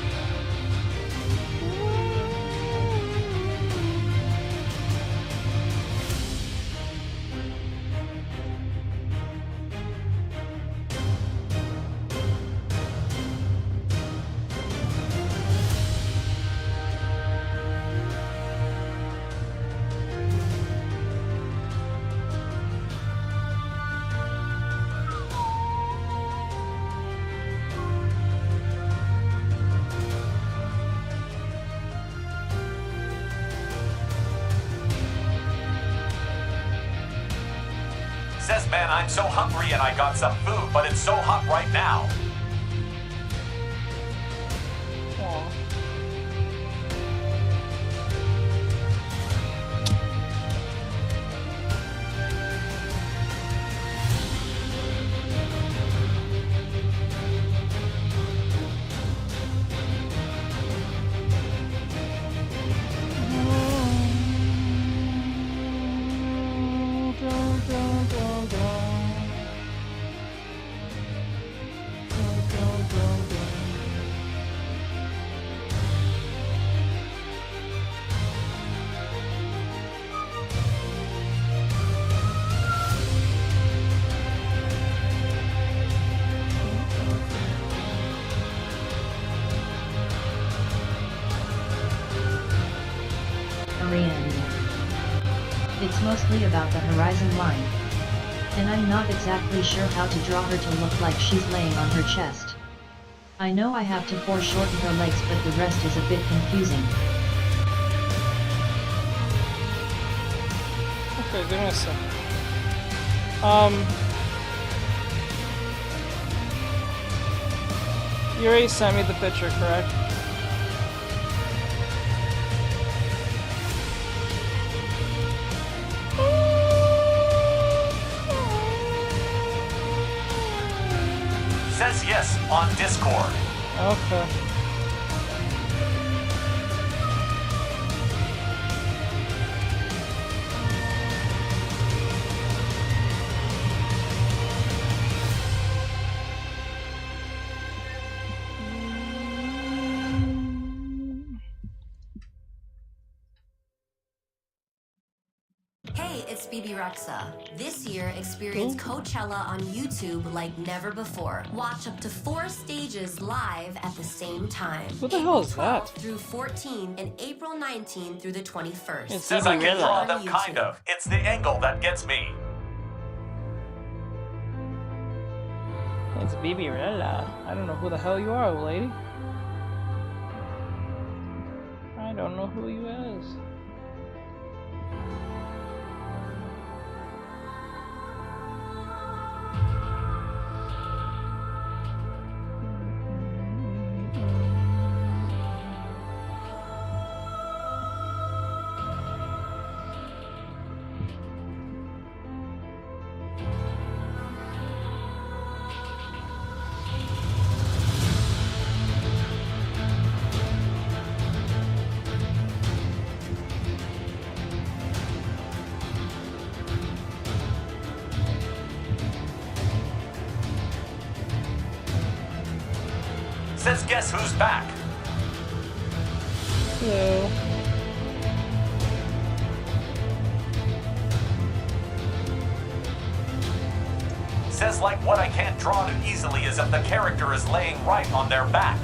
S3: Says, man, I'm so hungry and I got some food, but it's so hot right now.
S1: It's mostly about the horizon line. And I'm not exactly sure how to draw her to look like she's laying on her chest. I know I have to foreshorten her legs, but the rest is a bit confusing.
S2: Okay, give me a sec. You already sent me the picture, correct?
S3: Says yes on Discord.
S2: Okay.
S18: Hey, it's BB Rexa. This year, experience Coachella on YouTube like never before. Watch up to 4 stages live at the same time.
S2: What the hell is that?
S18: Through 14 and April 19 through the 21st.
S3: It says I can draw them kind of. It's the angle that gets me.
S2: It's BB Rella. I don't know who the hell you are, lady. I don't know who you is.
S3: Says guess who's back?
S2: Hello.
S3: Says like what I can't draw too easily is if the character is laying right on their back.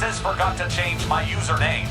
S3: Says forgot to change my username.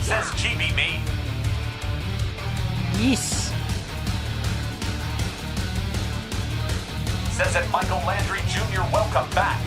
S3: Says Chibi me.
S2: Yes.
S3: Says that Michael Landry Jr. welcome back.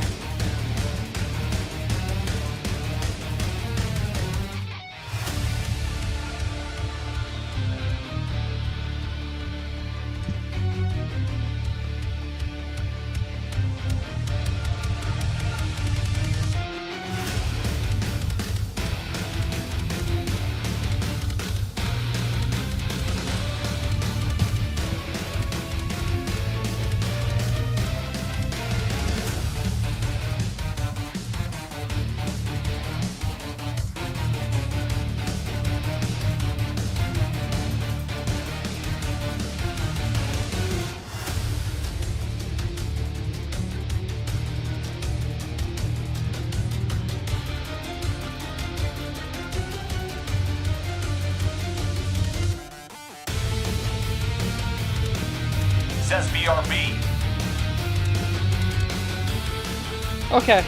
S3: Says BRB.
S2: Okay.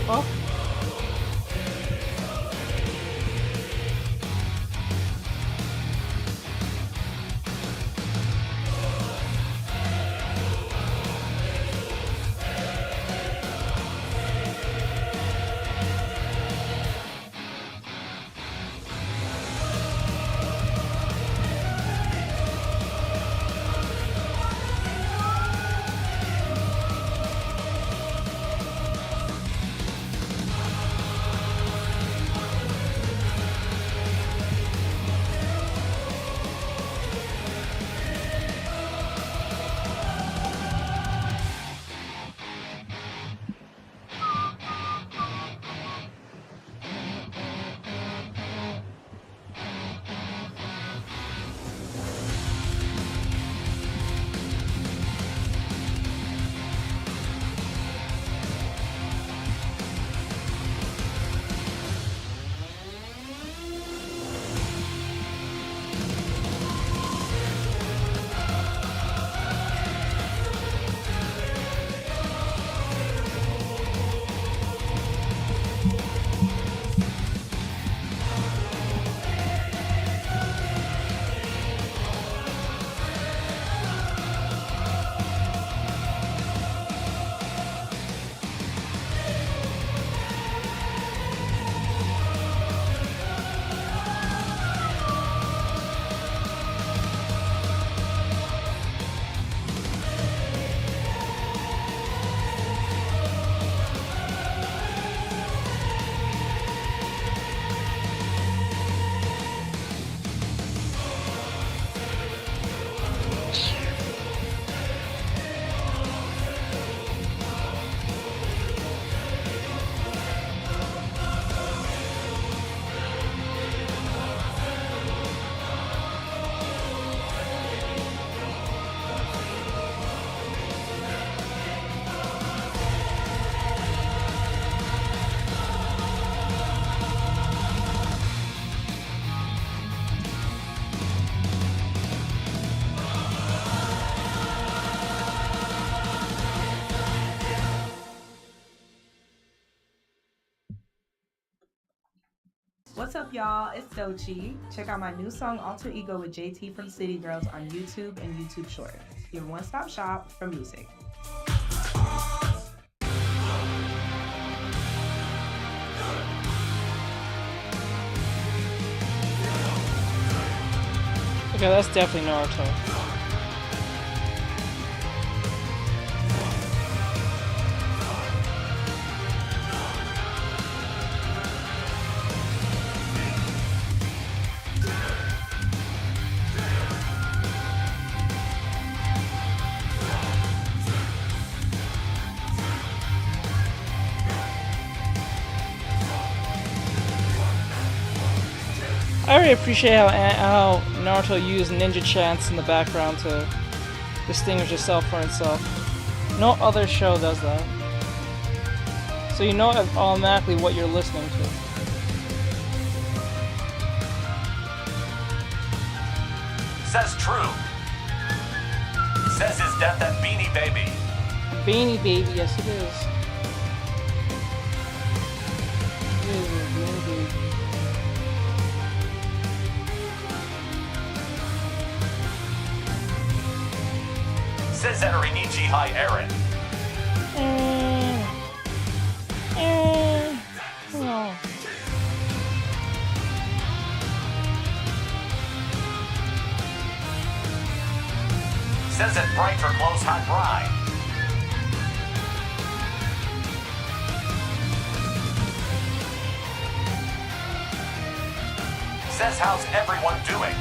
S2: Oh.
S19: What's up, y'all? It's Dochi. Check out my new song Alter Ego with JT from City Girls on YouTube and YouTube Shorts. Your one-stop shop for music.
S2: Okay, that's definitely Naruto. I really appreciate how Naruto used ninja chants in the background to distinguish itself from itself. No other show does that. So you know automatically what you're listening to.
S3: Says true. Says his death at Beanie Baby.
S2: Beanie Baby, yes it is. It is Beanie Baby.
S3: Says Erinichi Hi Aaron.
S2: Oh.
S3: Says it bright for close hot bride. Says how's everyone doing?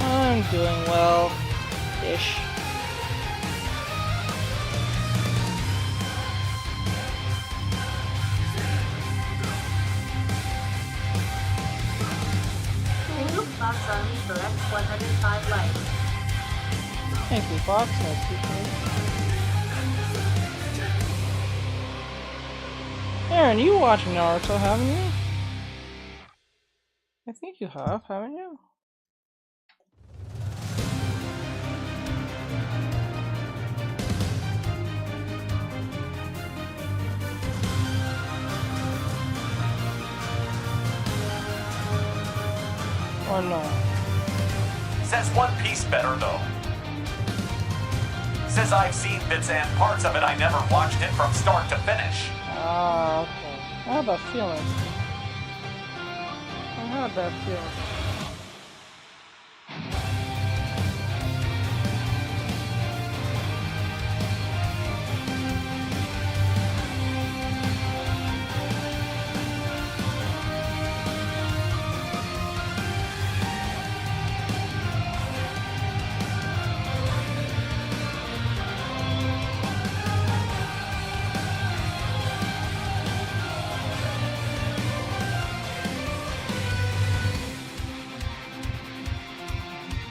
S2: I'm doing well-ish.
S7: Thank you, Fox Army, for X 105 likes.
S2: Thank you, Fox. I appreciate it. Aaron, you watch Naruto, haven't you? I think you have, haven't you? Or no?
S3: Says One Piece better though. Says I've seen bits and parts of it, I never watched it from start to finish.
S2: Ah, okay. I have a feeling. I had that feeling.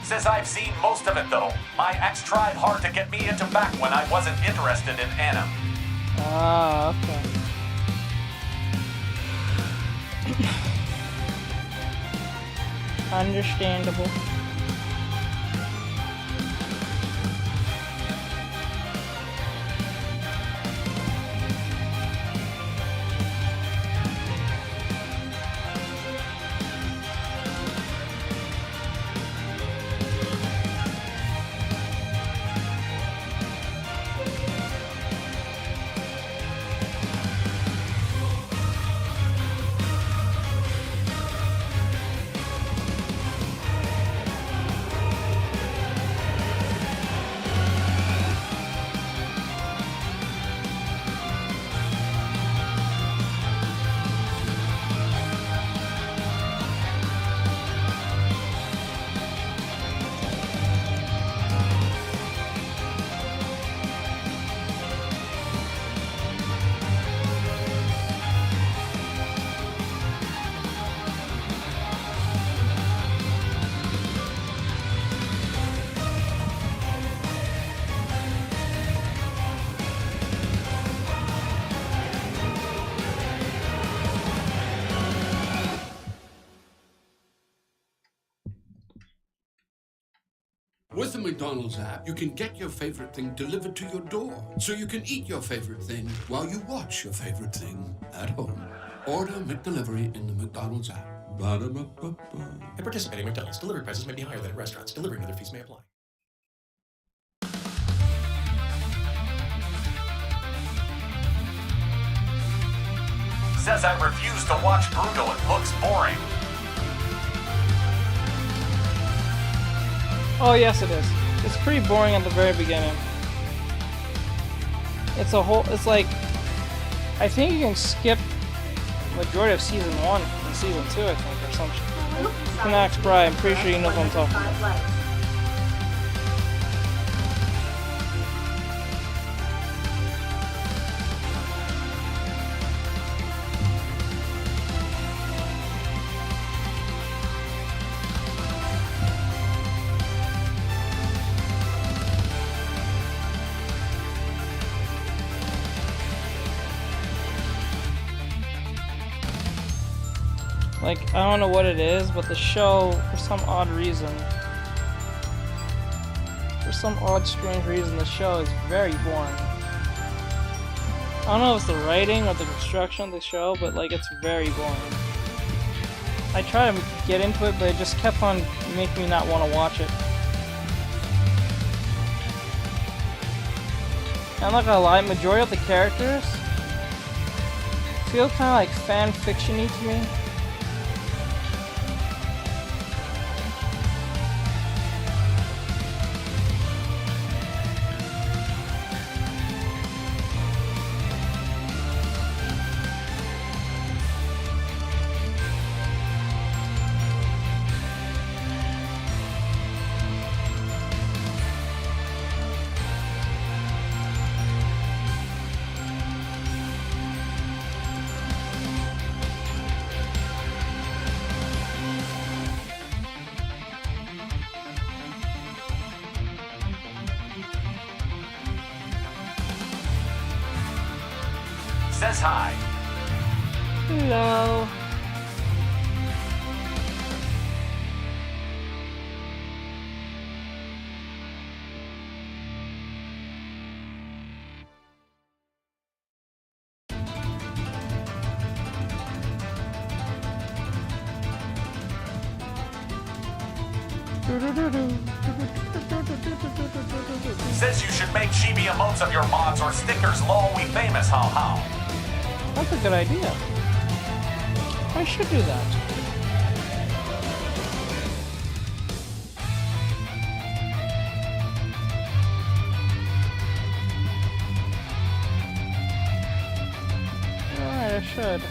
S3: Says I've seen most of it though. My ex tried hard to get me into back when I wasn't interested in anime.
S2: Ah, okay. Understandable.
S13: With the McDonald's app, you can get your favorite thing delivered to your door, so you can eat your favorite thing while you watch your favorite thing at home. Order McDelivery in the McDonald's app.
S14: At participating McDonald's, delivery prices may be higher than at restaurants. Delivery and other fees may apply.
S3: Says I refuse to watch Brutal. It looks boring.
S2: Oh yes, it is. It's pretty boring at the very beginning. It's like, I think you can skip majority of season 1 and season 2, I think, or something. You can ask Brian, I'm pretty sure he knows what I'm talking about. Like, I don't know what it is, but the show, for some odd reason, strange reason, the show is very boring. I don't know if it's the writing or the construction of the show, but like, it's very boring. I try to get into it, but it just kept on making me not want to watch it. I'm not gonna lie, majority of the characters feel kind of like fan fiction-y to me.
S3: Says hi.
S2: Hello.
S3: Says you should make chibi emotes of your mods or stickers. Lol, we famous, how.
S2: That's a good idea. I should do that. Alright, I should.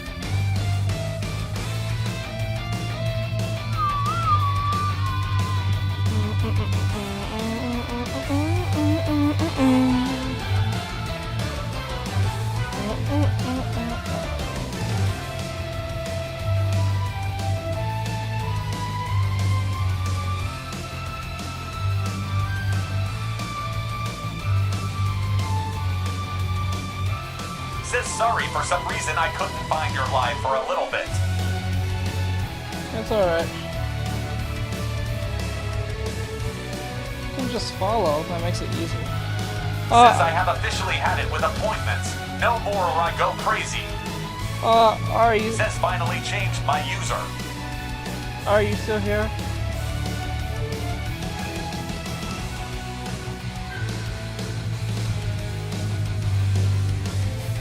S3: Says sorry, for some reason I couldn't find your live for a little bit.
S2: That's alright. You can just follow, that makes it easy.
S3: Says I have officially had it with appointments. No more or I go crazy.
S2: Are you?
S3: Says finally changed my user.
S2: Are you still here?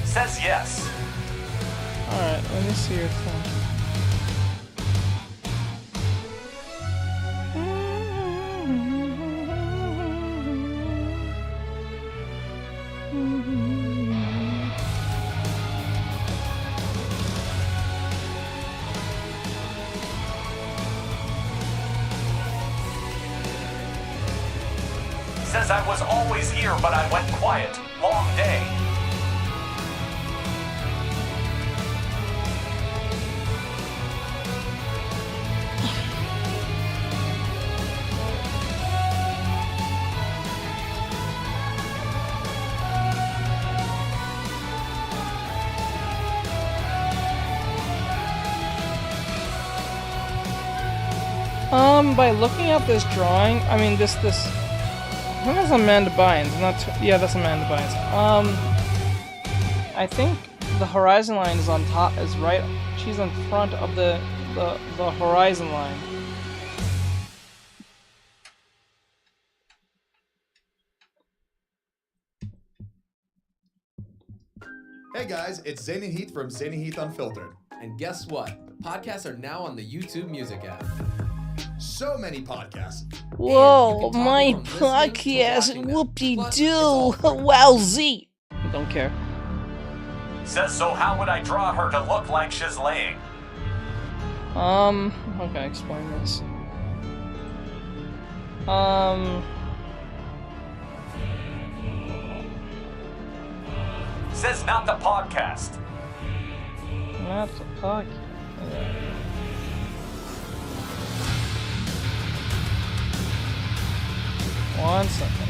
S3: Says yes.
S2: Alright, let me see your thing.
S3: Says I was always here, but I went quiet. Long day.
S2: By looking at this drawing, I mean this, I think that's Amanda Bynes, yeah, that's Amanda Bynes. I think the horizon line is on top, is right, she's in front of the horizon line.
S20: Hey guys, it's Zane and Heath from Zane and Heath Unfiltered.
S21: And guess what? Podcasts are now on the YouTube Music app.
S20: So many podcasts.
S2: Whoa, my podcast, whoopie-doo, wowzy. Don't care.
S3: Says, so how would I draw her to look like she's laying?
S2: Okay, explain this.
S3: Says not the podcast.
S2: Not the podcast. Yeah. One second.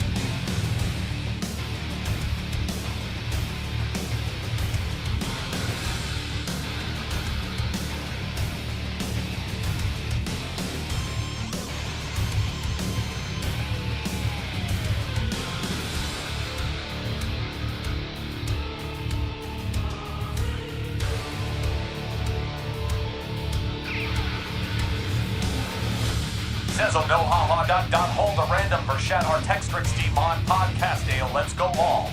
S3: Says, oh no, haha, dot, hold a random for Shat Artextric's Demon podcast ale, let's go all.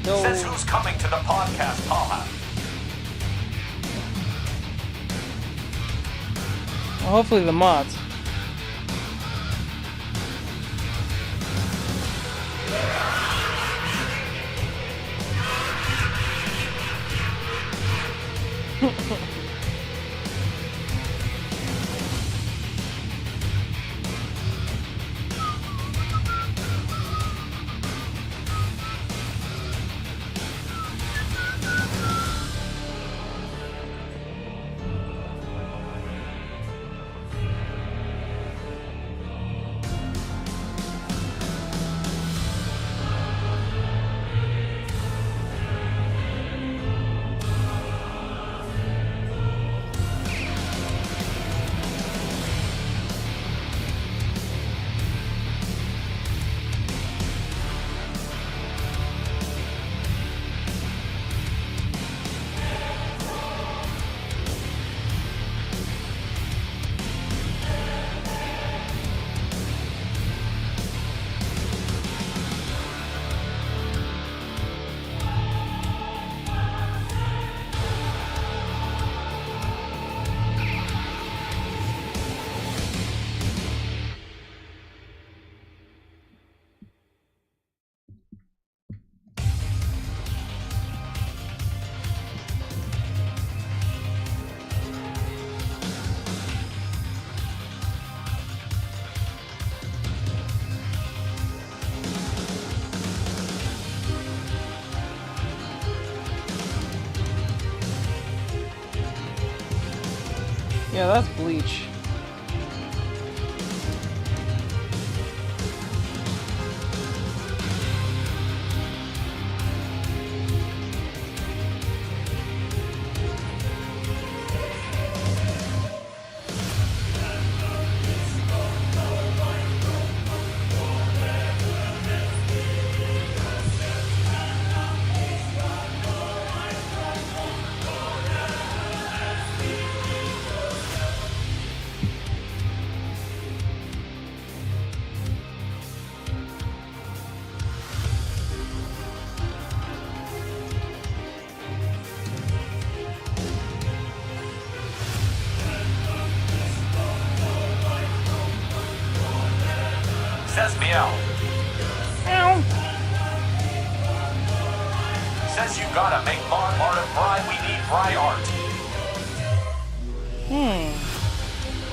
S3: Says, who's coming to the podcast, haha?
S2: Well, hopefully the mods. Yeah, that's Bleach.
S3: Says meow.
S2: Meow.
S3: Says you gotta make more art of Bry. We need Bry art.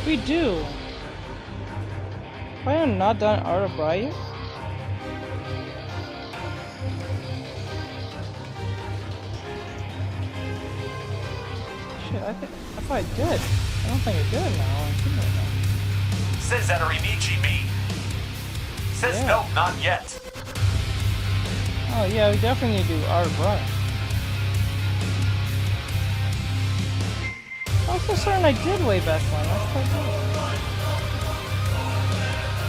S2: We do. Why am I not done Art of Bry yet? Shit, I thought I did. I don't think I did now. I think I know.
S3: Says Eterimichi me. Says
S2: Yeah.
S3: nope, not yet.
S2: Oh yeah, we definitely need to do Art of Bry. I was so certain I did way back when. That's quite good.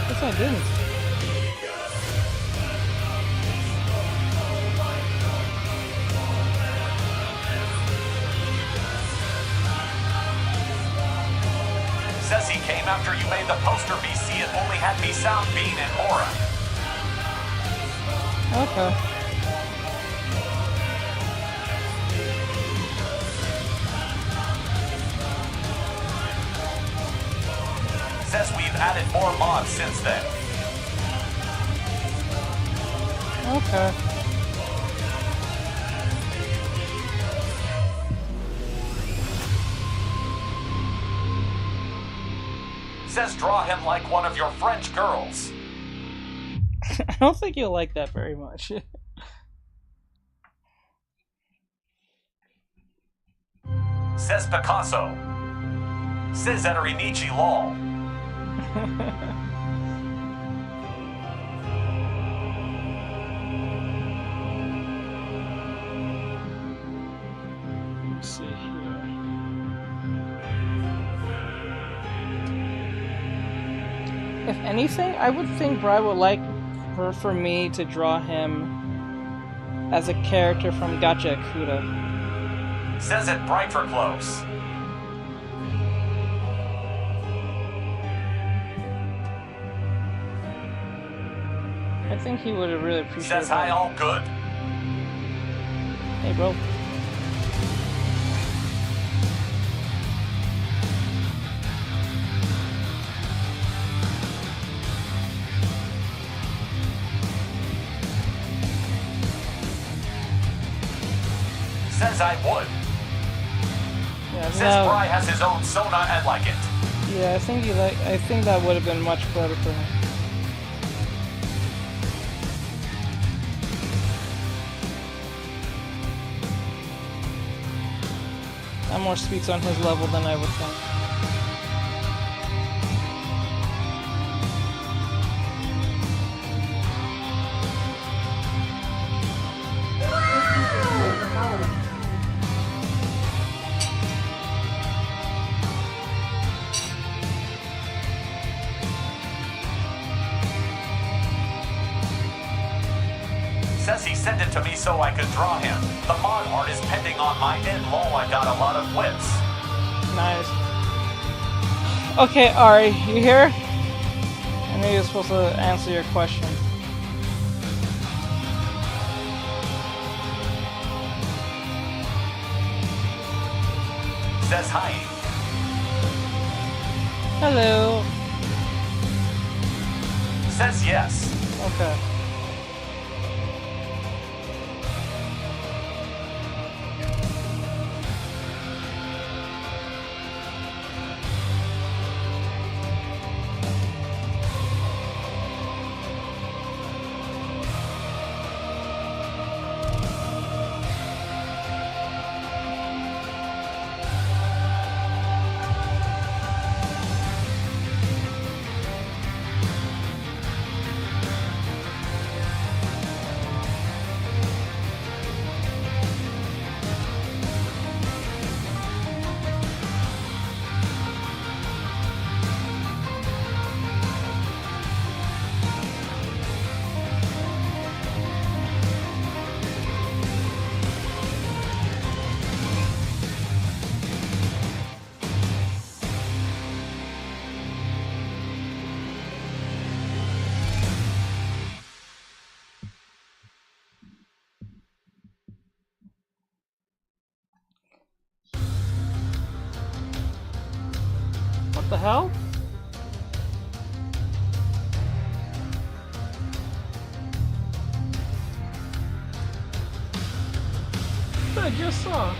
S2: Guess I didn't.
S3: came after you made the poster VC. It only had me sound Bean and Mora.
S2: Okay.
S3: Says we've added more mods since then.
S2: Okay.
S3: Says draw him like one of your French girls.
S2: I don't think you'll like that very much.
S3: Says Picasso. Says Eterinichi lol.
S2: Let's see here. If anything, I would think Bri would like for me to draw him as a character from Gacha Akuda.
S3: Says it bright for close.
S2: I think he would have really appreciated
S3: Says hi,
S2: that.
S3: all good.
S2: Hey, bro.
S3: Says I would.
S2: Yeah,
S3: Says
S2: no.
S3: Bri has his own Sona and like it.
S2: Yeah, I think that would have been much better for him. That more speaks on his level than I would think.
S3: Says he sent it to me so I could draw him. The mod art is pending on my end. Lol, I got a lot of whips.
S2: Nice. Okay, Ari, you here? I knew you were supposed to answer your question.
S3: Says hi.
S2: Hello.
S3: Says yes.
S2: Okay. What the hell? I just saw.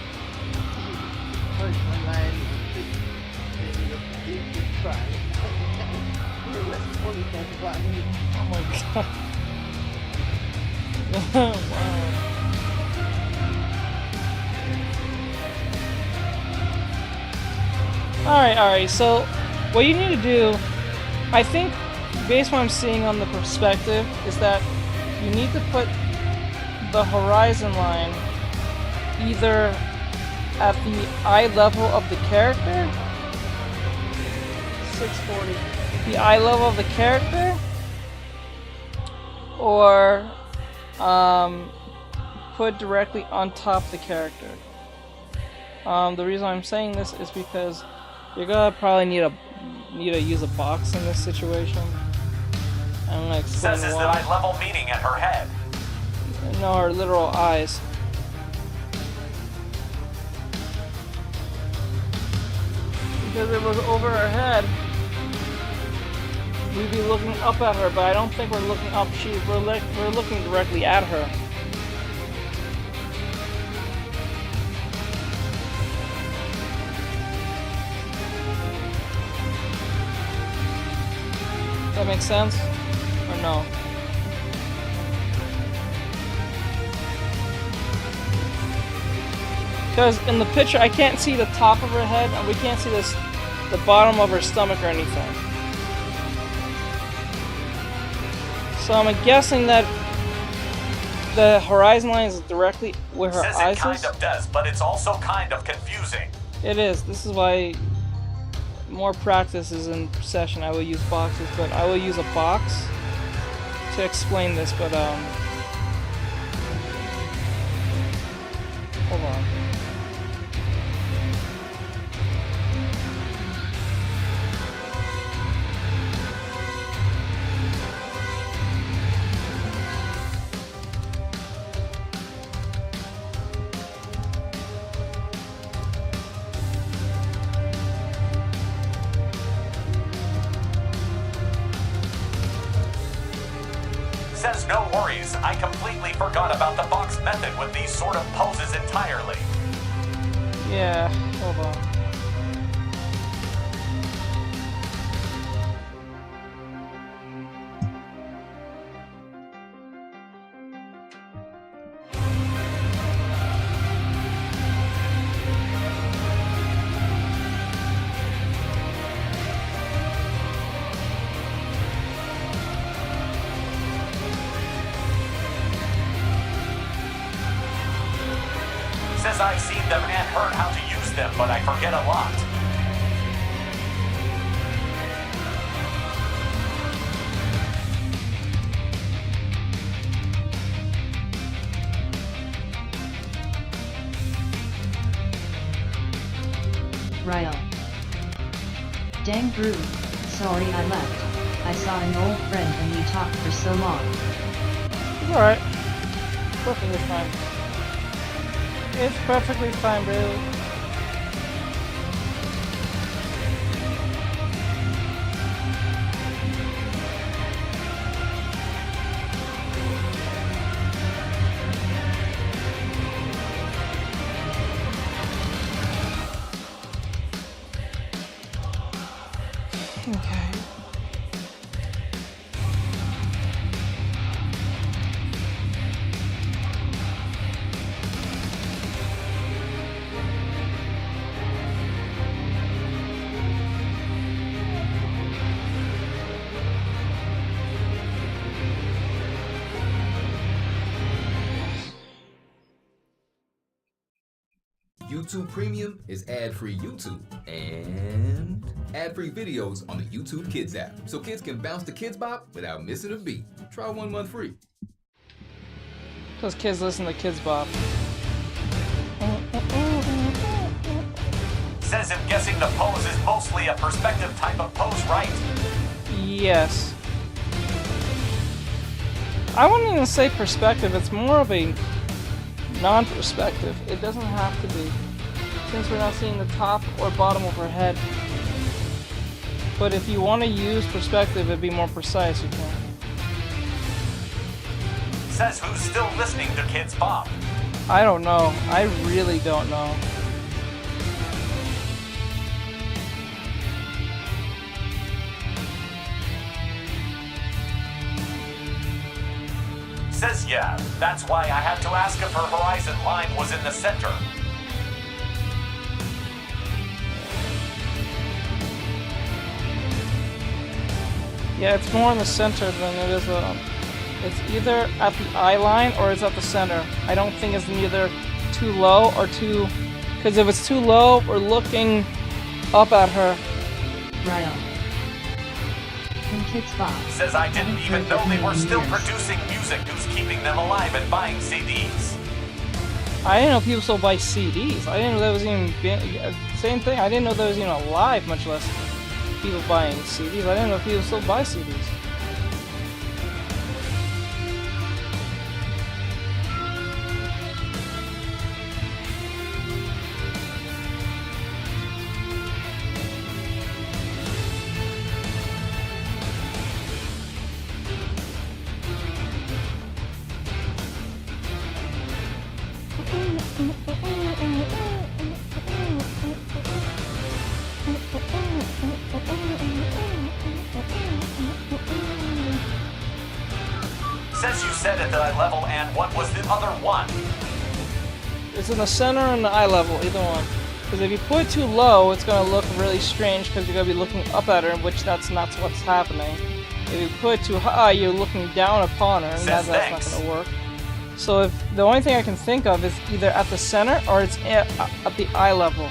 S2: Oh my god. Wow. Alright, so what you need to do, I think, based on what I'm seeing on the perspective, is that you need to put the horizon line either at the eye level of the character, 640, the eye level of the character, or put directly on top of the character. The reason I'm saying this is because you're gonna probably need a need to use a box in this situation. I'm gonna explain
S3: Says is
S2: why.
S3: that I level meaning at her head.
S2: No, her literal eyes. Because if it was over her head, we'd be looking up at her, but I don't think we're looking up. We're looking directly at her. Does that make sense? Or no? Because in the picture, I can't see the top of her head, and we can't see the bottom of her stomach or anything. So I'm guessing that the horizon line is directly where her
S3: Says
S2: eyes
S3: it kind
S2: is.
S3: of does, but it's also kind of confusing.
S2: It is. This is why more practice is in session. I will use boxes, but I will use a box to explain this. But hold on.
S3: Says no worries, I completely forgot about the box method with these sort of poses entirely.
S2: Yeah, hold on.
S3: Says I've seen them and heard how to use them, but I forget a lot.
S1: Ryle. Dang Brew, sorry I left. I saw an old friend and we talked for so long.
S2: Alright. Perfectly fine. It's perfectly fine, bro. Okay.
S6: YouTube Premium is ad-free YouTube and ad-free videos on the YouTube Kids app, so kids can bounce the Kids Bop without missing a beat. Try 1 month free.
S2: Because kids listen to Kids Bop.
S3: Says I'm guessing the pose is mostly a perspective type of pose, right?
S2: Yes. I wouldn't even say perspective, it's more of a non-perspective. It doesn't have to be, since we're not seeing the top or bottom of her head. But if you want to use perspective, it'd be more precise, you can.
S3: Says who's still listening to Kids Bop?
S2: I don't know. I really don't know.
S3: Says yeah, that's why I had to ask if her horizon line was in the center.
S2: Yeah, it's more in the center than it is it's either at the eye line or it's at the center. I don't think it's neither too low or too, because if it's too low, we're looking up at her.
S1: Right on. In Kids Bop.
S3: Says I didn't even know they were still producing music. Who's keeping them alive and buying CDs?
S2: I didn't know people still buy CDs. I didn't know that was even same thing. I didn't know that was even alive, much less people buying CDs. I didn't know if people still buy CDs.
S3: Says you said at the eye level, and what was the other one?
S2: It's in the center and the eye level, either one. Because if you put it too low, it's going to look really strange because you're going to be looking up at her, which that's not what's happening. If you put it too high, you're looking down upon her, and that's not going to work. So if the only thing I can think of is either at the center or it's at the eye level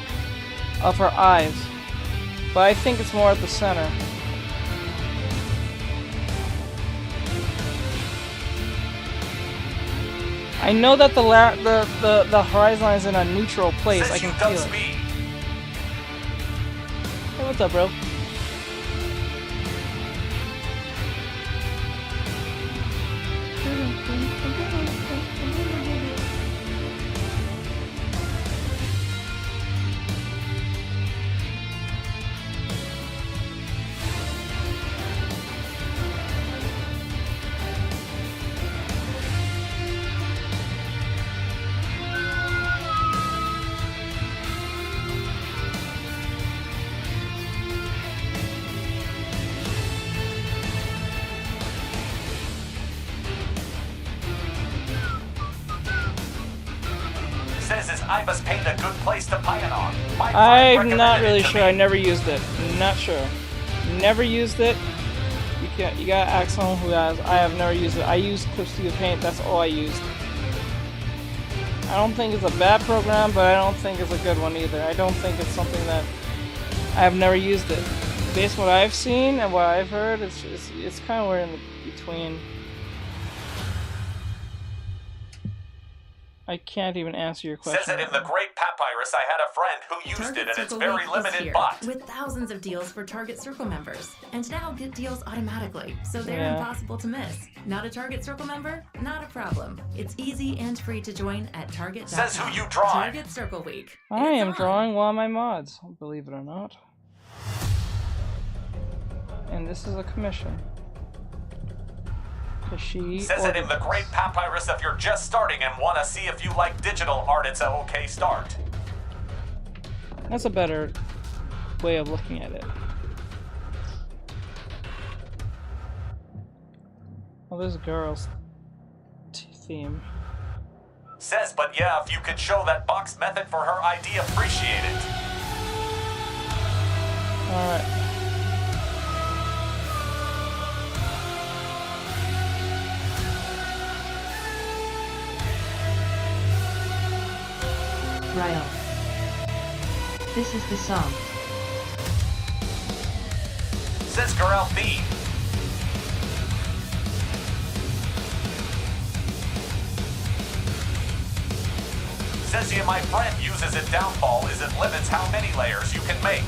S2: of her eyes. But I think it's more at the center. I know that the horizon line is in a neutral place. I can feel it. Hey, what's up, bro?
S3: Says is Ibis Paint a good place to pine on?
S2: I'm not really sure. I never used it. Not sure. Never used it. You gotta ask someone who has. I have never used it. I use Clipstudio Paint. That's all I used. I don't think it's a bad program, but I don't think it's a good one either. I don't think it's something that I have never used it. Based on what I've seen and what I've heard, it's kind of we're in between. I can't even answer your question.
S3: Says that in the Great Papyrus, I had a friend who used it and it's very limited bot.
S12: With thousands of deals for Target Circle members. And now get deals automatically, so they're impossible to miss. Not a Target Circle member? Not a problem. It's easy and free to join at Target.com.
S3: Says who you draw.
S12: Target Circle Week.
S2: I am drawing one of my mods, believe it or not. And this is a commission.
S3: Says that in the Great Papyrus, if you're just starting and want to see if you like digital art, it's a okay start.
S2: That's a better way of looking at it. Oh, this girl's theme.
S3: Says, but yeah, if you could show that box method for her ID, appreciate it.
S2: Alright.
S1: Ryle. This is the song.
S3: Says Garel theme. Says you, my friend uses it. Downfall is it limits how many layers you can make.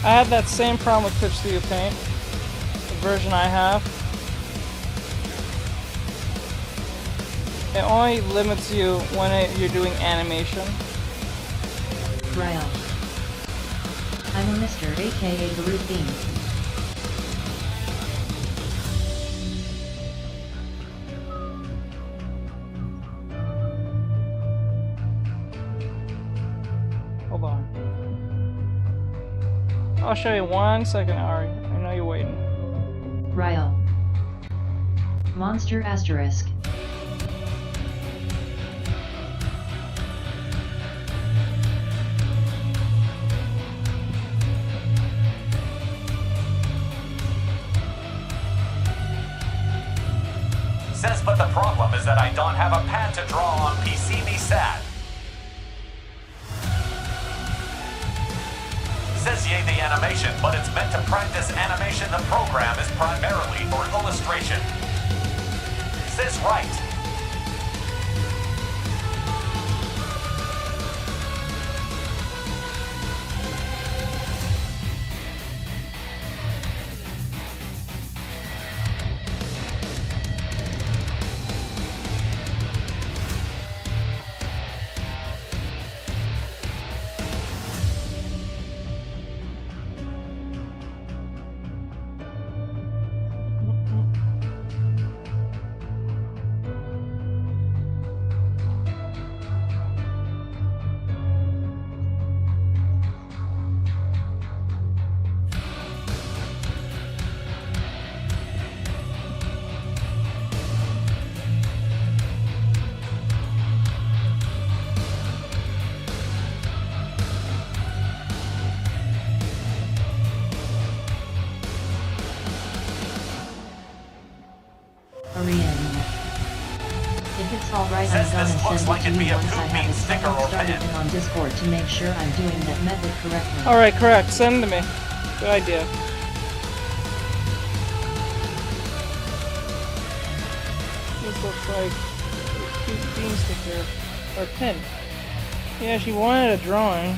S2: I had that same problem with Clipstudio Paint. The version I have. It only limits you when you're doing animation.
S1: Ryle. I'm a Mr. aka Guru Theme.
S2: Hold on. I'll show you 1 second, Ari. I know you're waiting.
S1: Ryle. Monster asterisk.
S3: Says, but the problem is that I don't have a pad to draw on PC, me sad. Says yay the animation, but it's meant to practice animation. The program is primarily for illustration. Says right.
S1: Alright,
S3: Says
S1: I'm
S3: this
S1: gonna
S3: looks
S1: send
S3: like
S1: it to
S3: it'd be
S1: you
S3: a
S1: once I
S3: poop
S1: have
S3: meat
S1: it
S3: sticker or
S1: started
S3: pen.
S1: in on Discord to make sure I'm doing that method correctly.
S2: Alright, correct. Send to me. Good idea. This looks like a cute bean sticker. Or pin. Yeah, she wanted a drawing.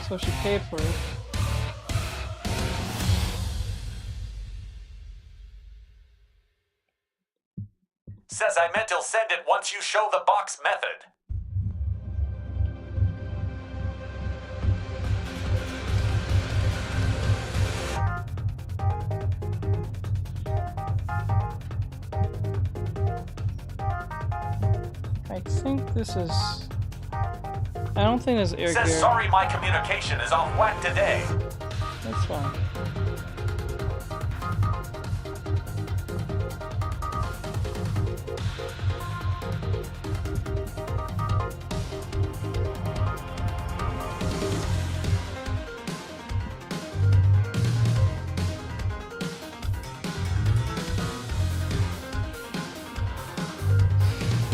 S2: So she paid for it.
S3: Says I meant he'll send it once you show the box method.
S2: I think this is... I don't think this is air
S3: Says
S2: gear.
S3: sorry my communication is off whack today.
S2: That's fine.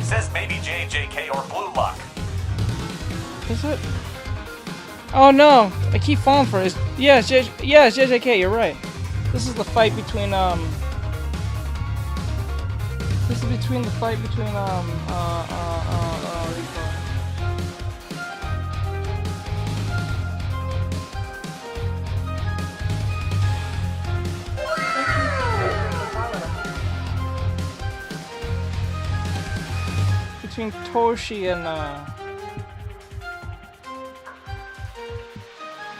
S3: Says maybe JJK or Blue Luck.
S2: Is it? Oh no! I keep falling for it. Yeah, it's JJK, you're right. This is the fight between, This is between the fight between, what do you call it? Between Toshi and,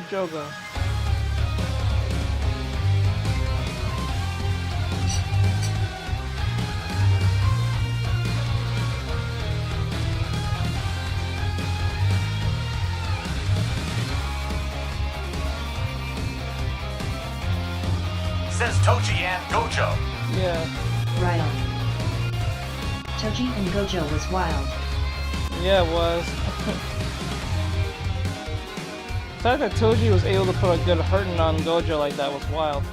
S2: Jogo.
S3: Says Toji and Gojo.
S2: Yeah.
S1: Right on. Toji and Gojo was wild.
S2: Yeah, it was. The fact that Toji was able to put a good hurting on Gojo like that was wild.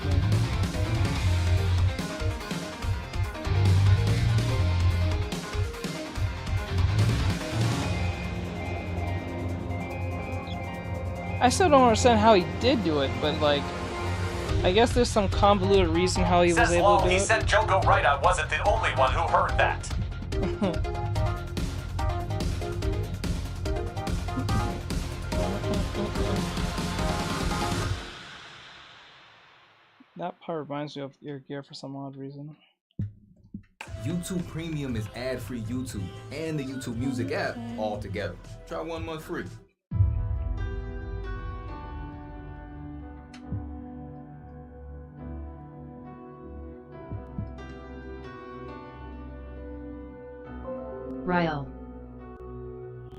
S2: I still don't understand how he did do it, but like, I guess there's some convoluted reason how he was able to do
S3: he
S2: it.
S3: said Jogo right I wasn't the only one who heard that.
S2: That part reminds me of Ear Gear for some odd reason.
S6: YouTube Premium is ad-free YouTube and the YouTube Music app all together. Try 1 month free.
S1: Ryo.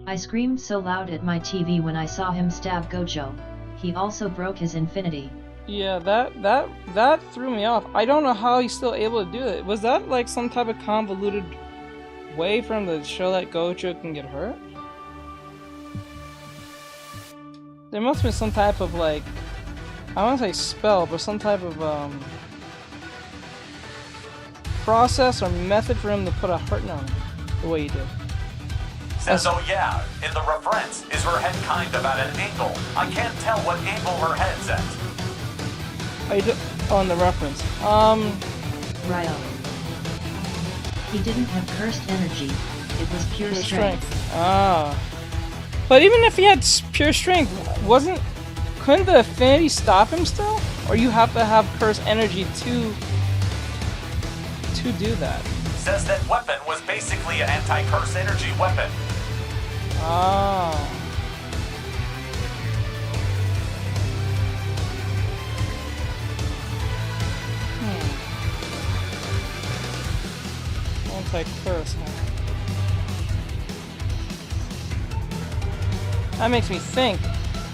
S1: I screamed so loud at my TV when I saw him stab Gojo. He also broke his infinity.
S2: Yeah, that threw me off. I don't know how he's still able to do it. Was that like some type of convoluted way for him to show that Gojo can get hurt? There must be some type of like, I don't want to say spell, but some type of process or method for him to put a hurt on him the way he did.
S3: Says, oh yeah, in the reference, is her head kind of at an angle? I can't tell what angle her head's at.
S2: On the reference.
S1: Ryo. He didn't have cursed energy. It was pure strength.
S2: Ah. But even if he had pure strength, couldn't the affinity stop him still? Or you have to have cursed energy to do that?
S3: Says that weapon was basically an anti-curse energy weapon.
S2: Ah. Anti-curse, huh? That makes me think.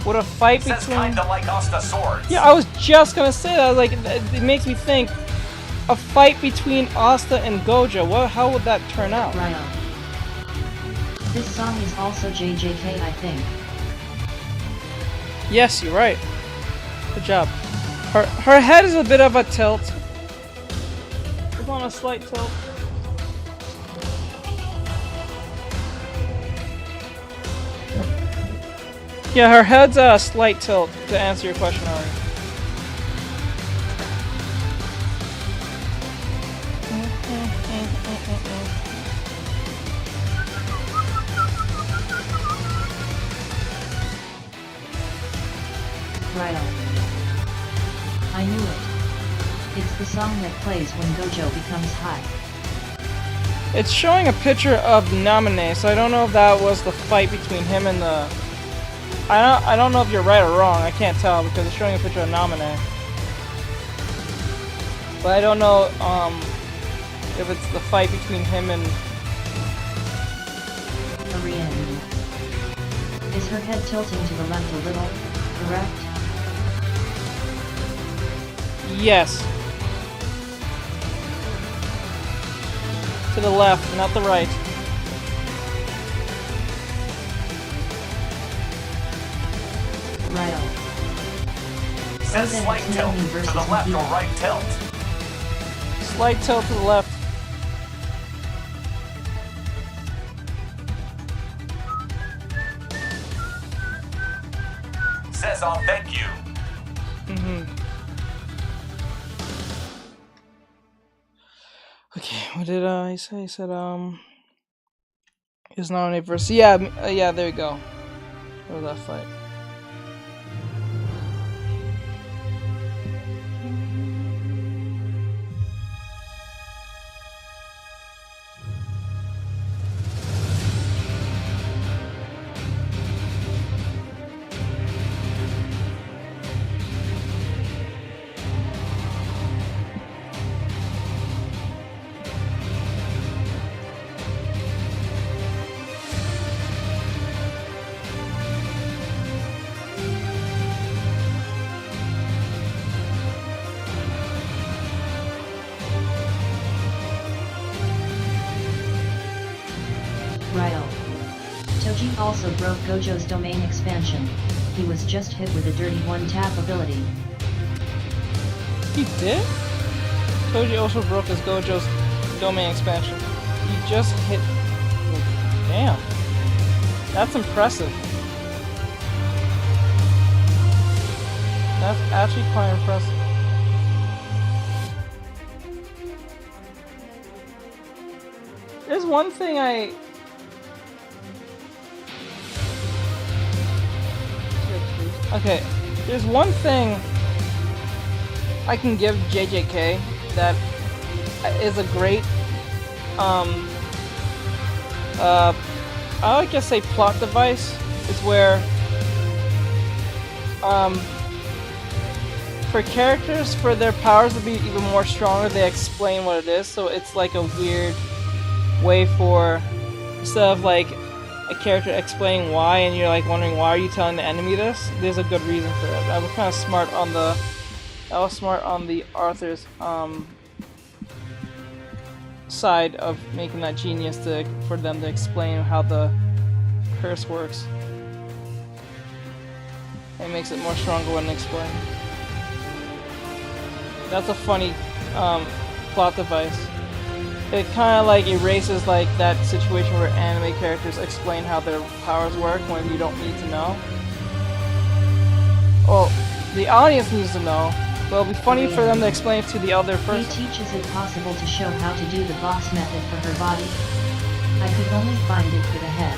S2: Would a fight
S3: Says
S2: between...
S3: kinda like Asta swords.
S2: Yeah, I was just gonna say that. Like, it makes me think. A fight between Asta and Gojo. How would that turn out?
S1: Ryo. This song is also JJK, I think.
S2: Yes, you're right. Good job. Her head is a bit of a tilt. It's on a slight tilt. Yeah, her head's a slight tilt, to answer your question, Ari.
S1: Right on. I knew it. It's the song that plays when Gojo becomes high.
S2: It's showing a picture of Namine, so I don't know if that was the fight between him and the... I don't know if you're right or wrong, I can't tell because it's showing a picture of Namine. But I don't know if it's the fight between him and...
S1: Ariane. Is her head tilting to the left a little, correct?
S2: Yes. To the left, not the right.
S1: Right on.
S3: Says slight tilt to the left or right tilt.
S2: Slight tilt to the left.
S3: Says I'll thank you.
S2: Okay, what did I say? He said, he's nominated versus... Yeah, yeah, there you go. What was that fight?
S1: Righto. Toji also broke Gojo's domain expansion. He was just hit with a dirty one-tap ability.
S2: He did? Toji also broke his Gojo's domain expansion. He just hit... Damn. That's impressive. That's actually quite impressive. There's one thing Okay, there's one thing I can give JJK that is a great, I like to say plot device, is where, for characters, for their powers to be even more stronger, they explain what it is, so it's like a weird way for, instead of like a character explaining why and you're like wondering why are you telling the enemy this, there's a good reason for it. I was kind of smart on the, Arthur's side of making that genius for them to explain how the curse works. It makes it more stronger when explained. That's a funny plot device. It kind of like erases like that situation where anime characters explain how their powers work when you don't need to know. Well, the audience needs to know, but it'll be funny for them to explain it to the other person.
S1: He teaches it possible to show how to do the box method for her body. I could only find it for the head.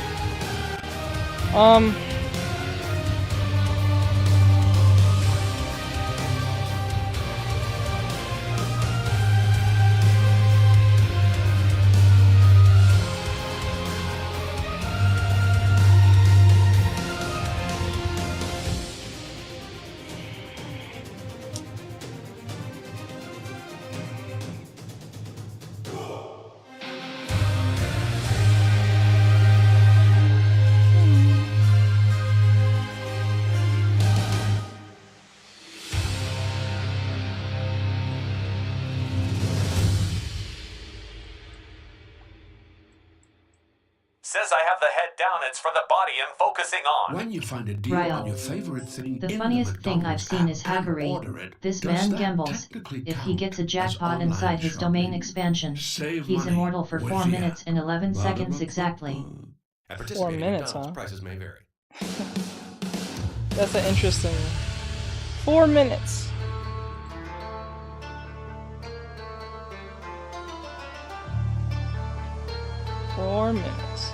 S3: Says I have the head down, it's for the body I'm focusing on.
S13: When you find a deal on your favorite thing
S1: The
S13: in
S1: funniest
S13: the
S1: thing I've
S13: McDonald's
S1: seen
S13: app
S1: is
S13: and
S1: hackery.
S13: order it,
S1: This
S13: does
S1: man
S13: that
S1: gambles.
S13: technically
S1: If he
S13: count
S1: gets a
S13: as
S1: jackpot
S13: online
S1: inside his domain
S13: shopping?
S1: expansion,
S13: Save
S1: he's
S13: money
S1: immortal for
S13: with
S1: 4
S13: the
S1: minutes and 11 seconds exactly.
S14: At
S2: 4
S14: participating
S2: minutes,
S14: McDonald's,
S2: huh?
S14: prices may vary.
S2: That's an interesting 4 minutes. Four minutes.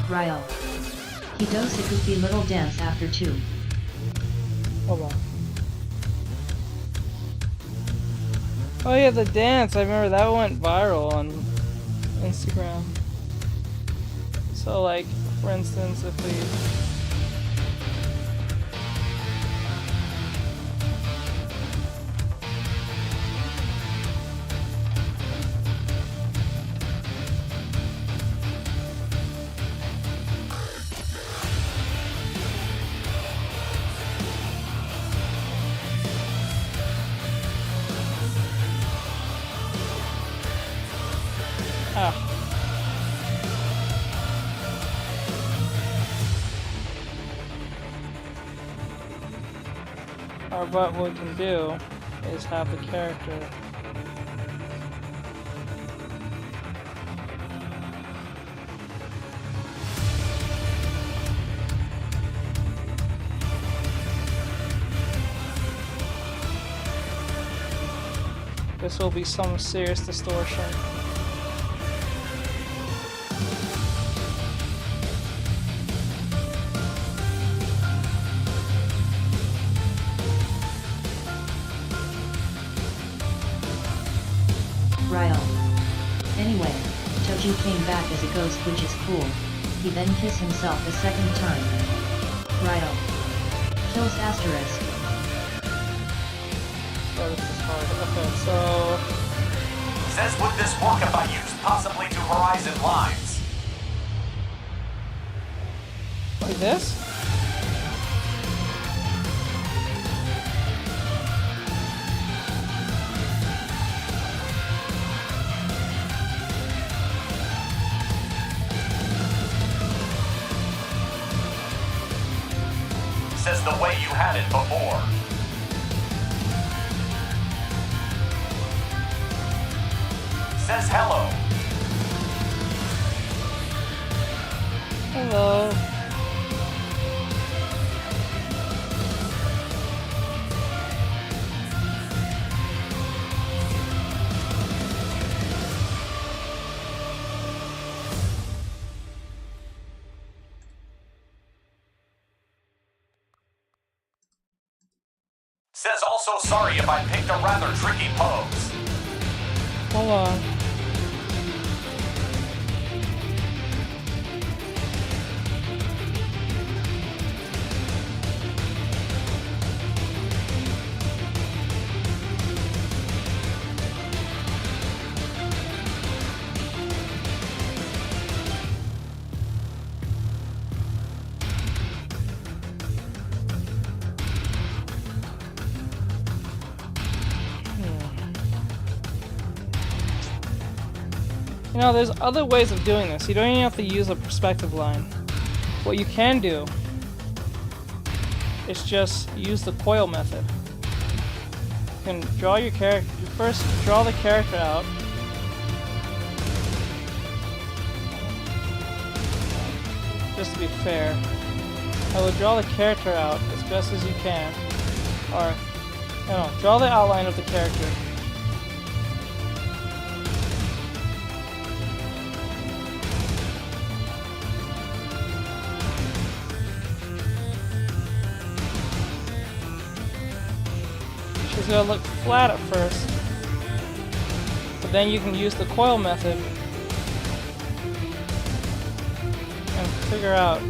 S1: Ryo. He does a goofy little dance after 2.
S2: Hold on. Oh yeah, the dance. I remember that went viral on Instagram. So like, for instance, if we... Or what we can do is have the character this will be some serious distortion.
S1: Ryo. Anyway, Toji came back as a ghost, which is cool. He then kissed himself a second time. Ryo. Kills asterisk.
S2: Oh, this is hard. Okay, so...
S3: Says would this work if I used possibly to horizon lines?
S2: Like this?
S3: Says the way you had it before. Says hello.
S2: Hello.
S3: Says also sorry if I picked a rather tricky pose.
S2: Hold on. You know, there's other ways of doing this. You don't even have to use a perspective line. What you can do is just use the coil method. You can draw your character. You first draw the character out. Just to be fair, I would draw the character out as best as you can. Or, no, draw the outline of the character. She's gonna look flat at first, but then you can use the coil method and figure out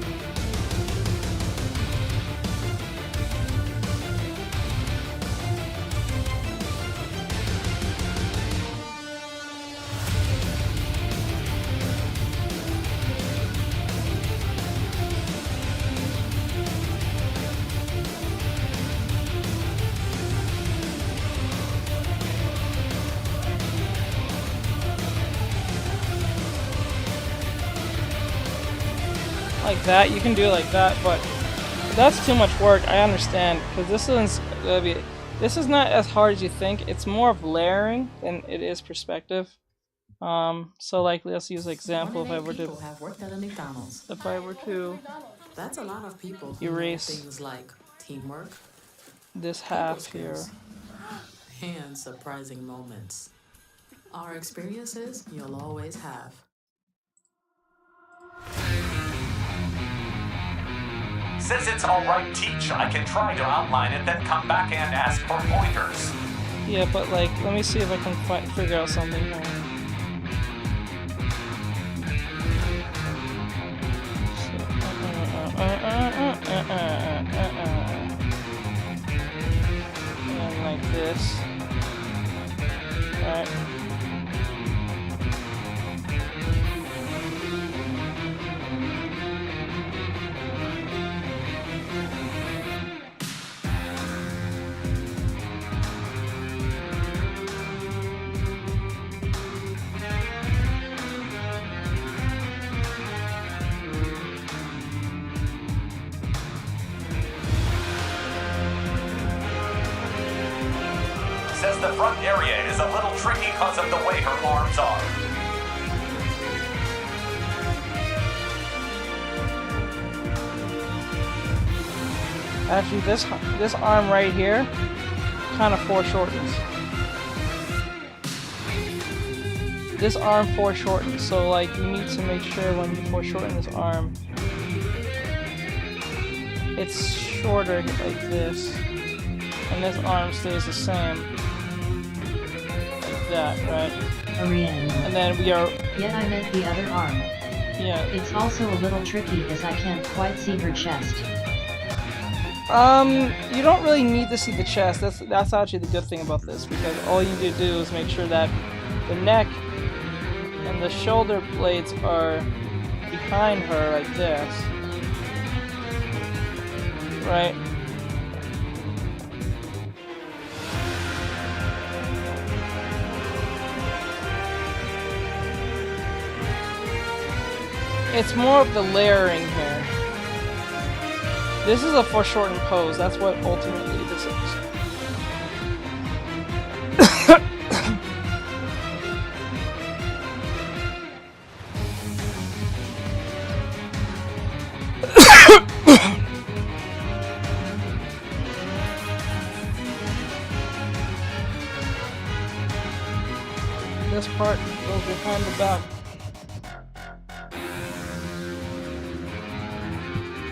S2: like that. You can do it like that, but that's too much work. I understand, because this is not as hard as you think. It's more of layering than it is perspective. So like let's use an example. If I were to
S10: That's a lot of people who
S2: erase
S10: know things like teamwork,
S2: this half here.
S10: and surprising moments. Our experiences you'll always have.
S3: Says it's alright, teach. I can try to outline it, then come back and ask for pointers.
S2: Yeah, but like, let me see if I can figure out something here. And like this. Alright.
S3: Says the front area is a little tricky because of the way her arms are.
S2: Actually, this arm right here kind of foreshortens. This arm foreshortens, so like you need to make sure when you foreshorten this arm, it's shorter like this, and this arm stays the same. That, right? And then we are...
S1: Yet I meant the other arm.
S2: Yeah.
S1: It's also a little tricky as I can't quite see her chest.
S2: You don't really need to see the chest. That's actually the good thing about this, because all you need to do is make sure that the neck and the shoulder blades are behind her like this. Right? It's more of the layering here. This is a foreshortened pose. That's what ultimately this is. This part goes behind the back.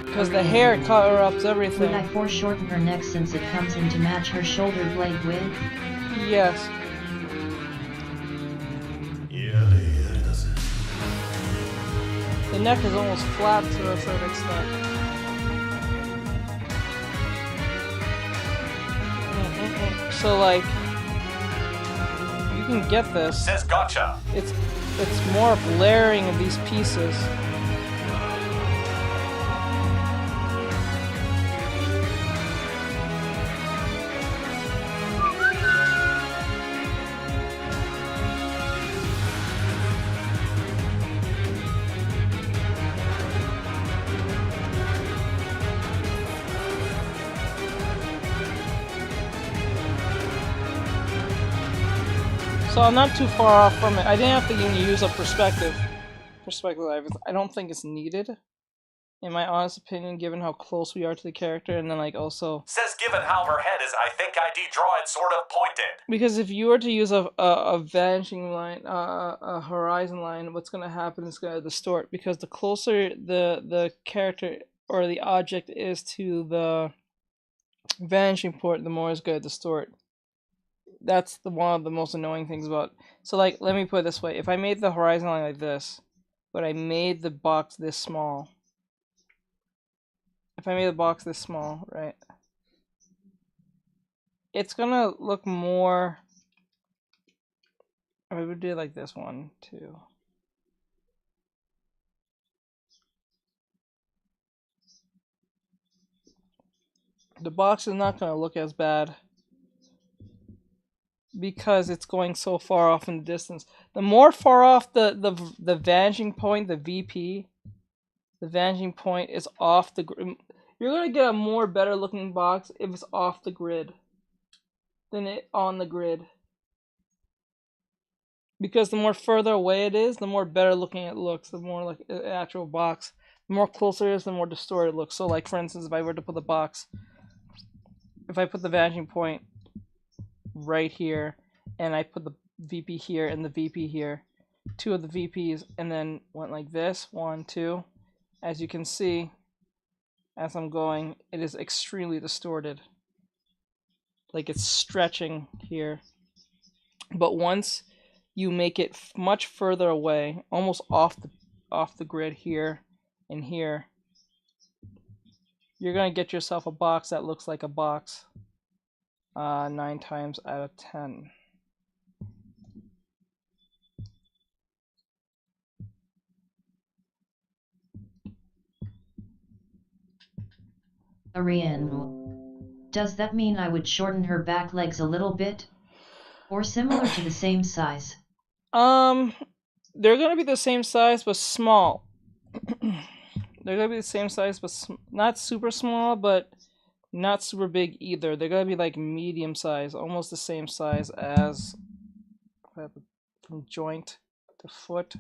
S2: Because the hair cover-ups everything.
S1: Would I foreshorten her neck since it comes in to match her shoulder blade width?
S2: Yes. The neck is almost flat to a certain extent. So like, you can get this.
S3: Says gotcha.
S2: It's more of layering of these pieces. So I'm not too far off from it. I didn't have to even use a perspective. I don't think it's needed, in my honest opinion, given how close we are to the character, and then like also...
S3: Says given how her head is, I think I'd draw it sort of pointed.
S2: Because if you were to use a vanishing line, a horizon line, what's going to happen is going to distort, because the closer the character or the object is to the vanishing point, the more it's going to distort. That's one of the most annoying things about... So like, let me put it this way. If I made the horizon line like this, but I made the box this small. If I made the box this small, right? It's gonna look more... I would do it like this, 1, 2. The box is not gonna look as bad, because it's going so far off in the distance. The more far off the vanishing point, the VP, The vanishing point is off the grid. You're gonna get a more better looking box if it's off the grid than it on the grid. Because the more further away it is, the more better looking it looks. The more like an actual box. The more closer it is, the more distorted it looks. So like for instance, if I were to put the box, if I put the vanishing point right here, and I put the VP here and the VP here, two of the VPs, and then went like this, 1, 2. As you can see, as I'm going, it is extremely distorted. Like it's stretching here. But once you make it much further away, almost off the grid here and here, you're gonna get yourself a box that looks like a box 9 times out of 10.
S1: Ariane, does that mean I would shorten her back legs a little bit? Or similar to the same size?
S2: They're gonna be the same size but small. They're gonna be the same size but not super small, but not super big either. They're gonna be like medium size, almost the same size as from joint to foot.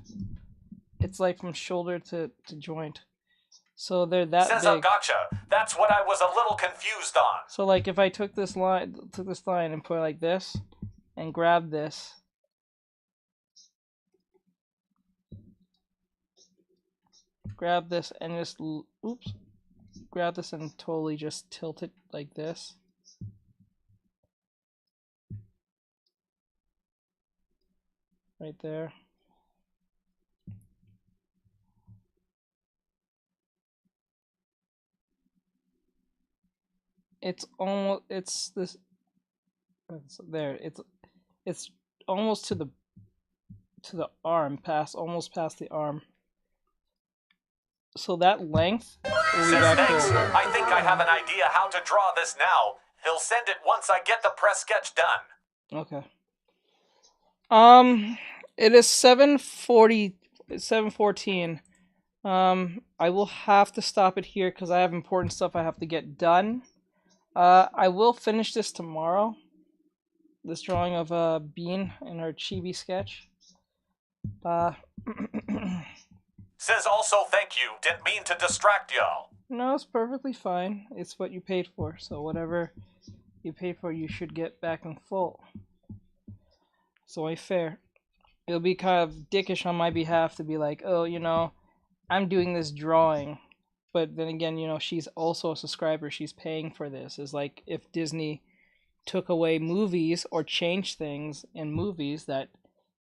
S2: It's like from shoulder to joint. So they're that
S3: Says
S2: big.
S3: gotcha. That's what I was a little confused on.
S2: So like if I took this line and put it like this, and grab this, and just grab this and totally just tilt it like this. Right there. It's almost, it's this, there, it's almost to the arm, almost past the arm. So that length will be back
S3: Thanks.
S2: there.
S3: I think I have an idea how to draw this now. He'll send it once I get the press sketch done.
S2: Okay. It is 7:14. I will have to stop it here because I have important stuff I have to get done. I will finish this tomorrow. This drawing of Bean in her chibi sketch.
S3: Says also thank you. Didn't mean to distract y'all.
S2: No, it's perfectly fine. It's what you paid for. So whatever you paid for, you should get back in full. It's only fair. It'll be kind of dickish on my behalf to be like, oh, you know, I'm doing this drawing. But then again, you know, she's also a subscriber. She's paying for this. It's like if Disney took away movies or changed things in movies that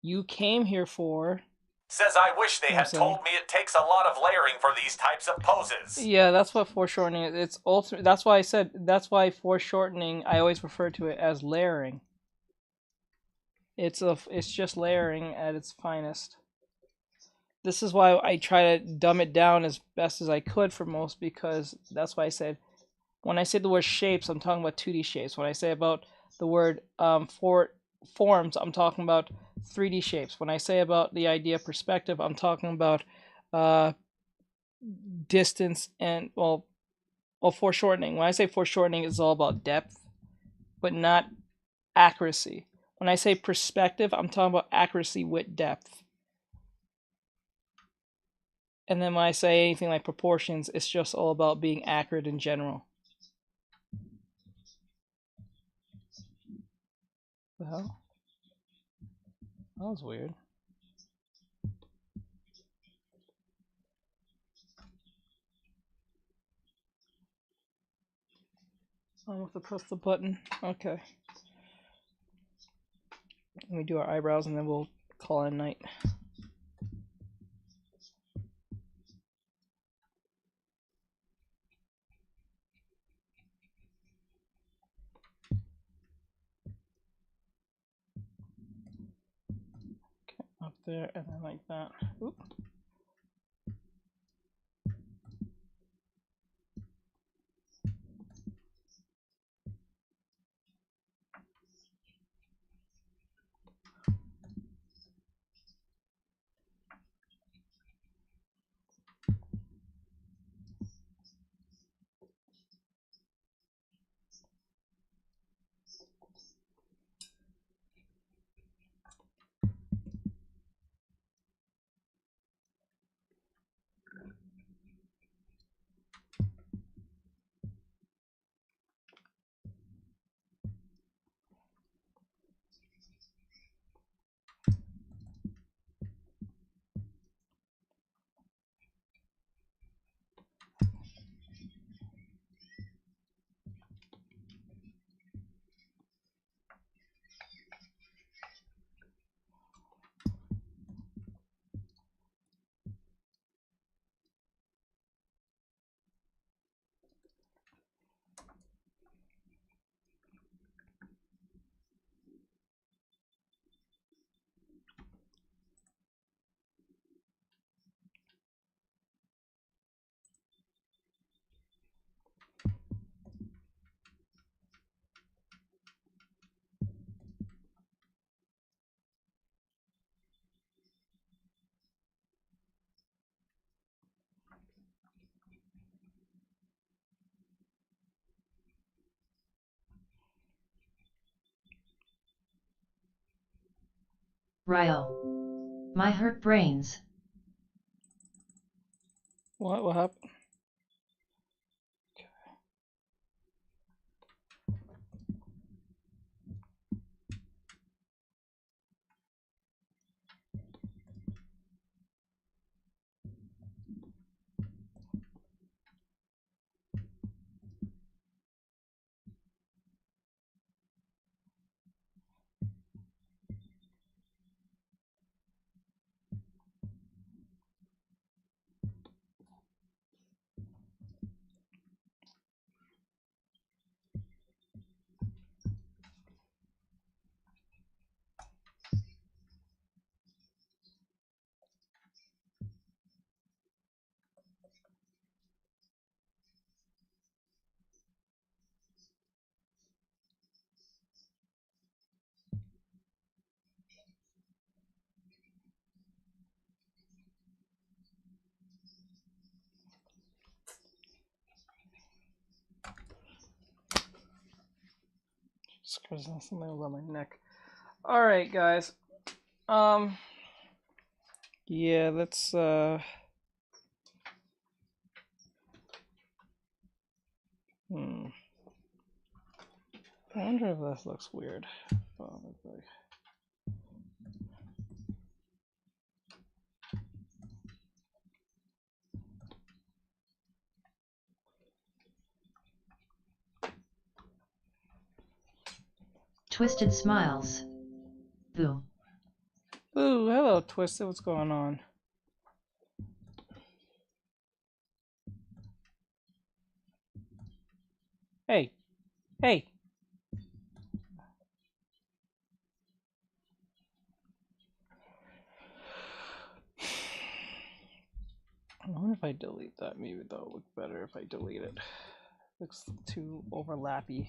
S2: you came here for.
S3: Says I wish they had told me it takes a lot of layering for these types of poses.
S2: Yeah, that's what foreshortening is. It's ultimate. That's why I said, that's why foreshortening, I always refer to it as layering. It's just layering at its finest. This is why I try to dumb it down as best as I could for most, because that's why I said, when I say the word shapes, I'm talking about 2D shapes. When I say about the word forms, I'm talking about 3D shapes. When I say about the idea perspective, I'm talking about distance and, well, foreshortening. When I say foreshortening, it's all about depth, but not accuracy. When I say perspective, I'm talking about accuracy with depth. And then when I say anything like proportions, it's just all about being accurate in general. The hell? That was weird. I have to press the button. Okay. Let me do our eyebrows and then we'll call it a night. Okay, up there and then like that. Oop.
S1: Ryo. My hurt brains.
S2: What happened? Because there's something about my neck. Alright, guys. Yeah, let's, I wonder if this looks weird. Oh, like...
S1: Twisted smiles. Boo.
S2: Ooh, hello, Twisted. What's going on? Hey. Hey. I wonder if I delete that. Maybe that'll look better if I delete it. Looks too overlappy.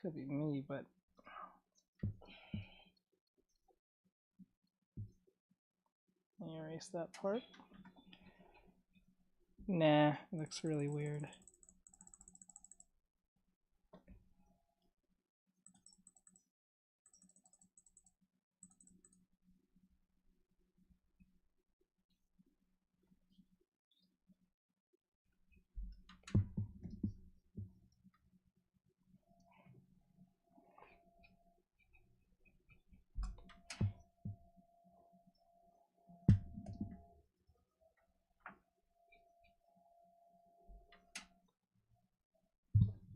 S2: Could be me, but... Let me erase that part. Nah, it looks really weird.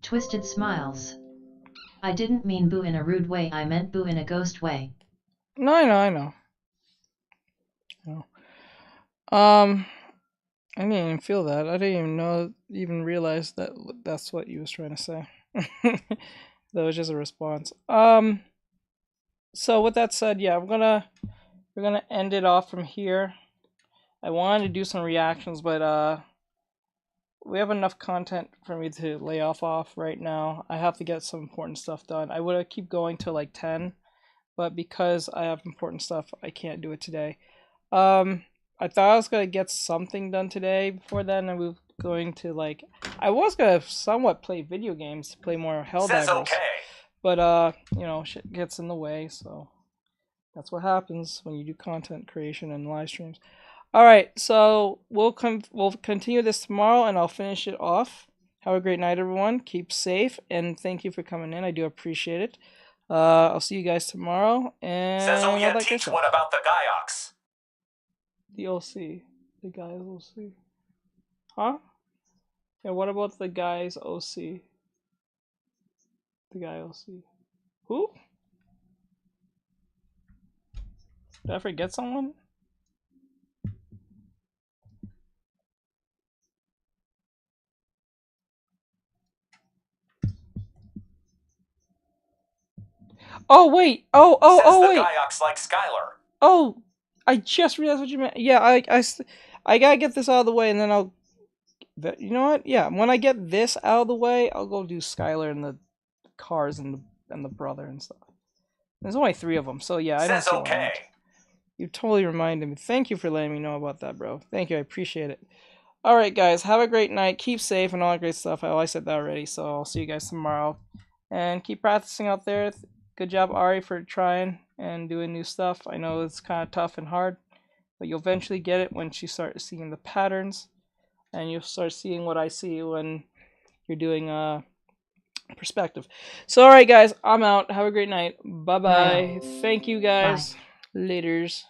S1: Twisted smiles. I didn't mean boo in a rude way, I meant boo in a ghost way.
S2: No, I know. I didn't even feel that. I didn't even realize that that's what you was trying to say. That was just a response. So with that said, yeah, we're gonna end it off from here. I wanted to do some reactions, but we have enough content for me to lay off right now. I have to get some important stuff done. I would keep going till like 10, but because I have important stuff, I can't do it today. I thought I was gonna get something done today before then, and we were going to like, I was gonna somewhat play video games, play more Helldivers.
S3: Okay.
S2: But you know, shit gets in the way, so that's what happens when you do content creation and live streams. All right, so we'll continue this tomorrow, and I'll finish it off. Have a great night, everyone. Keep safe, and thank you for coming in. I do appreciate it. I'll see you guys tomorrow. And
S3: Says teach what about the Gyox?
S2: The OC. The guy's OC. Huh? Yeah, what about the guy's OC? The guy OC. Who? Did I forget someone? Oh wait! Oh wait!
S3: The Gyox like Skylar.
S2: Oh, I just realized what you meant. Yeah, I gotta get this out of the way, and then I'll. You know what? Yeah, when I get this out of the way, I'll go do Skylar and the cars and the brother and stuff. There's only 3 of them, so yeah, I don't see why not. You totally reminded me. Thank you for letting me know about that, bro. Thank you, I appreciate it. All right, guys, have a great night. Keep safe and all that great stuff. I said that already, so I'll see you guys tomorrow. And keep practicing out there. Good job, Ari, for trying. and doing new stuff. I know it's kind of tough and hard, but you'll eventually get it when you start seeing the patterns, and you'll start seeing what I see when you're doing perspective. So, all right, guys, I'm out. Have a great night. Bye-bye. Thank you, guys. Laters.